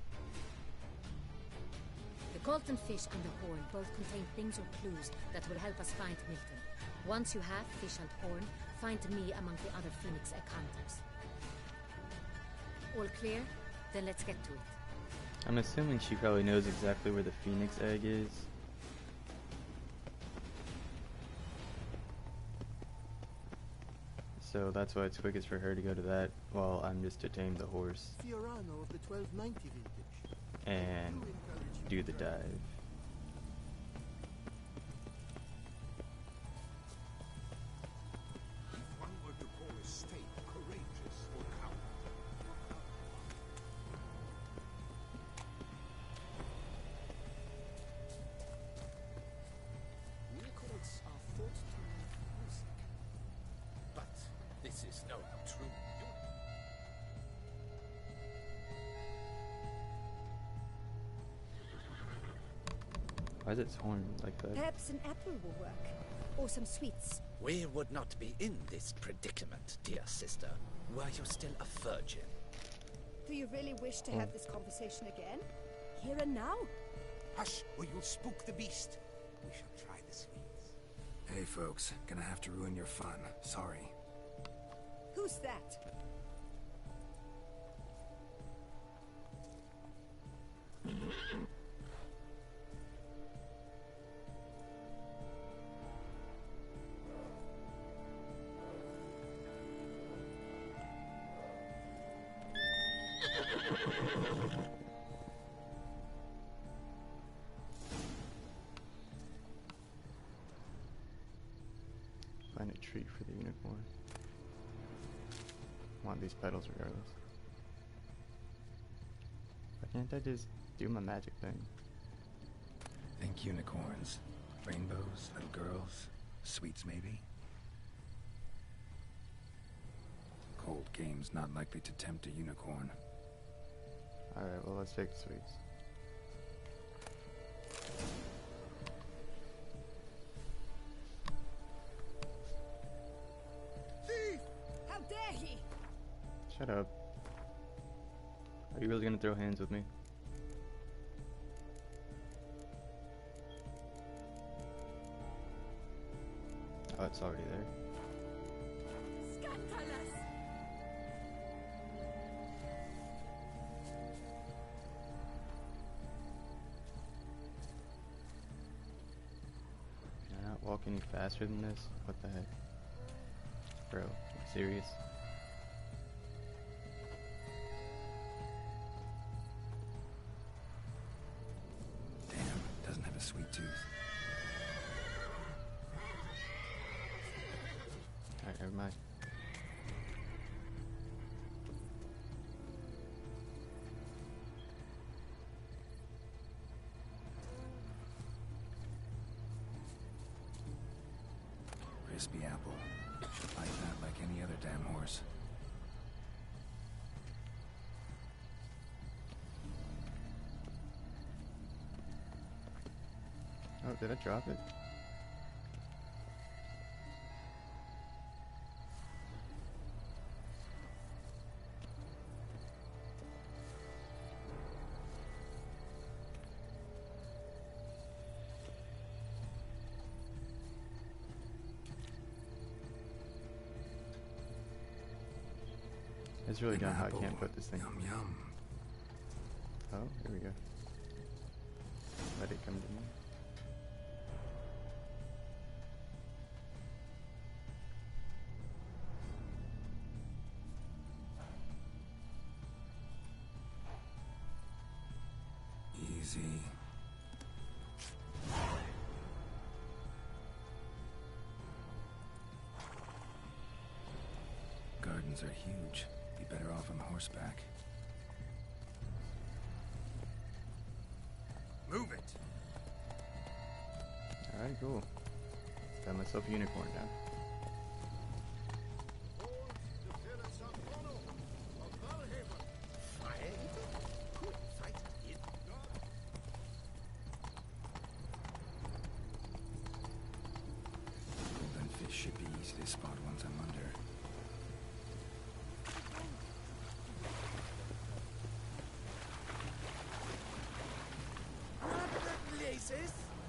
The golden fish and the horn both contain things or clues that will help us find Milton. Once you have fish and horn, find me among the other phoenix egg hunters. All clear? Then let's get to it. I'm assuming she probably knows exactly where the phoenix egg is. So that's why it's quickest for her to go to that, while I'm just to tame the horse Fiorano of the 1290 vintage. and do the dive. If one were to call a state courageous or coward, Unicorns are thought to make music. But this is no true Why is its horn like that? Perhaps an apple will work. Or some sweets. We would not be in this predicament, dear sister, were you still a virgin. Do you really wish to have this conversation again? Here and now? hush, or you'll spook the beast. We shall try the sweets. Hey folks, gonna have to ruin your fun. Sorry. Who's that? Find a treat for the unicorn. Want these petals regardless. Why can't I just do my magic thing? Think unicorns. Rainbows, little girls, sweets maybe? Cold game's not likely to tempt a unicorn. Alright, well let's take the sweets. Thief! How dare he! Shut up. Are you really gonna throw hands with me? Oh, it's already there. Scandalous! Can I not walk any faster than this? What the heck? Bro, are you serious? Damn, doesn't have a sweet tooth. Alright, never mind. crispy apple. Should like that like any other damn horse. Oh, did I drop it? It's really dumb how I can't put this thing. Yum yum. Oh, here we go. Let it come to me. Easy. Gardens are huge. Be better off on horseback. Move it! Alright, cool. Got myself a unicorn now. Golden fish should be easy to spot once I'm under.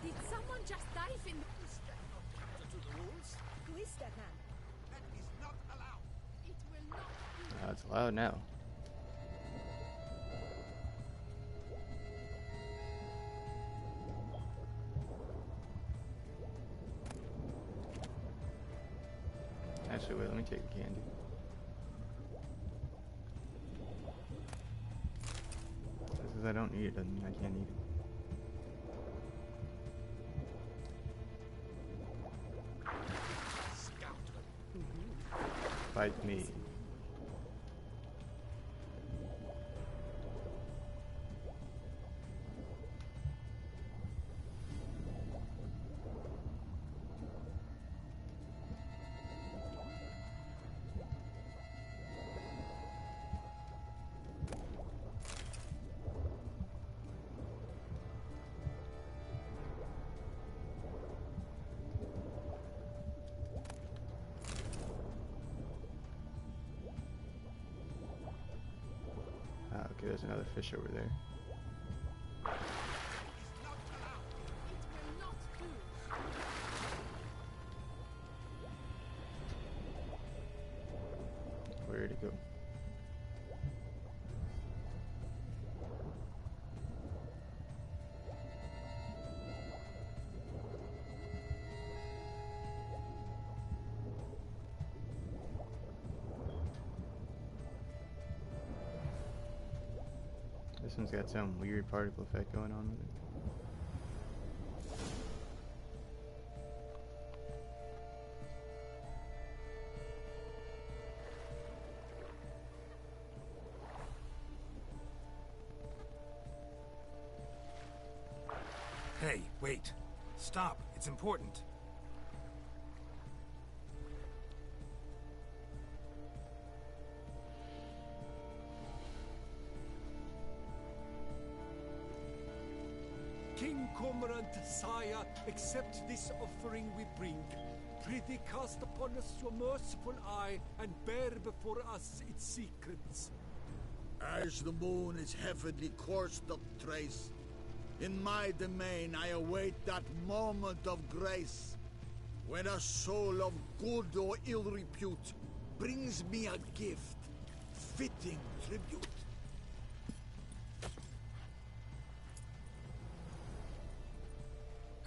Did someone just dive in? To the rules? Who is that man? That is not allowed. It will not be. It's allowed now. Actually, wait, let me take the candy. Just because I don't need it doesn't mean I can't eat it. Fight me. Okay, there's another fish over there. Where'd it go? This one's got some weird particle effect going on with it. Hey, wait. Stop. It's important. King Cormorant, sire, accept this offering we bring. Prithee cast upon us your merciful eye, and bear before us its secrets. As the moon is heavily coursed of trace, in my domain I await that moment of grace, when a soul of good or ill repute brings me a gift, fitting tribute.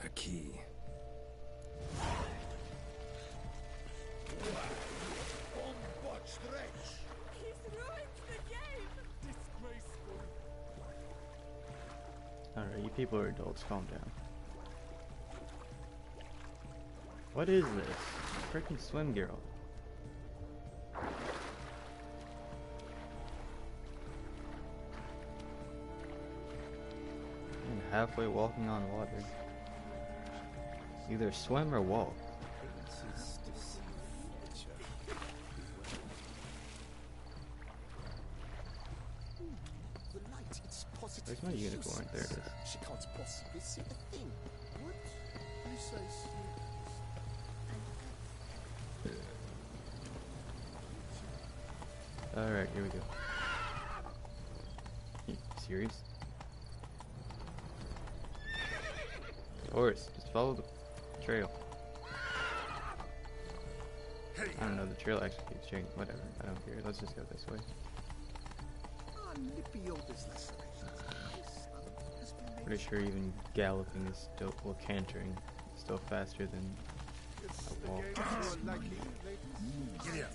A key. Unbotched wretch! He's ruined the game! Disgraceful. Alright, you people are adults, calm down. What is this? Freaking swim girl. And halfway walking on water. Either swim or walk. This is It's positive. There's no unicorn. There it is. She can't possibly see a thing. What precisely? Alright, here we go. You serious? Horse, just follow the trail. I don't know, the trail actually keeps changing. Whatever, I don't care. Let's just go this way. Pretty sure even galloping is still, well, cantering is still faster than a walk. Get here.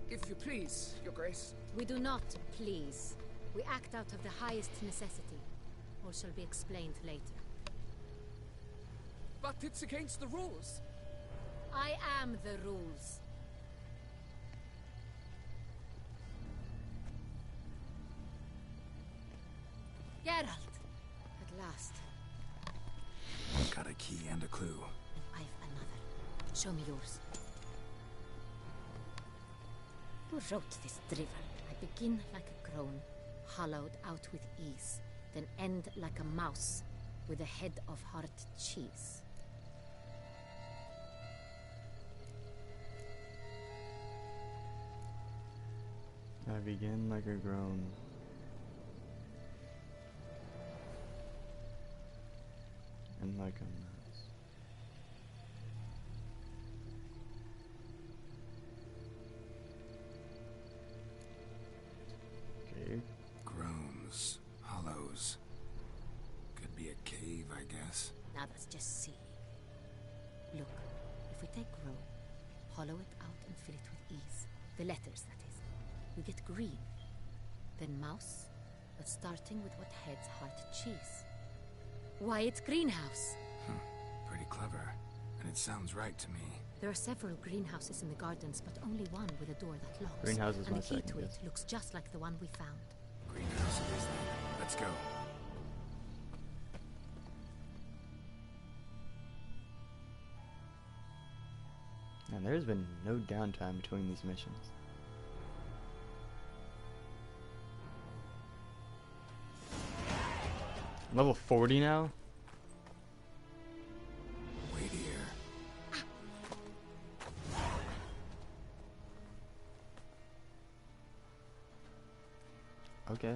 If you please, Your Grace. We do not please. We act out of the highest necessity. All shall be explained later. But it's against the rules. I am the rules. Geralt! At last. Got a key and a clue. And I've another. Show me yours. Who wrote this drivel? I begin like a crone, hollowed out with ease, then end like a mouse, with a head of hard cheese. I begin like a groan. And like a mouse. Okay. Groans, hollows. Could be a cave, I guess. Now that's just silly. Look, if we take groan, hollow it out and fill it with ease, the letters that is, we get green. Then mouse, but starting with what heads heart cheese. Why, it's greenhouse. Pretty clever. And it sounds right to me. There are several greenhouses in the gardens, but only one with a door that locks. Greenhouse is and my the key second to it guess. looks just like the one we found. Greenhouse it is then. Let's go. And there's been no downtime between these missions. Level 40 now? Wait here. Okay.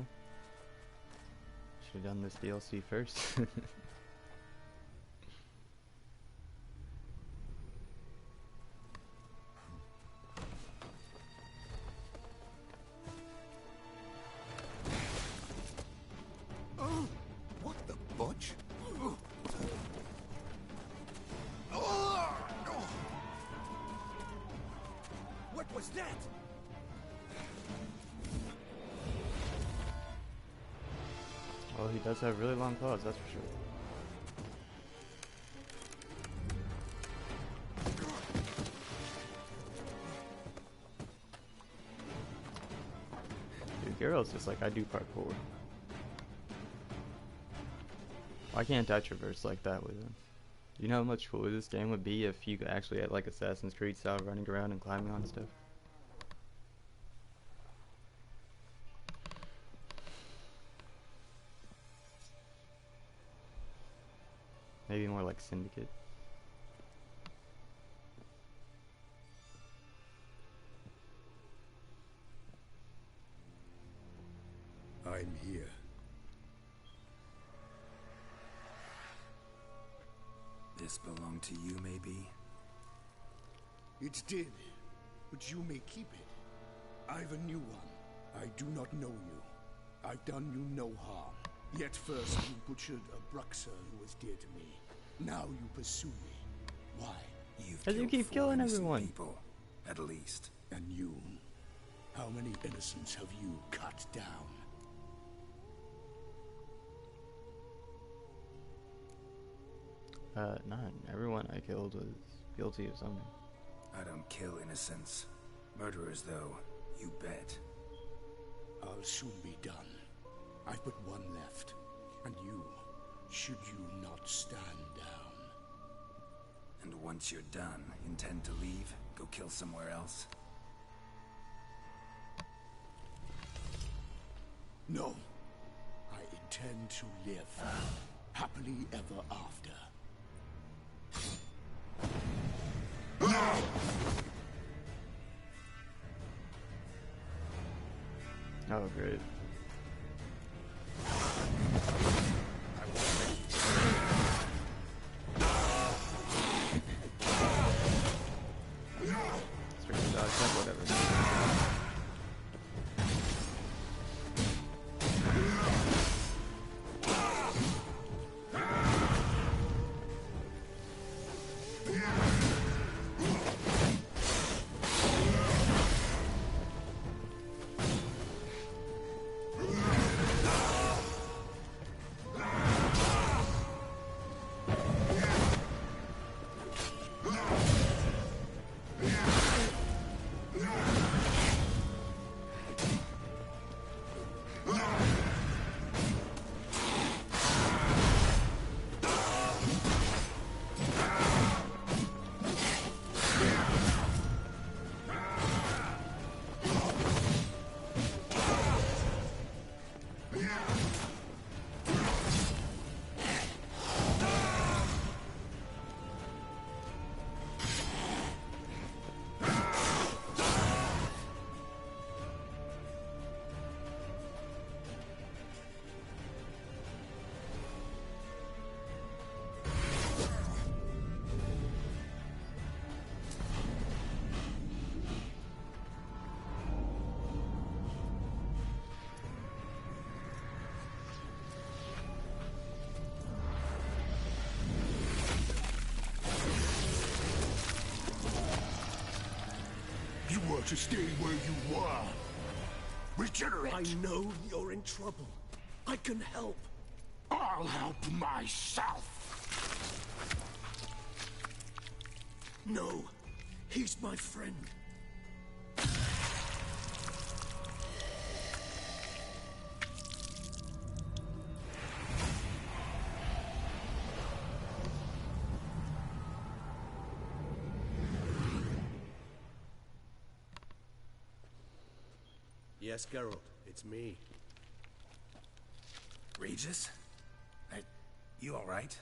Should have done this DLC first. What the butch? What was that? Well, he does have really long claws, that's for sure. Dude, Geralt's just like, I do parkour. Why can't I traverse like that with him? You know how much cooler this game would be if you actually had like Assassin's Creed style running around and climbing on stuff? Maybe more like Syndicate. I'm here. This belonged to you, maybe? It did, but you may keep it. I've a new one. I do not know you. I've done you no harm. Yet first you butchered a Bruxer who was dear to me. Now you pursue me. Why? You've Because you killed keep 4 killing innocent everyone. people, at least. And you? How many innocents have you cut down? None. Everyone I killed was guilty of something. I don't kill innocents. Murderers, though, you bet. I'll soon be done. I've but one left. And you, should you not stand down. And once you're done, intend to leave? Go kill somewhere else? No. I intend to live. Happily ever after. Oh, great. You were to stay where you were. Regenerate. I know you're in trouble. I can help. I'll help myself. No, he's my friend. Yes, Geralt, it's me. Regis? You alright?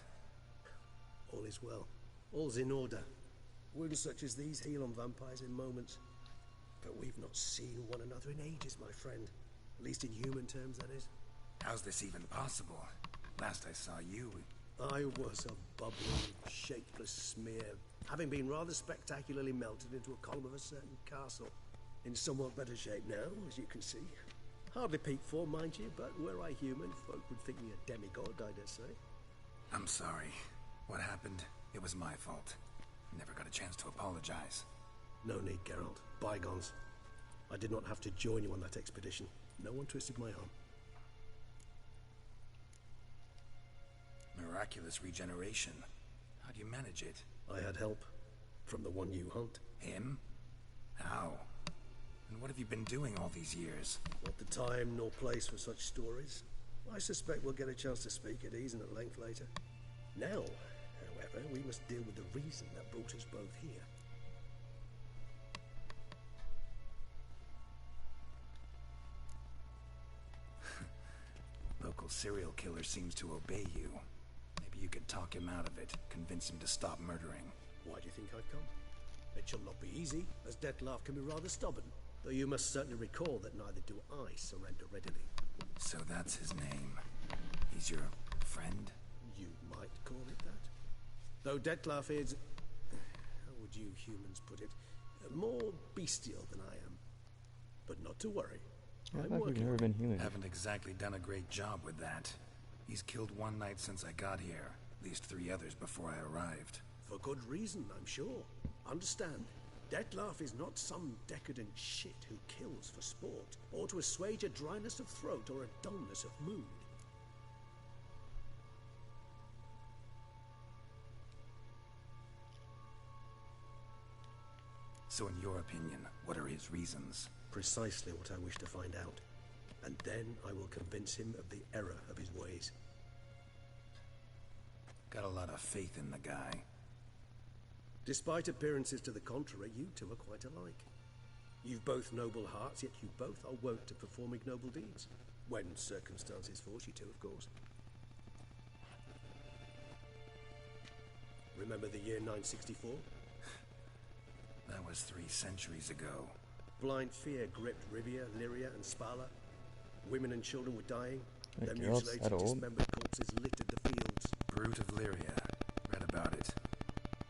All is well. All's in order. Wounds such as these heal on vampires in moments. But we've not seen one another in ages, my friend. At least in human terms, that is. How's this even possible? Last I saw you... I was a bubbling, shapeless smear, having been rather spectacularly melted into a column of a certain castle. In somewhat better shape now, as you can see. Hardly peak form, mind you, but were I human, folk would think me a demigod, I dare say. I'm sorry. What happened? It was my fault. Never got a chance to apologize. No need, Geralt. Bygones. I did not have to join you on that expedition. No one twisted my arm. Miraculous regeneration. How do you manage it? I had help. From the one you hunt. Him? How? And what have you been doing all these years? Not the time nor place for such stories. I suspect we'll get a chance to speak at ease and at length later. Now, however, we must deal with the reason that brought us both here. Local serial killer seems to obey you. Maybe you could talk him out of it, convince him to stop murdering. Why do you think I've come? It shall not be easy, as Dettlaff can be rather stubborn. Though you must certainly recall that neither do I surrender readily. So that's his name. He's your friend? You might call it that. Though Dettlaff is... how would you humans put it? More bestial than I am. But not to worry. I thought you've never been human. Haven't exactly done a great job with that. He's killed one knight since I got here. At least 3 others before I arrived. For good reason, I'm sure. Understand, Dettlaff is not some decadent shit who kills for sport, or to assuage a dryness of throat or a dullness of mood. So in your opinion, what are his reasons? Precisely what I wish to find out. And then I will convince him of the error of his ways. Got a lot of faith in the guy. Despite appearances to the contrary, you two are quite alike. You've both noble hearts, yet you both are wont to perform ignoble deeds. When circumstances force you to, of course. Remember the year 964? That was 3 centuries ago. Blind fear gripped Rivia, Lyria, and Spala. Women and children were dying. Their girls mutilated, that old? dismembered corpses littered the fields. Brute of Lyria. Read about it.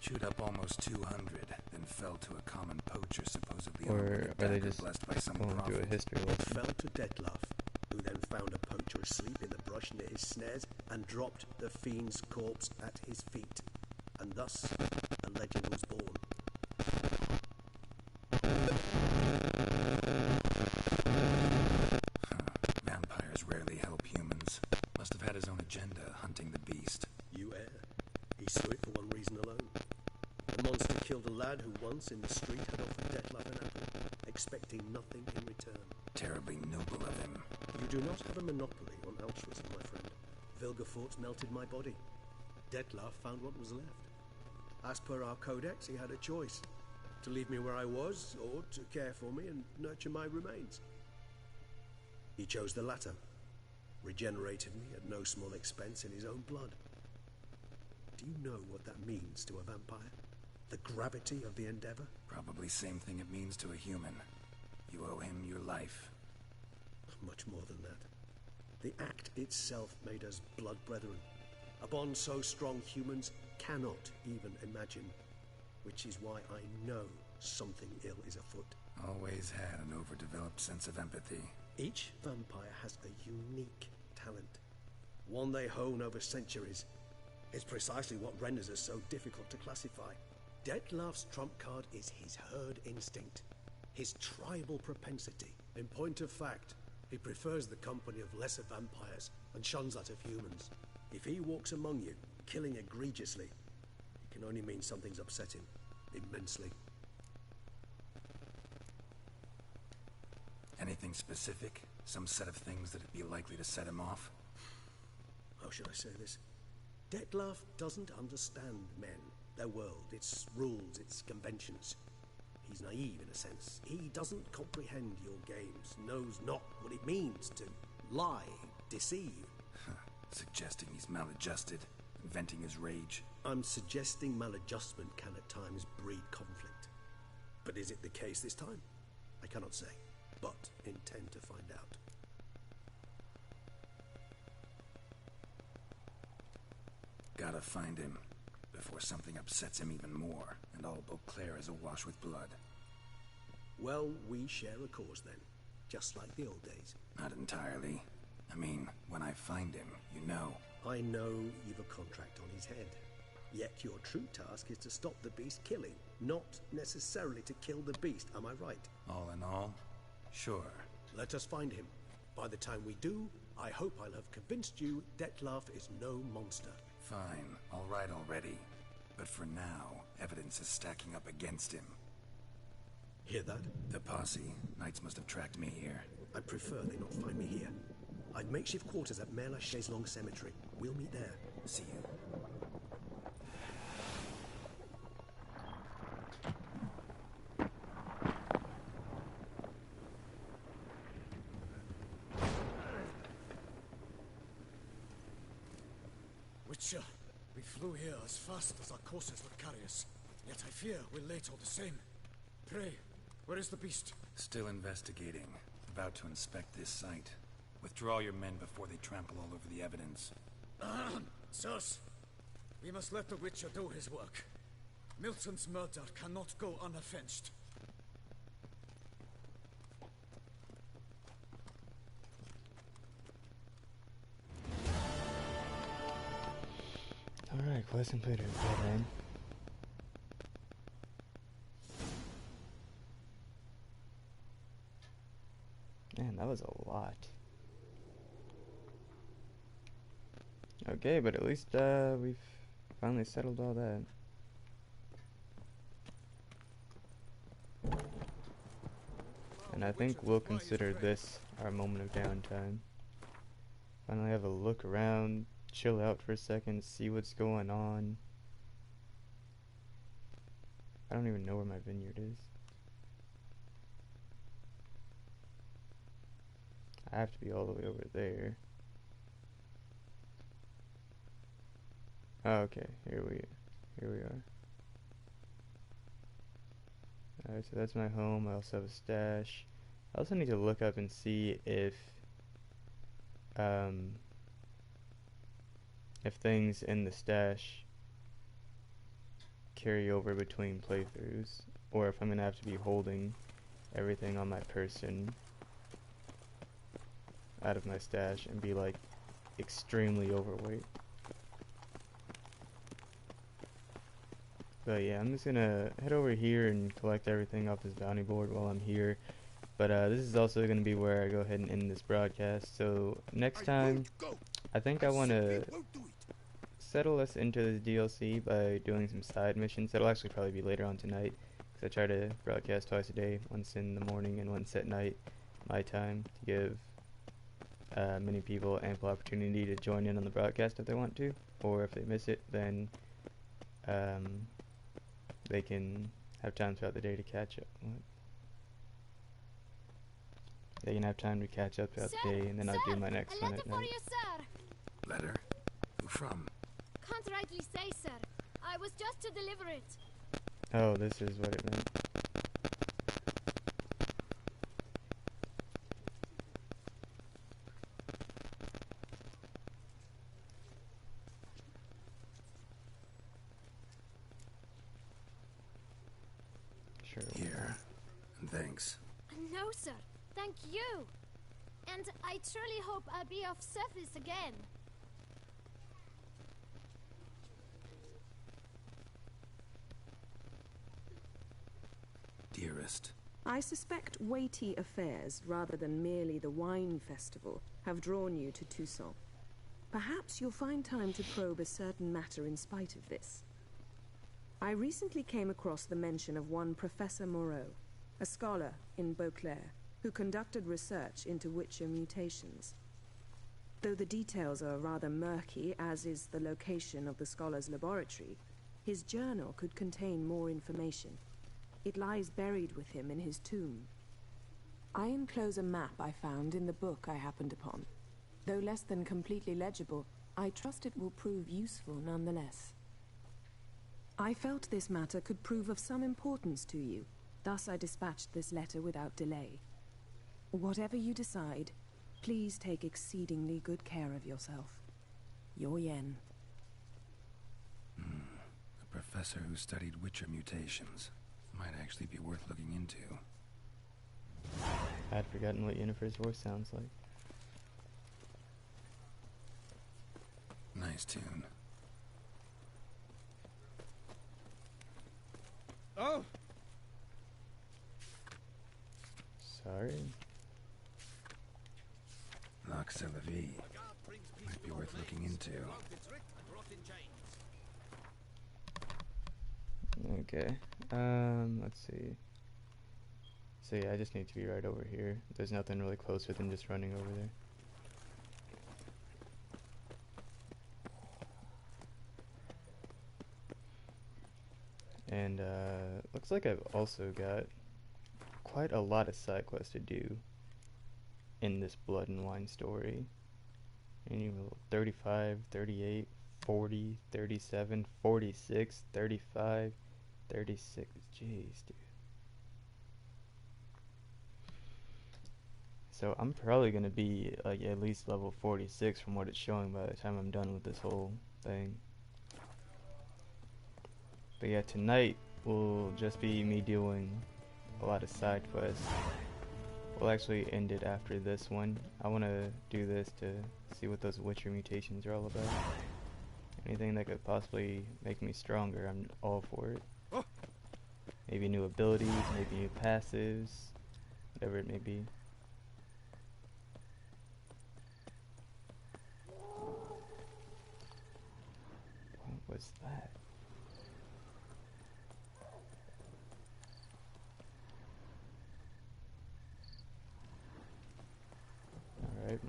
Chewed up almost 200, then fell to a common poacher supposedly armed with Or a are they dagger just blessed by some going through a prophet. history lesson? Fell to Detlaf, who then found a poacher asleep in the brush near his snares and dropped the fiend's corpse at his feet. And thus, a legend was born. Vampires rarely help humans. Must have had his own agenda, hunting the beast. You err. He slew it for one reason alone. The monster killed a lad who once in the street had offered Detlaf an apple, expecting nothing in return. Terribly noble of him. You do not have a monopoly on altruism, my friend. Vilgefortz melted my body. Detlaf found what was left. As per our codex, he had a choice. To leave me where I was, or to care for me and nurture my remains. He chose the latter. Regenerated me at no small expense in his own blood. Do you know what that means to a vampire? The gravity of the endeavor? Probably same thing it means to a human. You owe him your life. Much more than that. The act itself made us blood brethren. A bond so strong humans cannot even imagine. Which is why I know something ill is afoot. Always had an overdeveloped sense of empathy. Each vampire has a unique talent. One they hone over centuries. It's precisely what renders us so difficult to classify. Detlaf's trump card is his herd instinct. His tribal propensity. In point of fact, he prefers the company of lesser vampires and shuns that of humans. If he walks among you, killing egregiously, it can only mean something's upset him immensely. Anything specific? Some set of things that'd be likely to set him off? How should I say this? Detlaf doesn't understand men, their world, its rules, its conventions. He's naive in a sense. He doesn't comprehend your games, knows not what it means to lie, deceive. Suggesting he's maladjusted, venting his rage. I'm suggesting maladjustment can at times breed conflict. But is it the case this time? I cannot say, but intend to find out. Gotta find him, before something upsets him even more, and all Beauclair is awash with blood. Well, we share a cause then, just like the old days. Not entirely. I mean, when I find him, you know. I know you've a contract on his head. Yet your true task is to stop the beast killing, not necessarily to kill the beast, am I right? All in all, sure. Let us find him. By the time we do, I hope I'll have convinced you Detlaf is no monster. Fine, all right already. But for now, evidence is stacking up against him. Hear that? The posse. Knights must have tracked me here. I'd prefer they not find me here. I've makeshift quarters at Mère Lachaise Long Cemetery. We'll meet there. See you. Witcher, we flew here as fast as our courses would carry us. Yet I fear we're late all the same. Pray, where is the beast? Still investigating. About to inspect this site. Withdraw your men before they trample all over the evidence. Sirs, we must let the Witcher do his work. Milton's murder cannot go unavenged. Alright, quest completed. Well done. Man, that was a lot. Okay, but at least we've finally settled all that. And I think we'll consider this our moment of downtime. Finally have a look around, chill out for a second, see what's going on. I don't even know where my vineyard is. I have to be all the way over there. Oh, okay, here we are. Alright, so that's my home. I also have a stash. I also need to look up and see if things in the stash carry over between playthroughs, or if I'm gonna have to be holding everything on my person out of my stash and be like extremely overweight. But yeah, I'm just gonna head over here and collect everything off this bounty board while I'm here. But this is also gonna be where I go ahead and end this broadcast. So next time, I think I want to settle us into this DLC by doing some side missions. That'll actually probably be later on tonight, because I try to broadcast twice a day, once in the morning and once at night, my time, to give many people ample opportunity to join in on the broadcast if they want to, or if they miss it, then they can have time throughout the day to catch up. They can have time to catch up throughout the day, and then I'll do my next one at night. You, sir. Letter? Who from? Can't rightly say, sir. I was just to deliver it. Oh, this is what it meant. Sure. Here. And thanks. No, sir. Thank you. And I truly hope I'll be of service again. Dearest. I suspect weighty affairs, rather than merely the wine festival, have drawn you to Toussaint. Perhaps you'll find time to probe a certain matter in spite of this. I recently came across the mention of one Professor Moreau, a scholar in Beauclair, who conducted research into Witcher mutations. Though the details are rather murky, as is the location of the scholar's laboratory, his journal could contain more information. It lies buried with him in his tomb. I enclose a map I found in the book I happened upon. Though less than completely legible, I trust it will prove useful nonetheless. I felt this matter could prove of some importance to you, thus I dispatched this letter without delay. Whatever you decide, please take exceedingly good care of yourself. Your Yen. A professor who studied Witcher mutations. Might actually be worth looking into. I'd forgotten what Yennefer's voice sounds like. Nice tune. Oh! Sorry. Loch Selavie. Might be worth looking into. Okay. Let's see. So yeah, I just need to be right over here. There's nothing really closer than just running over there. And looks like I've also got quite a lot of side quests to do in this Blood and Wine story. And 35, 38, 40, 37, 46, 35, 36. Jeez, dude. So I'm probably gonna be like at least level 46 from what it's showing by the time I'm done with this whole thing. But yeah, tonight will just be me doing a lot of side quests. We'll actually end it after this one. I want to do this to see what those Witcher mutations are all about. Anything that could possibly make me stronger, I'm all for it. Maybe new abilities, maybe new passives, whatever it may be. What was that?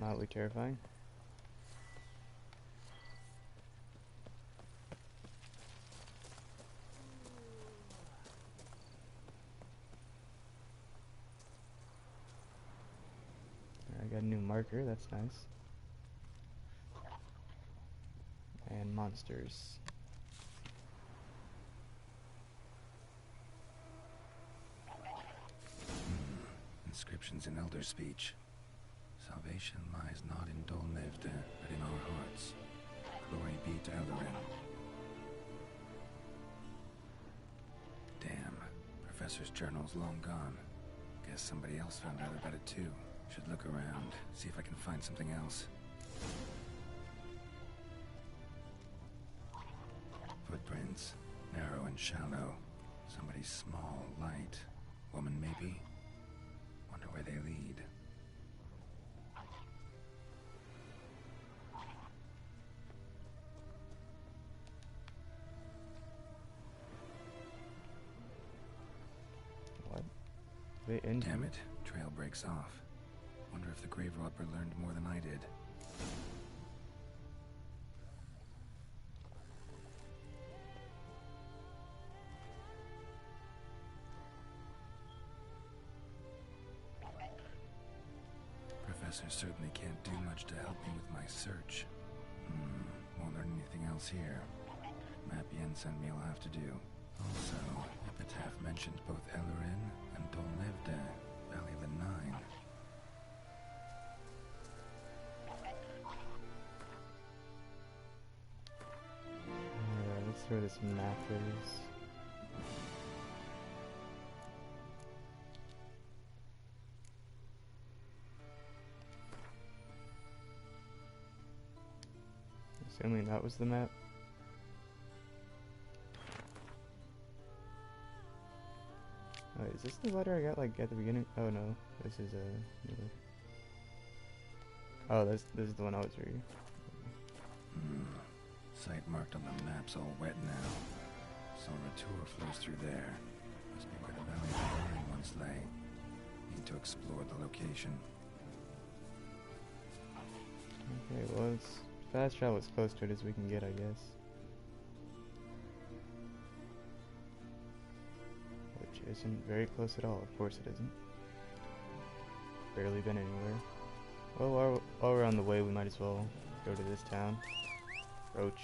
mildly terrifying. I got a new marker, that's nice. And monsters. Inscriptions in Elder speech. Salvation lies not in Dol Nevda, but in our hearts. Glory be to Eldarin. Damn. Professor's journal's long gone. Guess somebody else found out about it too. Should look around, see if I can find something else. Footprints. Narrow and shallow. Somebody small, light. Woman maybe? Wonder where they lead. What? They end. Damn it. Trail breaks off. Wonder if the grave robber learned more than I did. Professor certainly can't do much to help me with my search. Won't learn anything else here. Map Yen sent me will have to do. Also, Epitaph mentioned both Eldarin and Dol Nevda, Valley of the Nine. Alright, let's see where this map is. Assuming that was the map. Oh, is this the letter I got like at the beginning? Oh no, this is a. Oh, this is the one I was reading. Site marked on the map's all wet now. Solratur flows through there. Must be where the Valley of the Nine once lay. Need to explore the location. Okay, well, it's fast travel as close to it as we can get, I guess. Which isn't very close at all. Of course it isn't. Barely been anywhere. Well, while we're on the way, we might as well go to this town. Roach.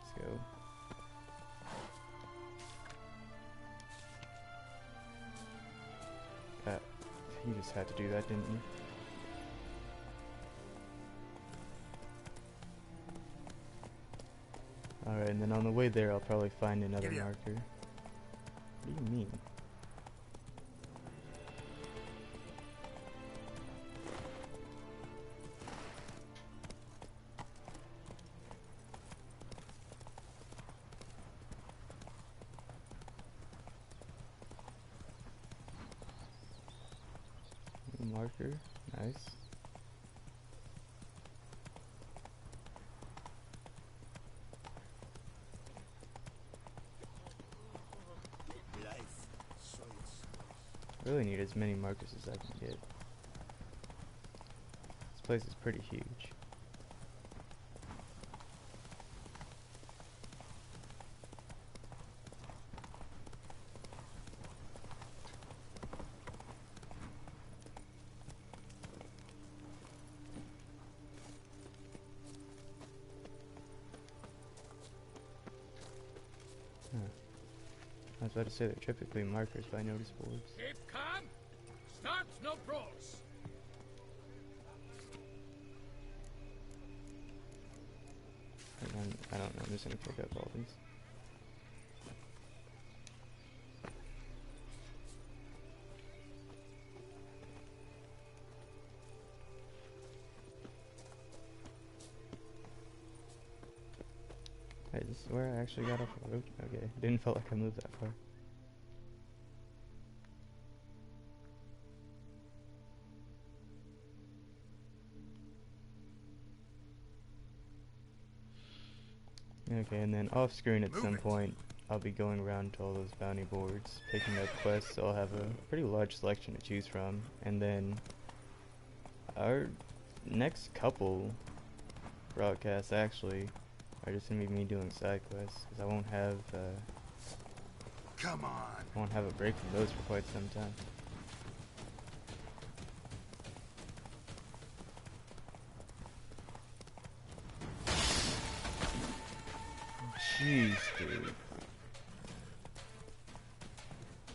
Let's go. You just had to do that, didn't you? Alright, and then on the way there, I'll probably find another marker. What do you mean? Marker, nice. Really need as many markers as I can get. This place is pretty huge. I was about to say they're typically markers by notice boards. Keep calm. Start no brawls. I don't know, I'm just gonna pick up all these. Hey, this is where I actually got off the road? Okay, didn't feel like I moved that far. Okay, and then off screen at some point, I'll be going around to all those bounty boards, picking up quests, so I'll have a pretty large selection to choose from, and then our next couple broadcasts actually are just gonna be me doing side quests, because I won't have Come on. I won't have a break from those for quite some time. Jeez, dude.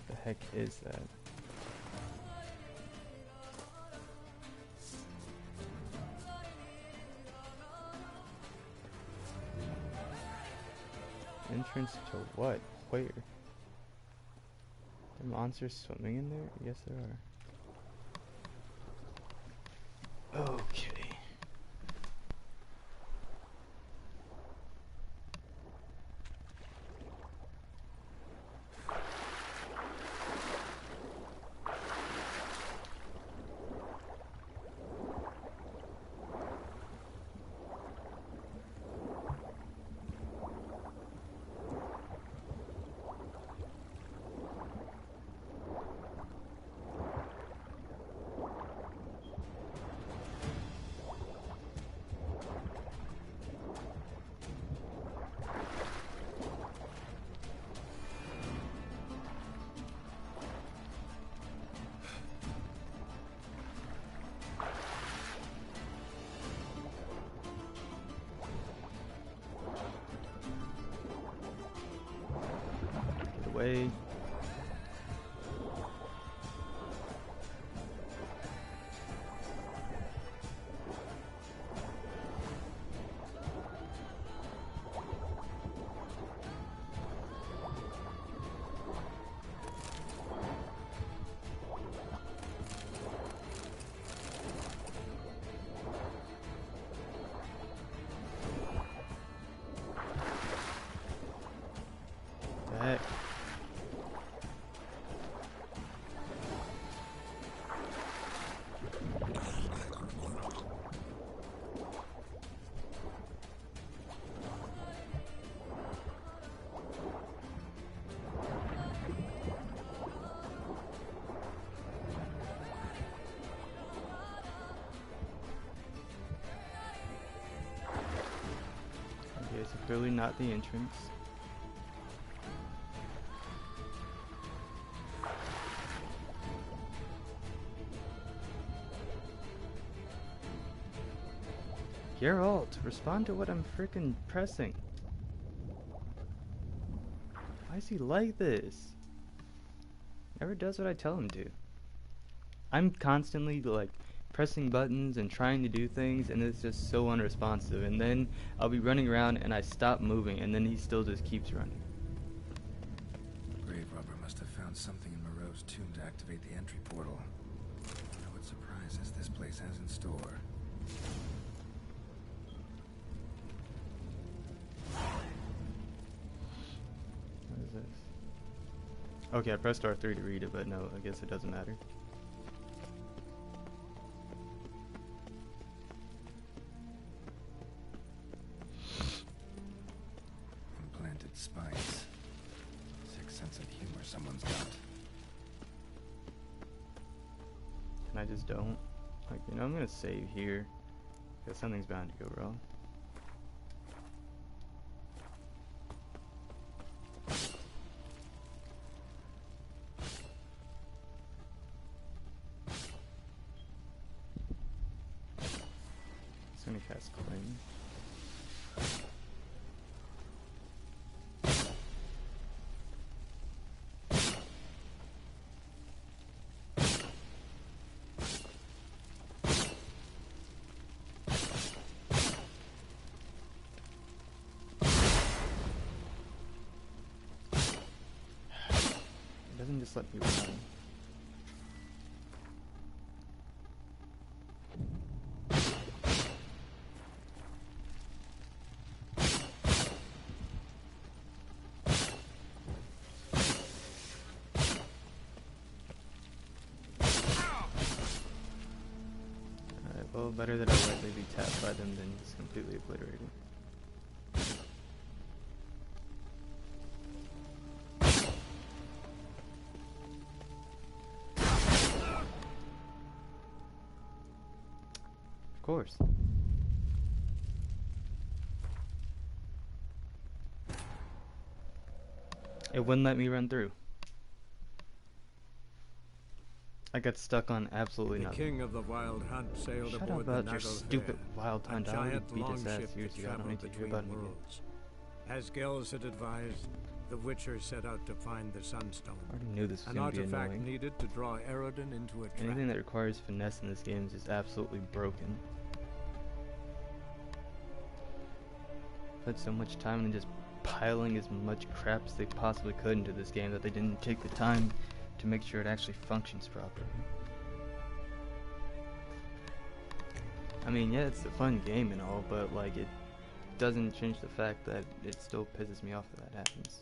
The heck is that? Entrance to what? Where? Are monsters swimming in there? Yes, there are. Okay. Away. The heck? Okay, so clearly not the entrance. Geralt, respond to what I'm freaking pressing. Why is he like this? Never does what I tell him to. I'm constantly like pressing buttons and trying to do things, and it's just so unresponsive. And then I'll be running around and I stop moving, and then he still just keeps running. Grave robber must have found something in Moreau's tomb to activate the entry portal. I wonder what surprises this place has in store. What is this? Okay, I pressed R3 to read it, but no, I guess it doesn't matter. Implanted spikes. Sick sense of humor someone's got. And I just don't. Like, you know, I'm gonna save here, because something's bound to go wrong. It's gonna cast Cling. It doesn't just let me run. Alright, well, better that I likely be tapped by them than just completely obliterated. Of course. It wouldn't let me run through. I got stuck on absolutely nothing. The king of the Wild Hunt sailed Shut aboard up about the your Nagle stupid Fair, Wild Hunt. a I already giant beat his ass longship years that ago. I don't need to hear between about him again. worlds. As Gels had advised, the Witcher set out to find the Sunstone, I already knew this was an going to be artifact annoying. needed to draw Eredin into a trap. Anything that requires finesse in this game is just absolutely broken. Put so much time into just piling as much crap as they possibly could into this game that they didn't take the time to make sure it actually functions properly. I mean, yeah, it's a fun game and all, but like it doesn't change the fact that it still pisses me off that that happens.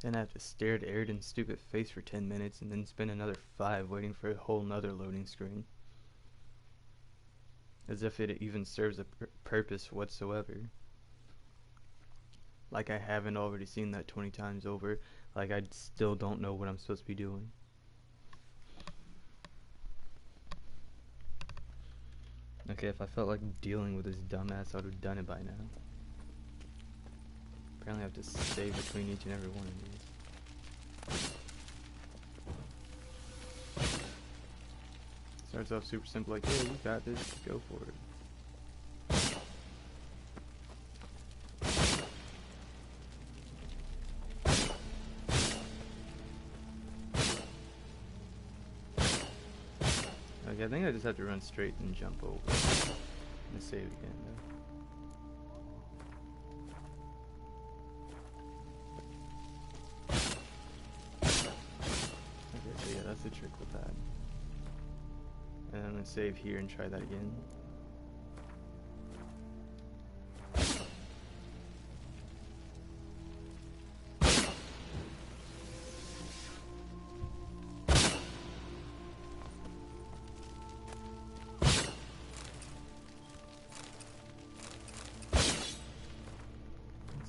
Then I have to stare at Eredin's stupid face for 10 minutes and then spend another 5 waiting for a whole nother loading screen. As if it even serves a purpose whatsoever. Like I haven't already seen that 20 times over. Like I still don't know what I'm supposed to be doing. Okay, if I felt like dealing with this dumbass, I would have done it by now. Apparently I have to save between each and every one of these. Starts off super simple, like, yeah, we got this, go for it. Okay, I think I just have to run straight and jump over. And save again, though. Okay, so yeah, that's the trick with that. And I'm gonna save here and try that again.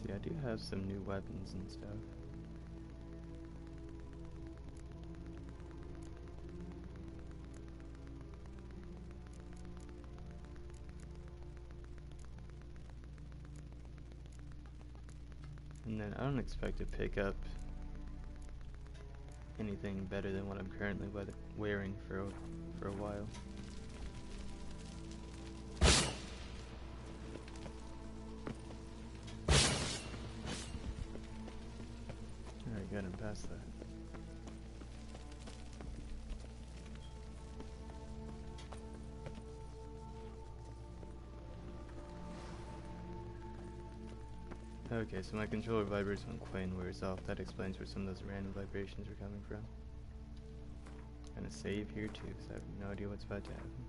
See, I do have some new weapons and stuff. And then I don't expect to pick up anything better than what I'm currently wearing for a while. Alright, good, I'm past that. Okay, so my controller vibrates when Quinn wears off. That explains where some of those random vibrations are coming from. I'm gonna save here too, because I have no idea what's about to happen.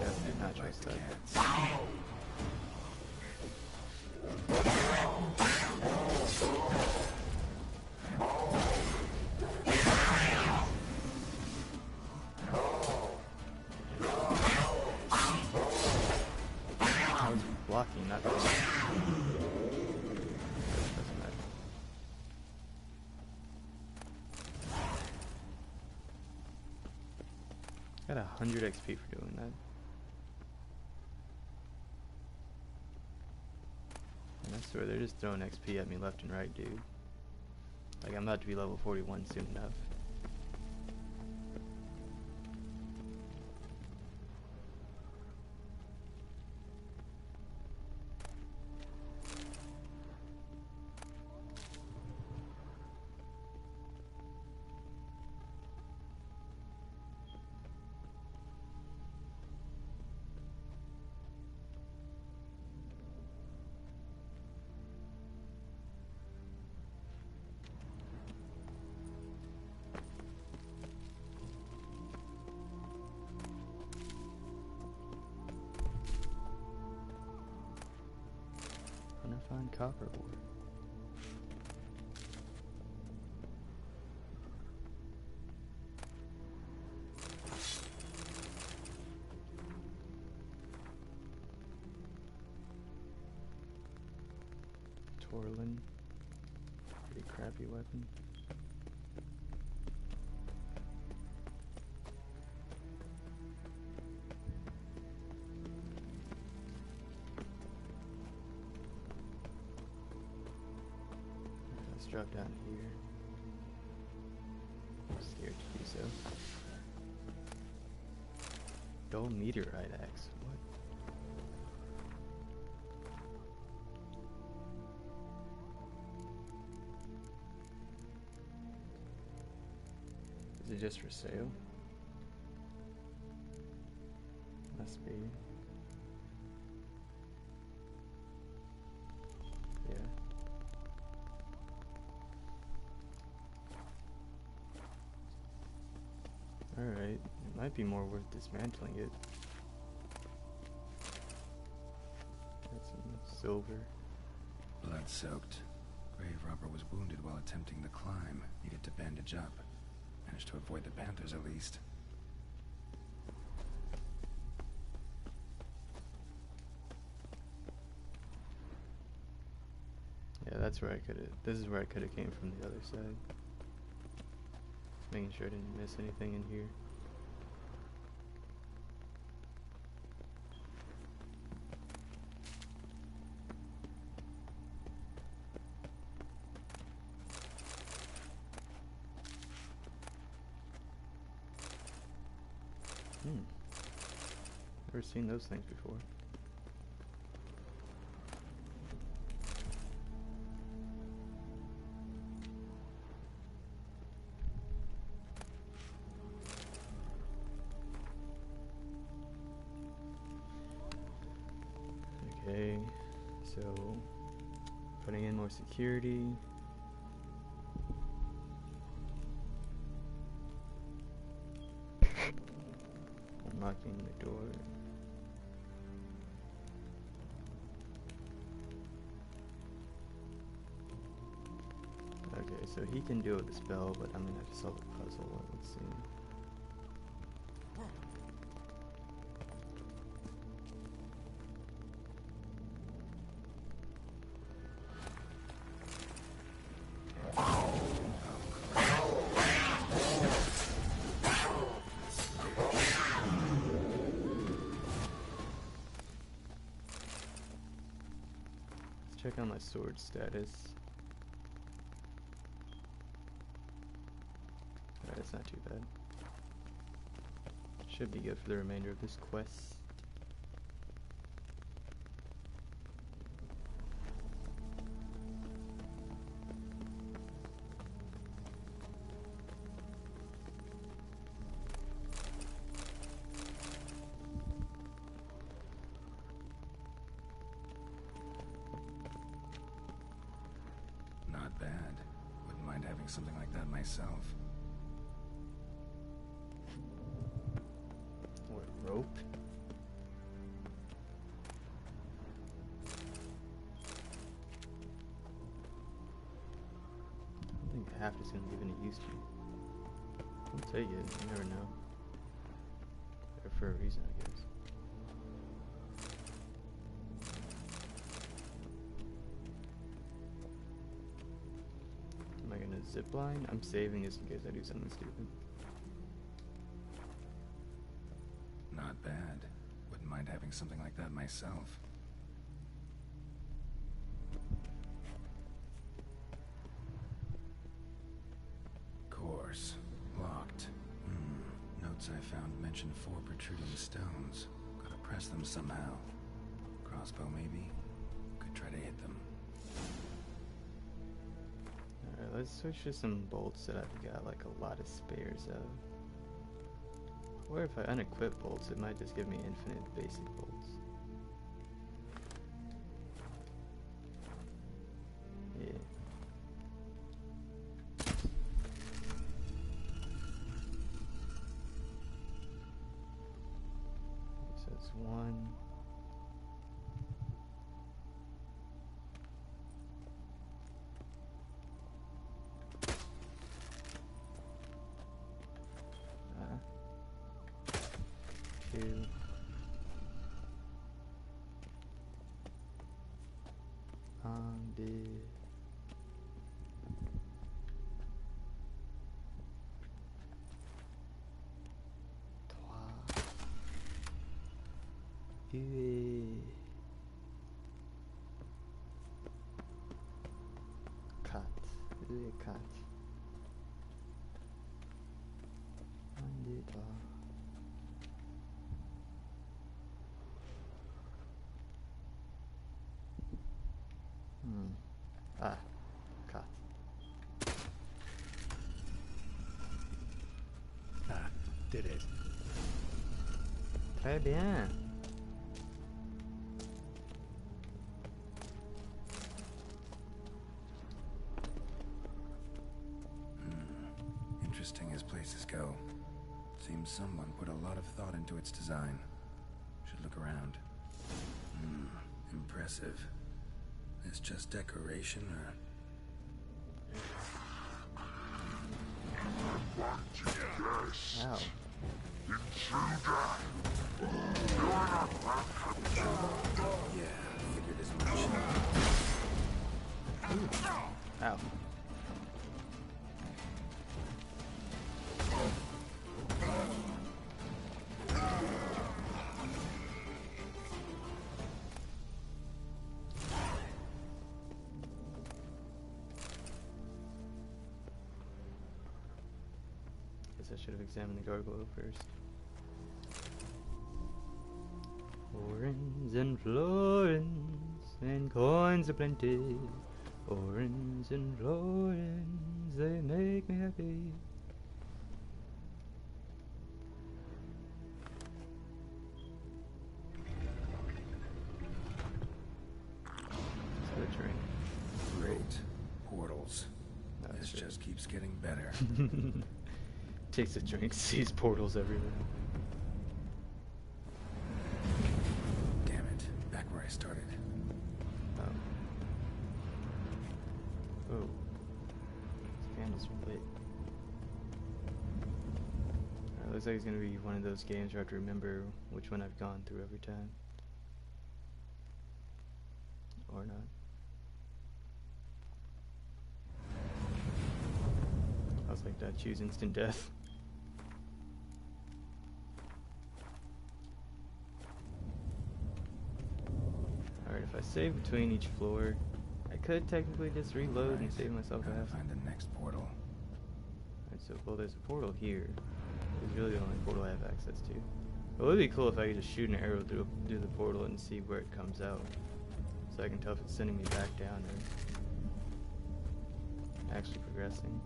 Definitely not trust that. Blocking, not doesn't matter. Got 100 XP for doing that. And I swear they're just throwing XP at me left and right, dude. Like I'm about to be level 41 soon enough. Find copper ore. Torlin. Pretty crappy weapon. Let's drop down here. I'm scared to do so. Dull meteorite axe. What? Is it just for sale? Must be. Yeah. Alright, it might be more worth dismantling it. Got some silver. Blood-soaked. Grave robber was wounded while attempting the climb. Needed to bandage up. Managed to avoid the panthers at least. Yeah, that's where I could've... This is where I could've came from the other side. Just making sure I didn't miss anything in here. Never seen those things before. Okay, so putting in more security. Unlocking the door. Okay, so he can do it with the spell, but I'm gonna have to solve the puzzle. Let's see. Let's check on my sword status. Alright, it's not too bad. Should be good for the remainder of this quest. Not bad. Wouldn't mind having something like that myself. What, rope? I think half is gonna give any use to you. I'll tell you, you never know. There for a reason, I guess. Am I gonna zipline? I'm saving this in case I do something stupid. Not bad. Wouldn't mind having something like that myself. Course. Locked. Notes I found mention 4 protruding stones. Gotta press them somehow. Crossbow, maybe? Could try to hit them. Alright, let's switch to some bolts that I've got like a lot of spares of. Or if I unequip bolts, it might just give me infinite basic bolts. Yeah. So it's 1. Two. This. Cut. Cut. Ah, cut. Ah, did it. Très bien. Interesting as places go. Seems someone put a lot of thought into its design. Should look around. Impressive. It's just decoration, or... Ow. Yeah, figured as much. Ow. Guess I should have examined the gargoyle first. Florins and florins and coins aplenty. Florins and florins, they make me happy. Let's have a drink. Great. Portals. This just keeps getting better. Takes a drink, sees portals everywhere. Damn it. Back where I started. Oh. Oh. This candle's lit. Alright, looks like it's gonna be one of those games where I have to remember which one I've gone through every time. Or not. I was like that, choose instant death. Alright, if I save between each floor, I could technically just reload and save myself a half. Find the next portal. Alright, so, well, there's a portal here. It's really the only portal I have access to. It would be cool if I could just shoot an arrow through the portal and see where it comes out. So I can tell if it's sending me back down or actually progressing.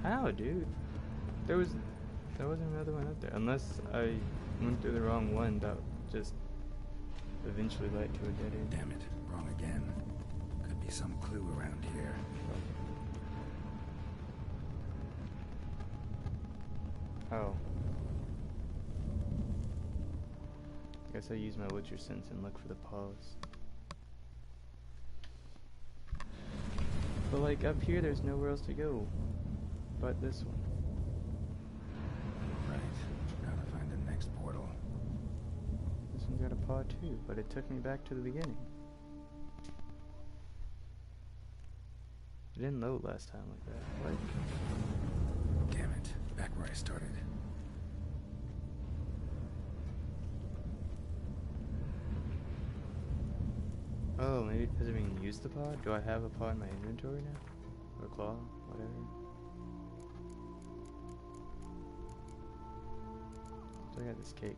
How, dude? There wasn't another one up there. Unless I went through the wrong one, that just eventually led to a dead end. Damn it, wrong again. Could be some clue around here. Oh. Guess I use my Witcher sense and look for the pause. But like up here, there's nowhere else to go but this one. Right. Gotta find the next portal. This one's got a paw too, but it took me back to the beginning. It didn't load last time like that. What? Damn it. Back where I started. Oh, maybe because I didn't use the paw? Do I have a paw in my inventory now? Or claw? Whatever. So I got this cake.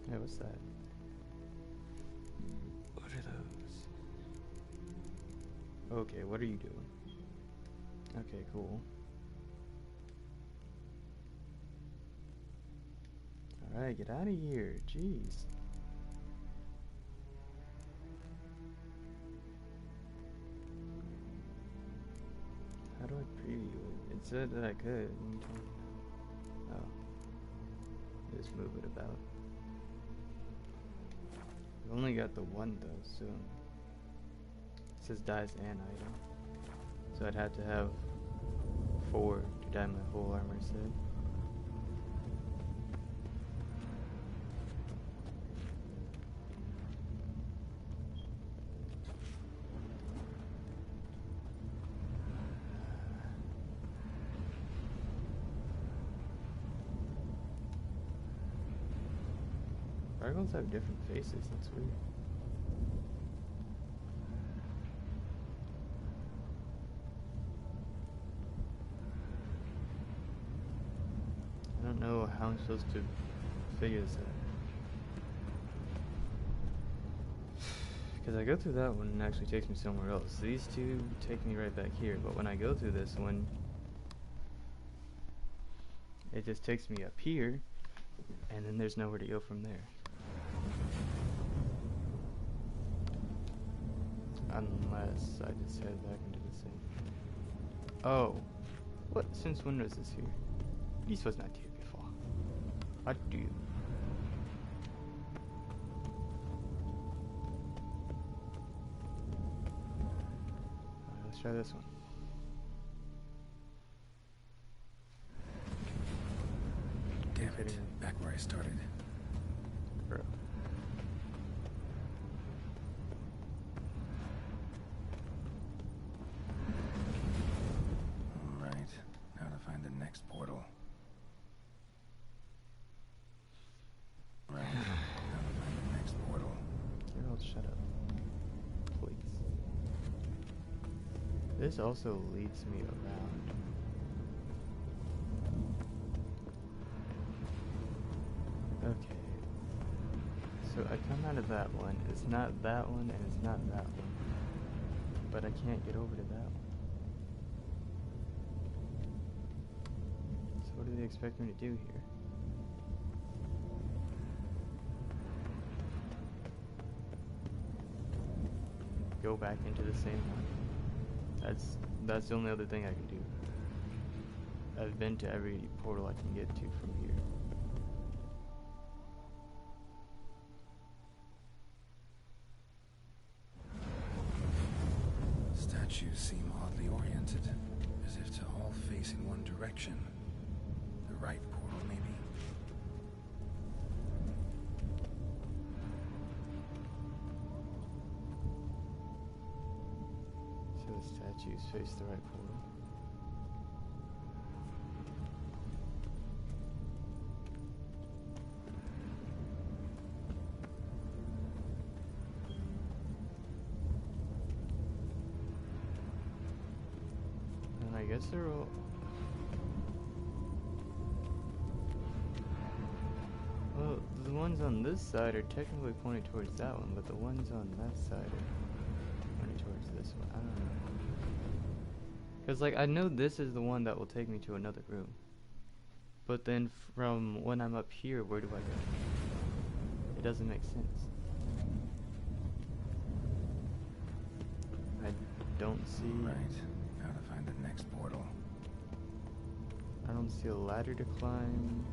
Yeah, what's that? What are those? Okay, what are you doing? Okay, cool. Alright, get out of here. Jeez. How do I preview it? It said that I could. Oh. Just move it about. I've only got the one though, so it says dies an item. So I'd have to have 4 to dye my full armor set. Gargoyles have different faces, that's weird. I don't know how I'm supposed to figure this out. Because I go through that one and it actually takes me somewhere else. These two take me right back here, but when I go through this one, it just takes me up here, and then there's nowhere to go from there. Unless I just head back into the same. Oh. What? Since when was this here? This was not here before. What do you? Let's try this one. Damn it. Back where I started. Bro. Alright. Now to find the next portal. Right. Now to find the next portal. Gerald, shut up. Please. This also leads me around. Okay. So I come out of that one. It's not that one and it's not that one. But I can't get over to that one. So what do they expect me to do here? Go back into the same one. That's the only other thing I can do. I've been to every portal I can get to from here. Statues seem oddly oriented, as if to all face in one direction. The right portal, maybe? So the statues face the right portal. And I guess they're all... Well, the ones on this side are technically pointing towards that one, but the ones on that side are pointing towards this one. I don't know. Because, like, I know this is the one that will take me to another room. But then from when I'm up here, where do I go? It doesn't make sense. I don't see... Right. Now to find the next portal. I don't see a ladder to climb.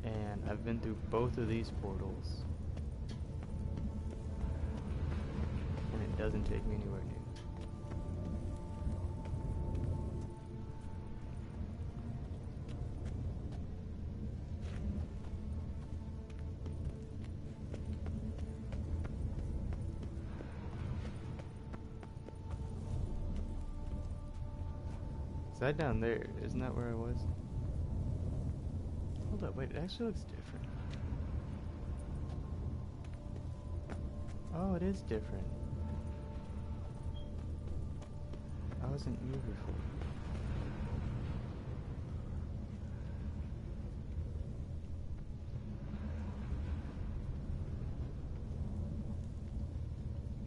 And I've been through both of these portals. And it doesn't take me anywhere new. Is that down there? Isn't that where I was? Hold up, wait, it actually looks different. Oh, it is different. I wasn't here before.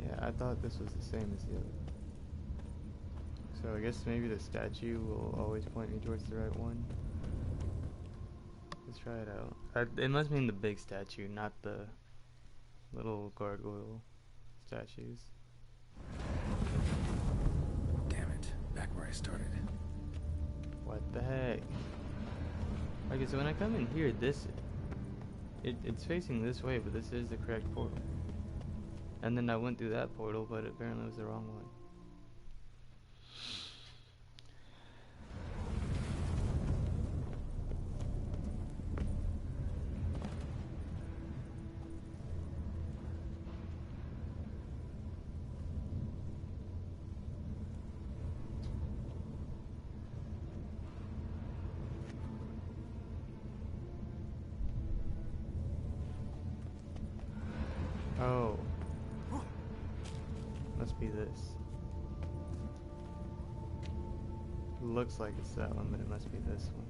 Yeah, I thought this was the same as the other. So I guess maybe the statue will always point me towards the right one. Let's try it out. It must mean the big statue, not the little gargoyle statues. Damn it. Back where I started. What the heck? Okay, so when I come in here, it's facing this way, but this is the correct portal. And then I went through that portal, but apparently it was the wrong one. Oh. Must be this. Looks like it's that one, but it must be this one.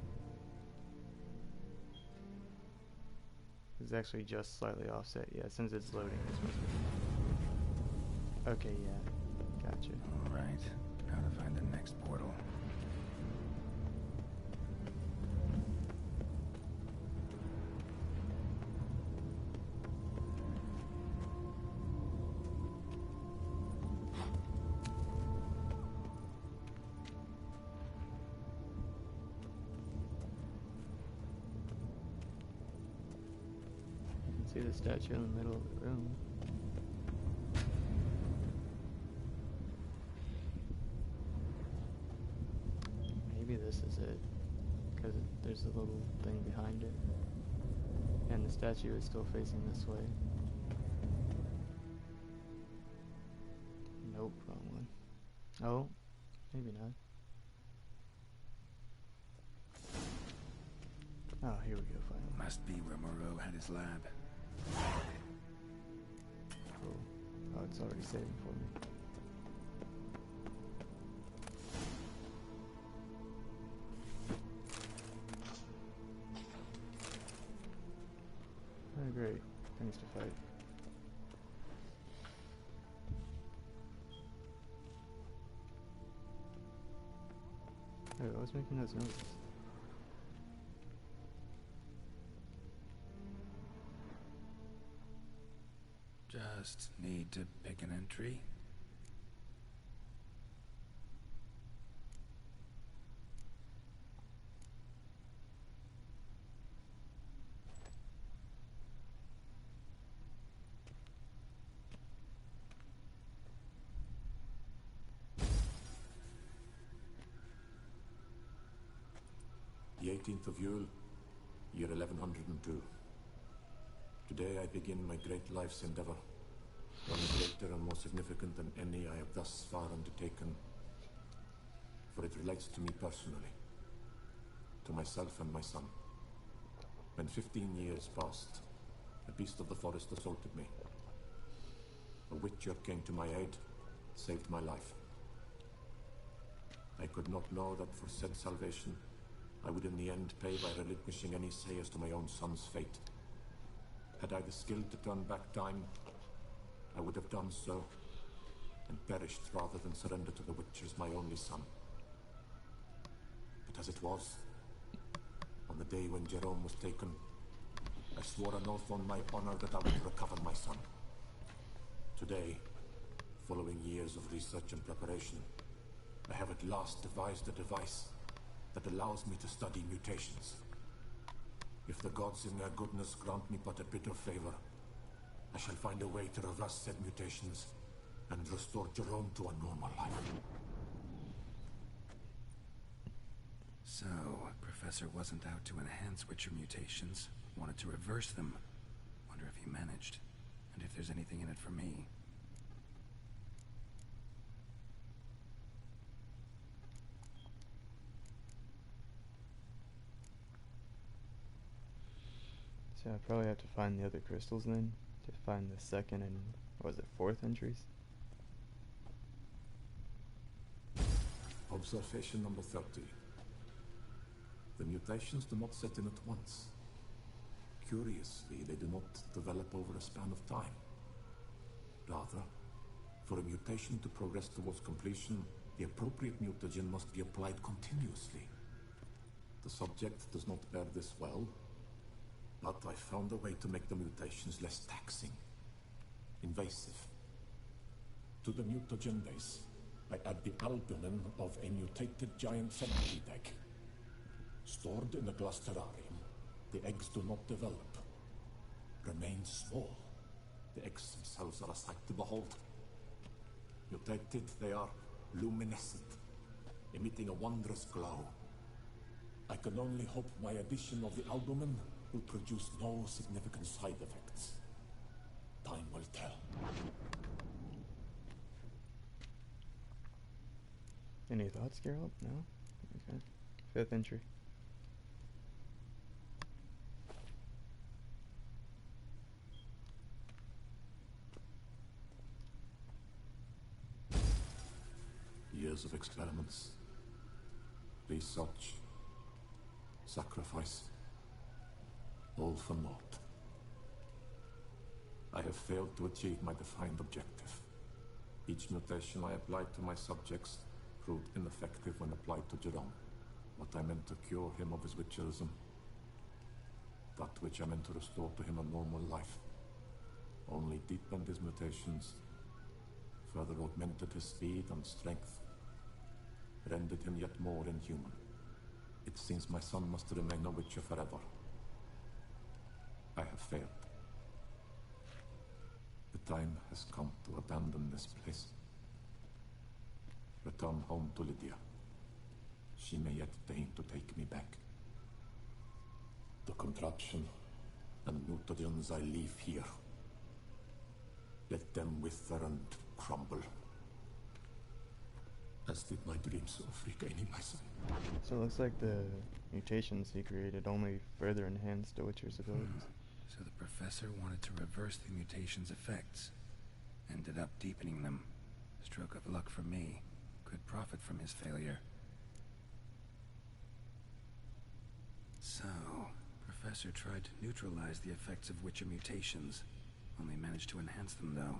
It's actually just slightly offset. Yeah, since it's loading, this must be. Okay, yeah. Gotcha. Alright. Now to find the next portal. See the statue in the middle of the room. Maybe this is it, because there's a little thing behind it, and the statue is still facing this way. Nope, wrong one. Oh, maybe not. Oh, here we go, finally. Must be where Moreau had his lab. Cool. Oh, it's already saving for me. Oh, great. Things to fight. Oh, I was making those noises. Just need to pick an entry. The 18th of Yule, year 1102. Today I begin my great life's endeavor, one greater and more significant than any I have thus far undertaken, for it relates to me personally, to myself and my son. When 15 years passed, a beast of the forest assaulted me. A witcher came to my aid, saved my life. I could not know that for said salvation, I would in the end pay by relinquishing any say as to my own son's fate. Had I the skill to turn back time, I would have done so, and perished rather than surrender to the Witchers my only son. But as it was, on the day when Jerome was taken, I swore an oath on my honor that I would recover my son. Today, following years of research and preparation, I have at last devised a device that allows me to study mutations. If the gods in their goodness grant me but a bit of favor, I shall find a way to reverse said mutations and restore Jerome to a normal life. So, Professor wasn't out to enhance Witcher mutations, wanted to reverse them. Wonder if he managed, and if there's anything in it for me. So I probably have to find the other crystals then, to find the second and, what was it, fourth entries? Observation number 30. The mutations do not set in at once. Curiously, they do not develop over a span of time. Rather, for a mutation to progress towards completion, the appropriate mutagen must be applied continuously. The subject does not bear this well, but I found a way to make the mutations less taxing, invasive. To the mutagen base, I add the albumin of a mutated giant centipede egg. Stored in a glass terrarium, the eggs do not develop, remain small. The eggs themselves are a sight to behold. Mutated, they are luminescent, emitting a wondrous glow. I can only hope my addition of the albumin will produce no significant side effects. Time will tell. Any thoughts, Geralt? No? Okay. 5th entry. Years of experiments, research, sacrifice, all for naught. I have failed to achieve my defined objective. Each mutation I applied to my subjects proved ineffective when applied to Jerome. What I meant to cure him of his witcherism, that which I meant to restore to him a normal life, only deepened his mutations, further augmented his speed and strength, rendered him yet more inhuman. It seems my son must remain a witcher forever. I have failed. The time has come to abandon this place. Return home to Lydia. She may yet deign to take me back. The contraption and mutagens I leave here, let them wither and crumble, as did my dreams of regaining my son. So it looks like the mutations he created only further enhanced the Witcher's abilities. So the professor wanted to reverse the mutation's effects. Ended up deepening them. Stroke of luck for me. Could profit from his failure. So, Professor tried to neutralize the effects of Witcher mutations. Only managed to enhance them, though.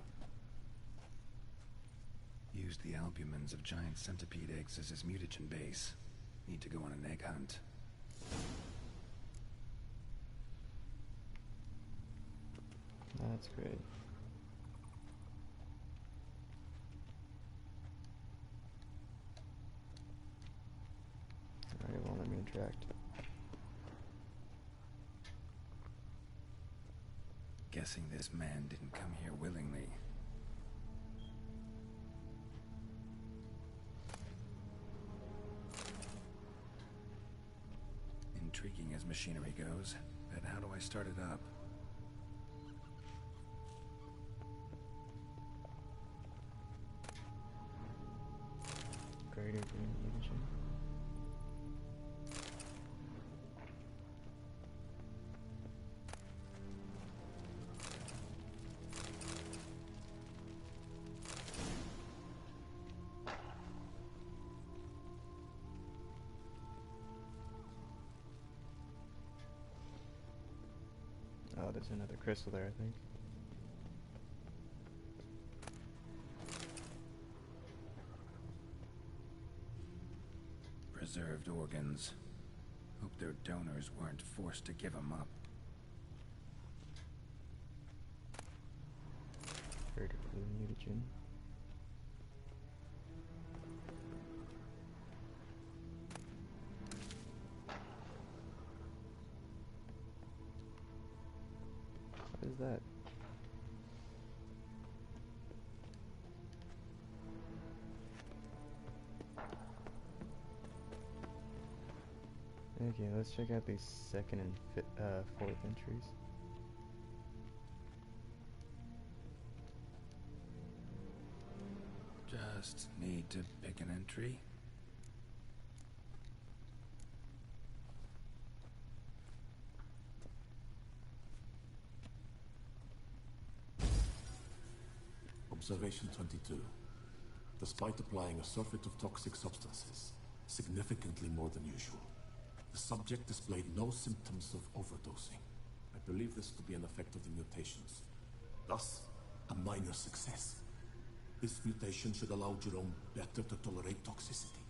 Used the albumins of giant centipede eggs as his mutagen base. Need to go on an egg hunt. That's great. Alright, it won't let me interact. Guessing this man didn't come here willingly. Intriguing as machinery goes, but how do I start it up? Greater green mutagen. Oh, there's another crystal there, I think. Preserved organs. Hope their donors weren't forced to give them up. Greater blue mutagen. What is that? Okay, let's check out these 2nd and 4th entries. Just need to pick an entry. Observation 22. Despite applying a surfeit of toxic substances, significantly more than usual, the subject displayed no symptoms of overdosing. I believe this to be an effect of the mutations. Thus, a minor success. This mutation should allow Jerome better to tolerate toxicity.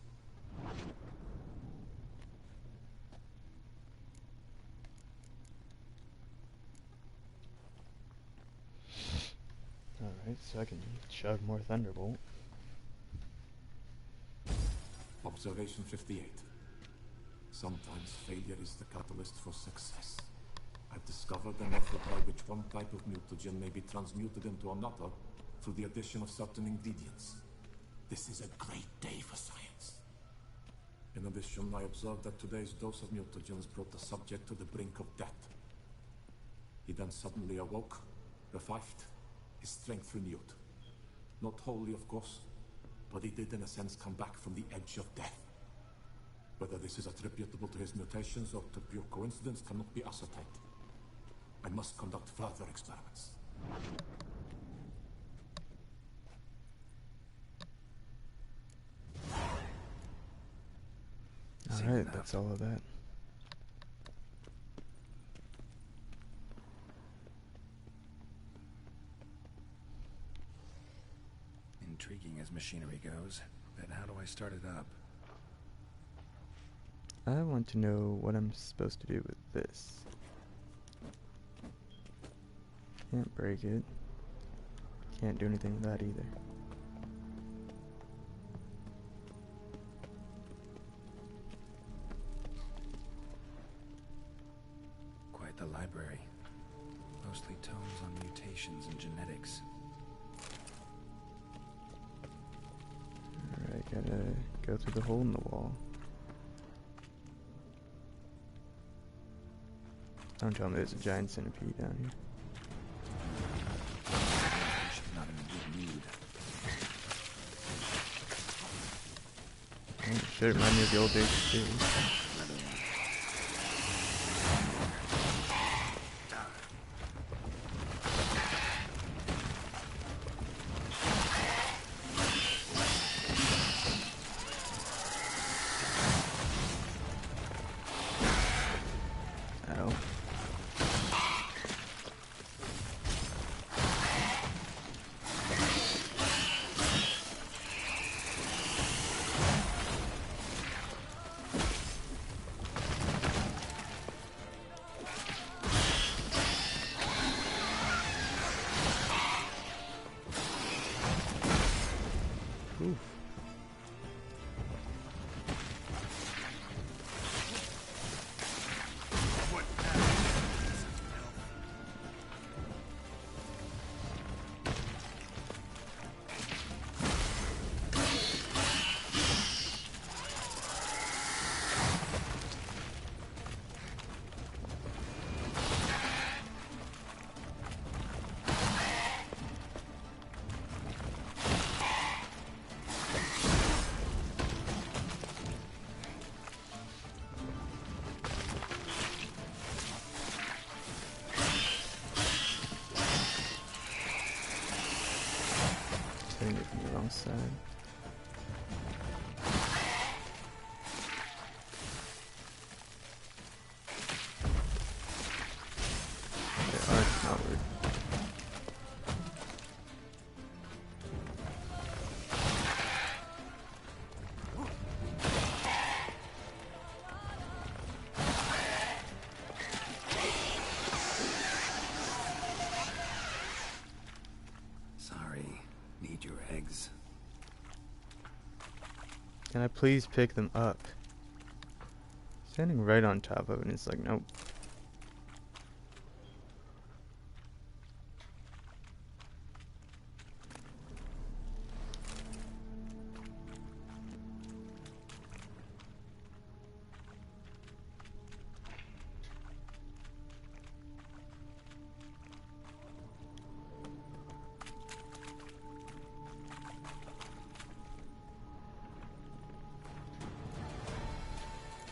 Alright, so I can chug more Thunderbolt. Observation 58. Sometimes failure is the catalyst for success. I have discovered a method by which one type of mutagen may be transmuted into another through the addition of certain ingredients. This is a great day for science. In addition, I observed that today's dose of mutagens brought the subject to the brink of death. He then suddenly awoke, revived, his strength renewed. Not wholly, of course, but he did in a sense come back from the edge of death. Whether this is attributable to his mutations or to pure coincidence cannot be ascertained. I must conduct further experiments. Alright, that's all of that. Intriguing as machinery goes, but how do I start it up? I want to know what I'm supposed to do with this. Can't break it. Can't do anything with that either. Quite the library. Mostly tomes on mutations and genetics. Alright, gotta go through the hole in the wall. Don't tell me there's a giant centipede down here. She's not in a good mood. Oh, should remind me of the old days too. Hitting it from the wrong side. Okay, art's outward. Sorry, need your eggs. Can I please pick them up? Standing right on top of it, and it's like, nope.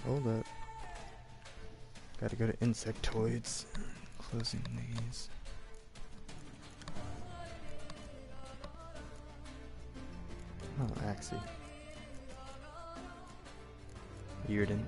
Hold up. Gotta go to insectoids. Closing these. Oh, Axie. Bearden.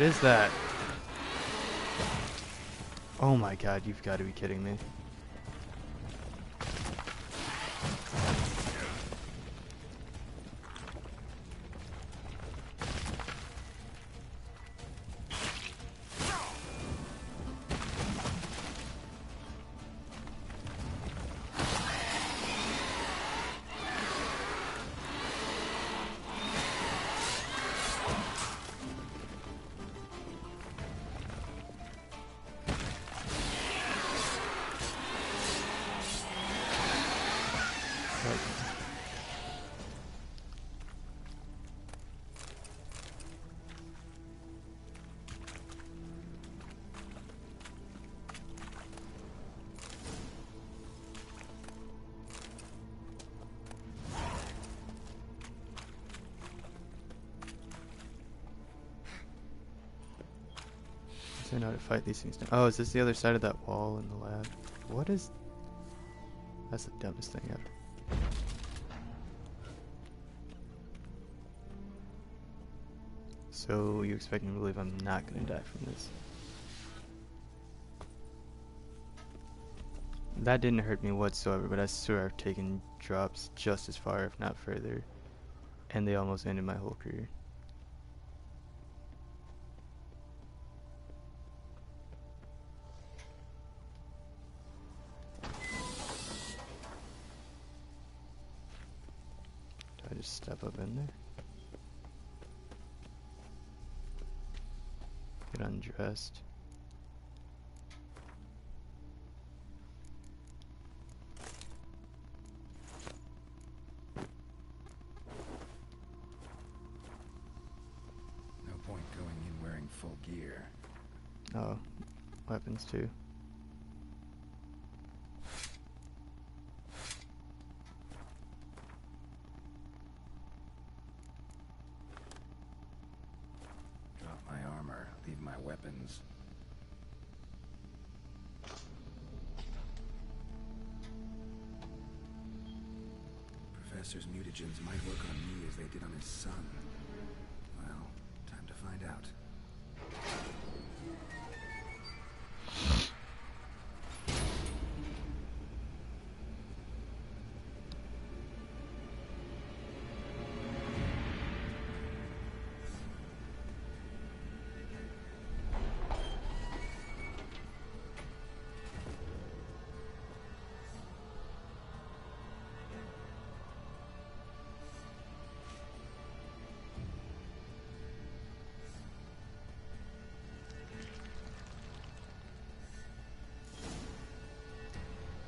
What is that? Oh my god, you've got to be kidding me. I know how to fight these things now. Oh, is this the other side of that wall in the lab? What is... That's the dumbest thing ever. So, you expect me to believe I'm not going to die from this? That didn't hurt me whatsoever, but I swear I've taken drops just as far, if not further. And they almost ended my whole career. Just step up in there. Get undressed. No point going in wearing full gear. Oh, weapons too. Leave my weapons. Professor's mutagens might work on me as they did on his son. Well, time to find out.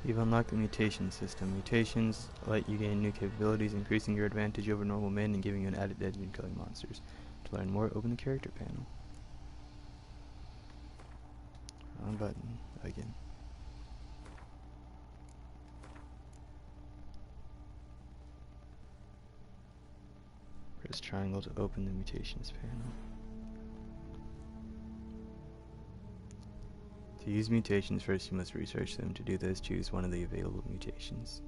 You've unlocked the mutation system. Mutations let you gain new capabilities, increasing your advantage over normal men and giving you an added edge in killing monsters. To learn more, open the character panel. Wrong button. Again. Press triangle to open the mutations panel. To use mutations, first you must research them. To do this, choose one of the available mutations.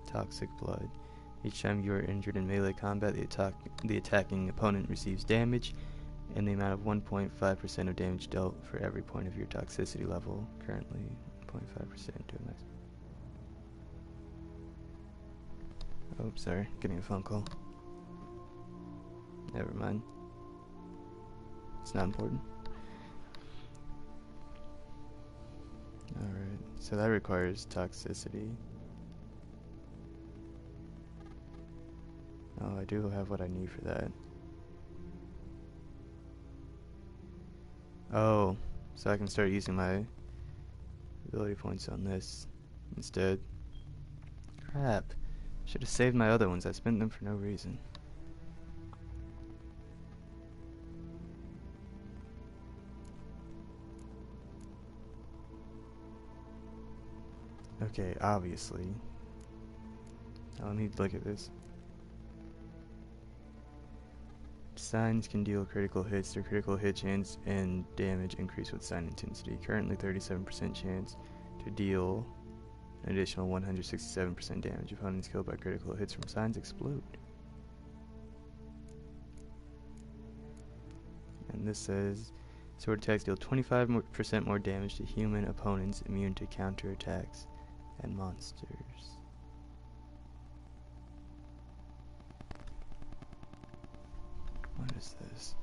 Toxic blood. Each time you are injured in melee combat, the attacking opponent receives damage, and the amount of 1.5% of damage dealt for every point of your toxicity level. Currently, 0.5% to a max. Oh, sorry, getting a phone call. Never mind. It's not important. Alright, so that requires toxicity. Oh, I do have what I need for that. Oh, so I can start using my ability points on this instead. Crap. Should have saved my other ones. I spent them for no reason. Okay, obviously. Now let me look at this. Signs can deal critical hits. Their critical hit chance and damage increase with sign intensity. Currently 37% chance to deal an additional 167% damage. Opponents killed by critical hits from signs explode. and this says sword attacks deal 25% more damage to human opponents immune to counterattacks and monsters. What is this?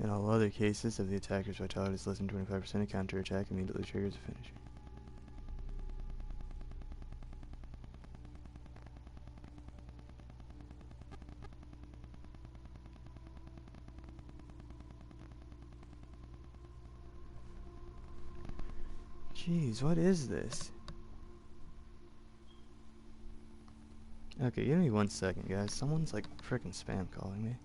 In all other cases, if the attacker's vitality is less than 25%, a counterattack immediately triggers a finisher. Jeez, what is this? Okay, give me 1 second, guys. Someone's like frickin' spam calling me.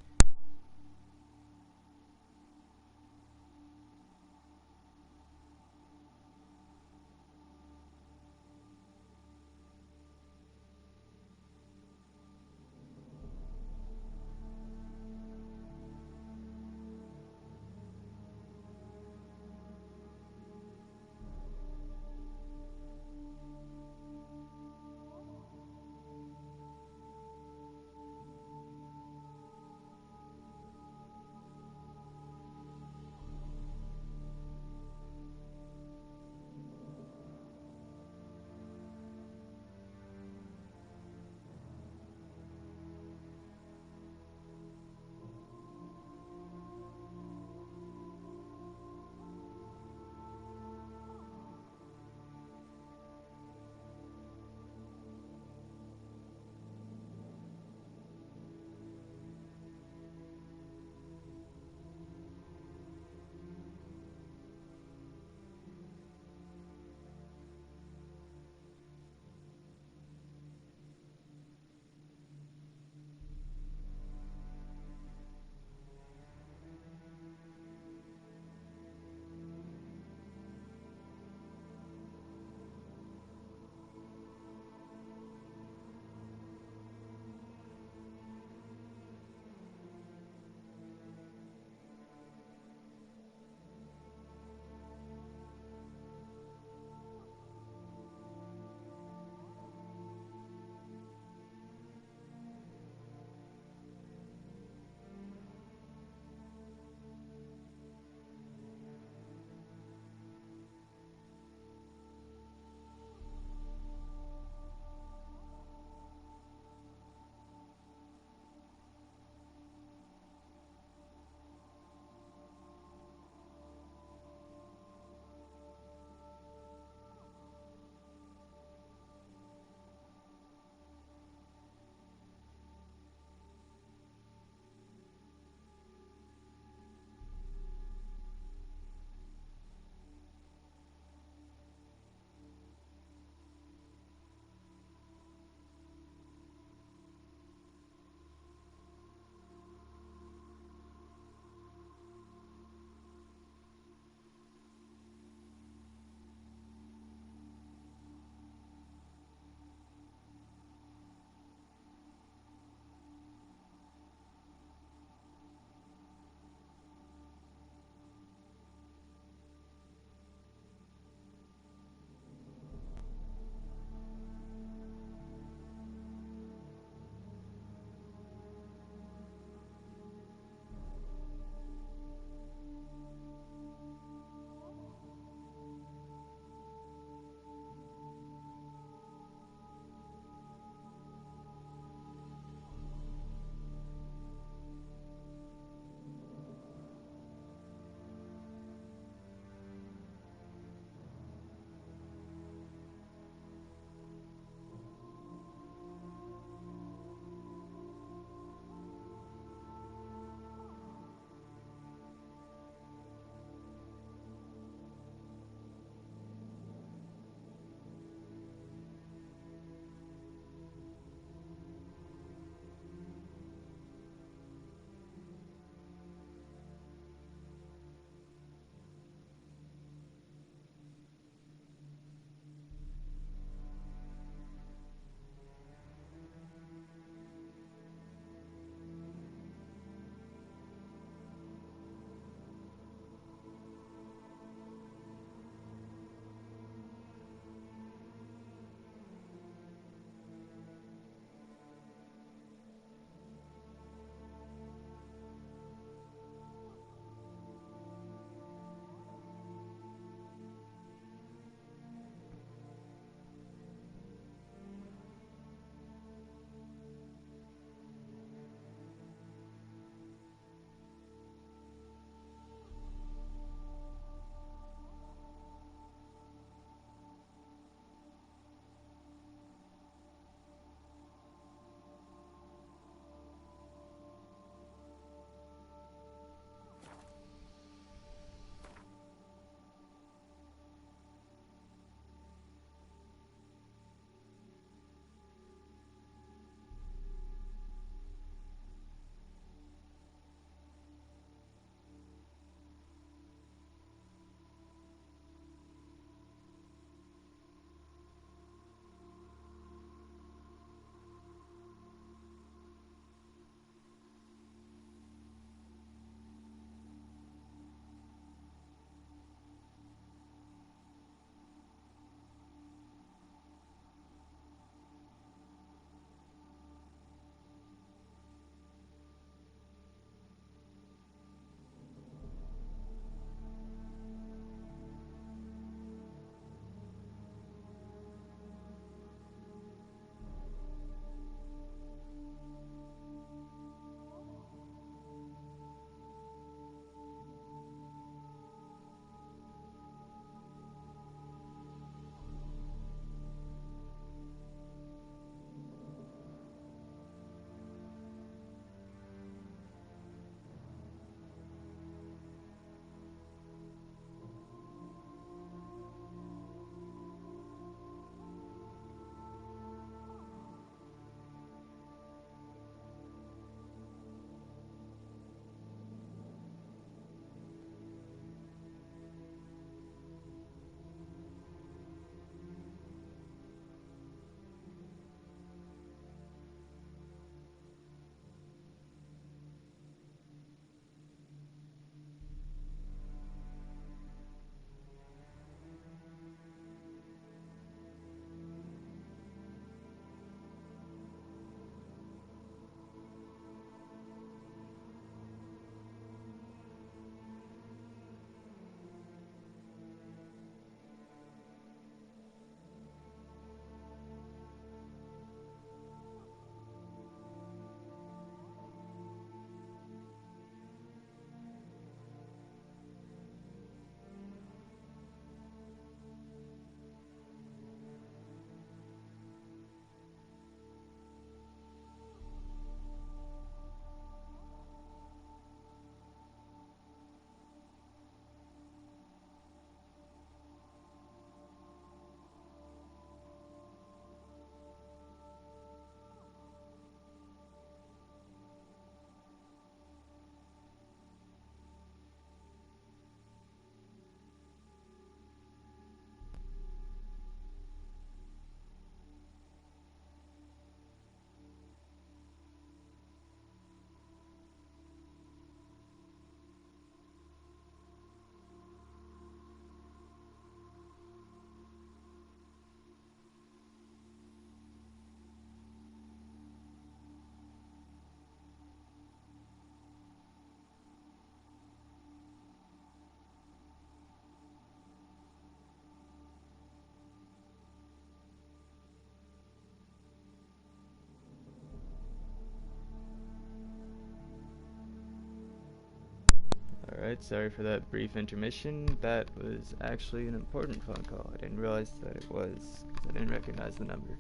Alright, sorry for that brief intermission. That was actually an important phone call. I didn't realize that it was, because I didn't recognize the number.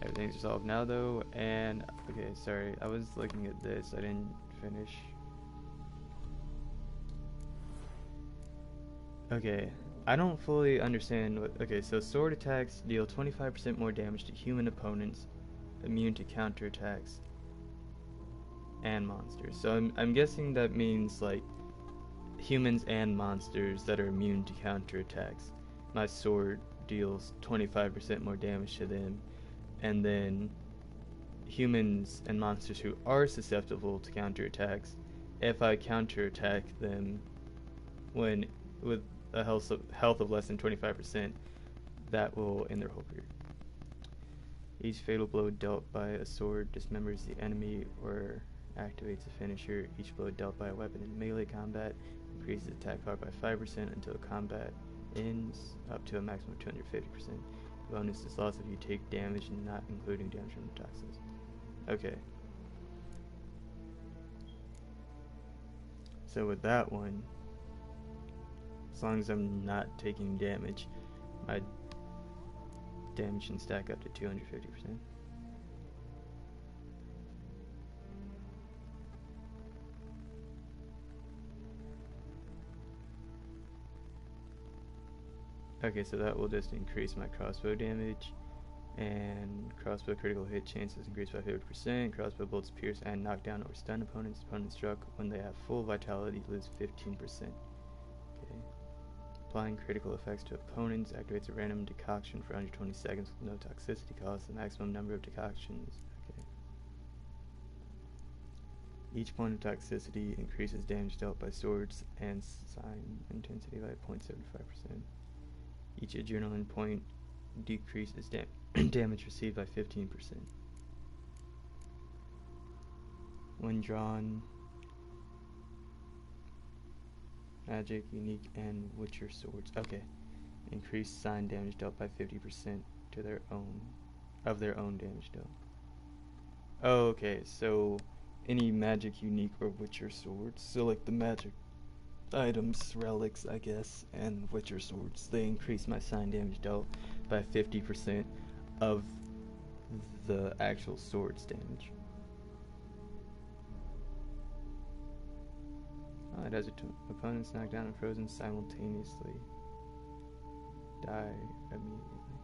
Everything's resolved now though, and okay, sorry, I was looking at this, I didn't finish. Okay, I don't fully understand what, okay, so sword attacks deal 25% more damage to human opponents, immune to counterattacks, and monsters. So I'm guessing that means like humans and monsters that are immune to counterattacks. My sword deals 25% more damage to them, and then humans and monsters who are susceptible to counterattacks, if I counterattack them when with a health of less than 25%, that will end their whole career. Each fatal blow dealt by a sword dismembers the enemy or activates a finisher. Each blow dealt by a weapon in melee combat increases attack power by 5% until combat ends, up to a maximum of 250%. The bonus is lost if you take damage, not including damage from toxins. Okay. So with that one, as long as I'm not taking damage, my damage can stack up to 250%. Okay, so that will just increase my crossbow damage, and crossbow critical hit chances increase by 50%. Crossbow bolts pierce and knock down or stun opponents. Opponents struck when they have full vitality lose 15%. Okay. Applying critical effects to opponents activates a random decoction for 120 seconds with no toxicity cost. The maximum number of decoctions. Okay. Each point of toxicity increases damage dealt by swords and sign intensity by 0.75%. Each adrenaline point decreases damage received by 15%. When drawn, magic, unique, and witcher swords. Okay. Increase sign damage dealt by 50% to their own damage dealt. Oh, okay, so any magic, unique, or witcher swords. So like the magic items, relics, I guess, and witcher swords, they increase my sign damage dealt by 50% of the actual sword's damage. Oh, it has opponents knocked down and frozen simultaneously die immediately.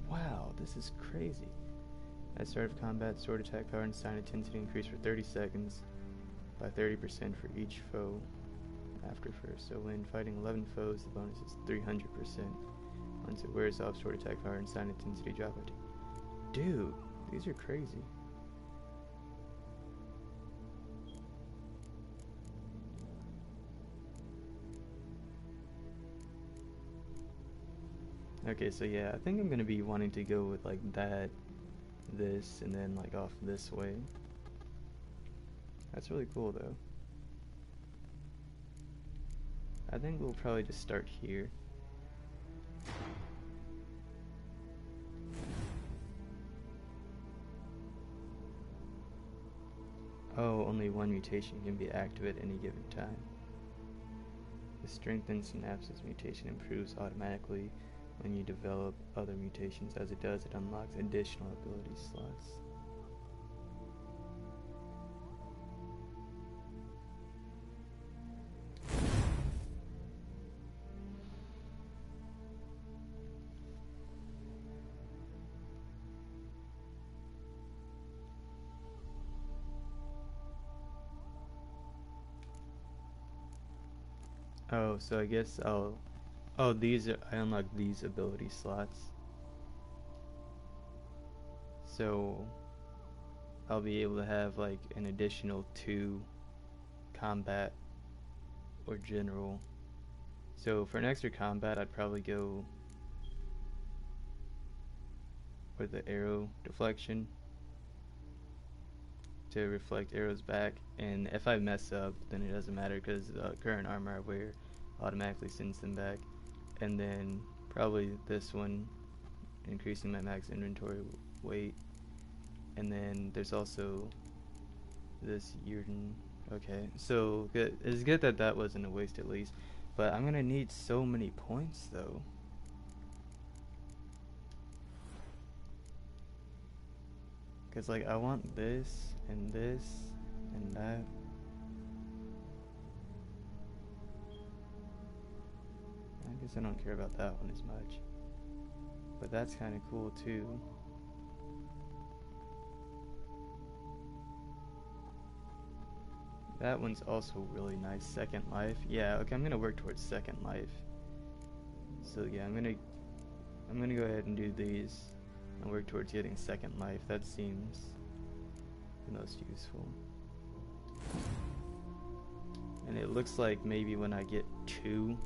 Wow, this is crazy. At start of combat, sword attack power and sign intensity increase for 30 seconds by 30% for each foe after first. So when fighting 11 foes, the bonus is 300%. Once it wears off, sword attack power and sign intensity drop by 2. Dude, these are crazy. Okay, so yeah, I think I'm gonna be wanting to go with like that, this, and then like off this way. That's really cool though. I think we'll probably just start here. Oh, only one mutation can be active at any given time. The strengthened synapses mutation improves automatically when you develop other mutations. As it does, it unlocks additional ability slots. Oh, so I guess I'll... Oh, I unlocked these ability slots. So I'll be able to have like an additional 2 combat or general. So for an extra combat, I'd probably go with the arrow deflection to reflect arrows back, and if I mess up, then it doesn't matter because the current armor I wear automatically sends them back. And then probably this one, increasing my max inventory weight. And then there's also this Yurden. Okay, so good. It's good that that wasn't a waste at least. But I'm gonna need so many points though. Cause like I want this and that. I guess I don't care about that one as much. But that's kind of cool too. That one's also really nice. Second life. Yeah, okay, I'm gonna work towards second life. So yeah, I'm gonna go ahead and do these and work towards getting second life. That seems the most useful. And it looks like maybe when I get 2,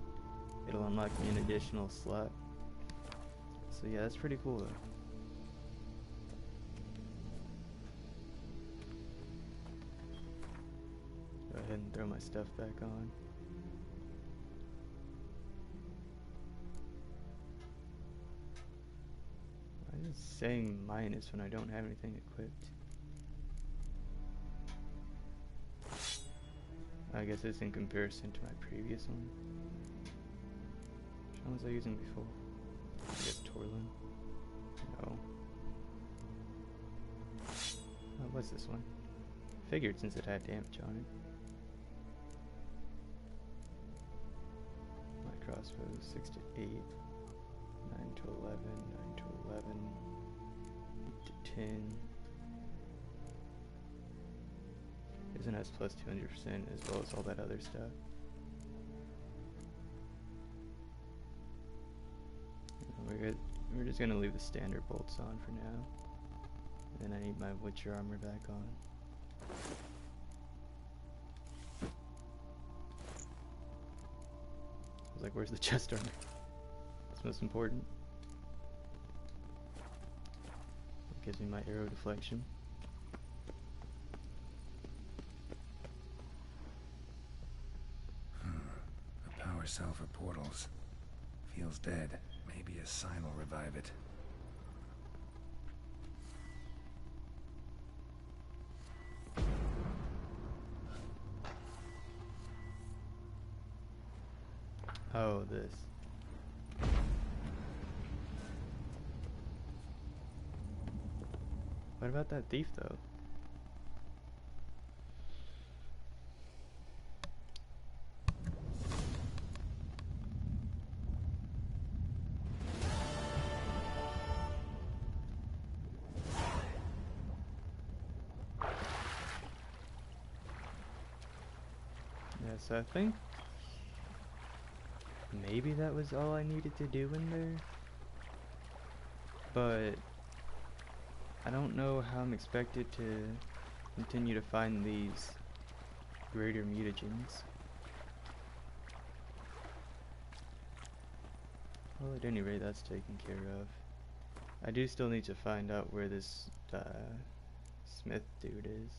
it'll unlock me an additional slot. So yeah, that's pretty cool though. Go ahead and throw my stuff back on. Why is it saying minus when I don't have anything equipped? I guess it's in comparison to my previous one. Which one was I using before? I guess Torlin. No. Oh, what's this one? Figured since it had damage on it. My crossbow 6 to 8, 9 to 11, 9 to 11, 8 to 10. Isn't us plus 200% as well as all that other stuff. We're good. We're just gonna leave the standard bolts on for now. And then I need my Witcher armor back on. I was like, where's the chest armor? That's most important. It gives me my arrow deflection. A power cell for portals. Feels dead. Maybe a sign will revive it. Oh, this. What about that thief, though? Yeah, so I think maybe that was all I needed to do in there, but I don't know how I'm expected to continue to find these greater mutagens. Well, at any rate, that's taken care of. I do still need to find out where this Smith dude is.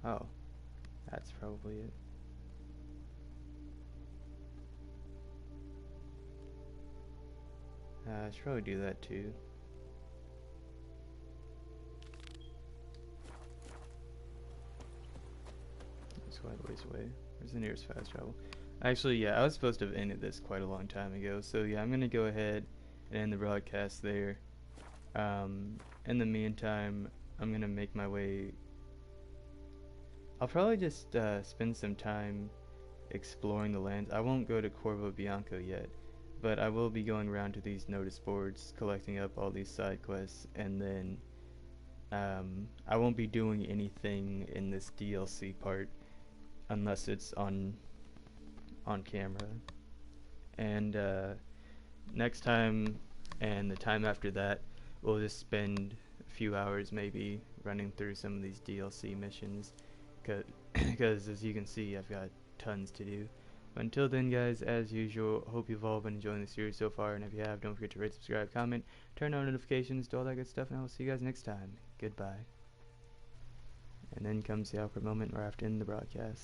Oh, that's probably it. I should probably do that too. That's quite a ways away. Where's the nearest fast travel? Actually, yeah, I was supposed to have ended this quite a long time ago. So yeah, I'm gonna go ahead and end the broadcast there. In the meantime, I'm gonna make my way. I'll probably just spend some time exploring the lands. I won't go to Corvo Bianco yet, but I will be going around to these notice boards, collecting up all these side quests, and then I won't be doing anything in this DLC part unless it's on camera. And next time and the time after that, we'll just spend a few hours maybe running through some of these DLC missions, because as you can see, I've got tons to do. But until then, guys, as usual, hope you've all been enjoying the series so far, and if you have, don't forget to rate, subscribe, comment, turn on notifications, do all that good stuff, and I will see you guys next time. Goodbye. And then comes the awkward moment where I have to end the broadcast.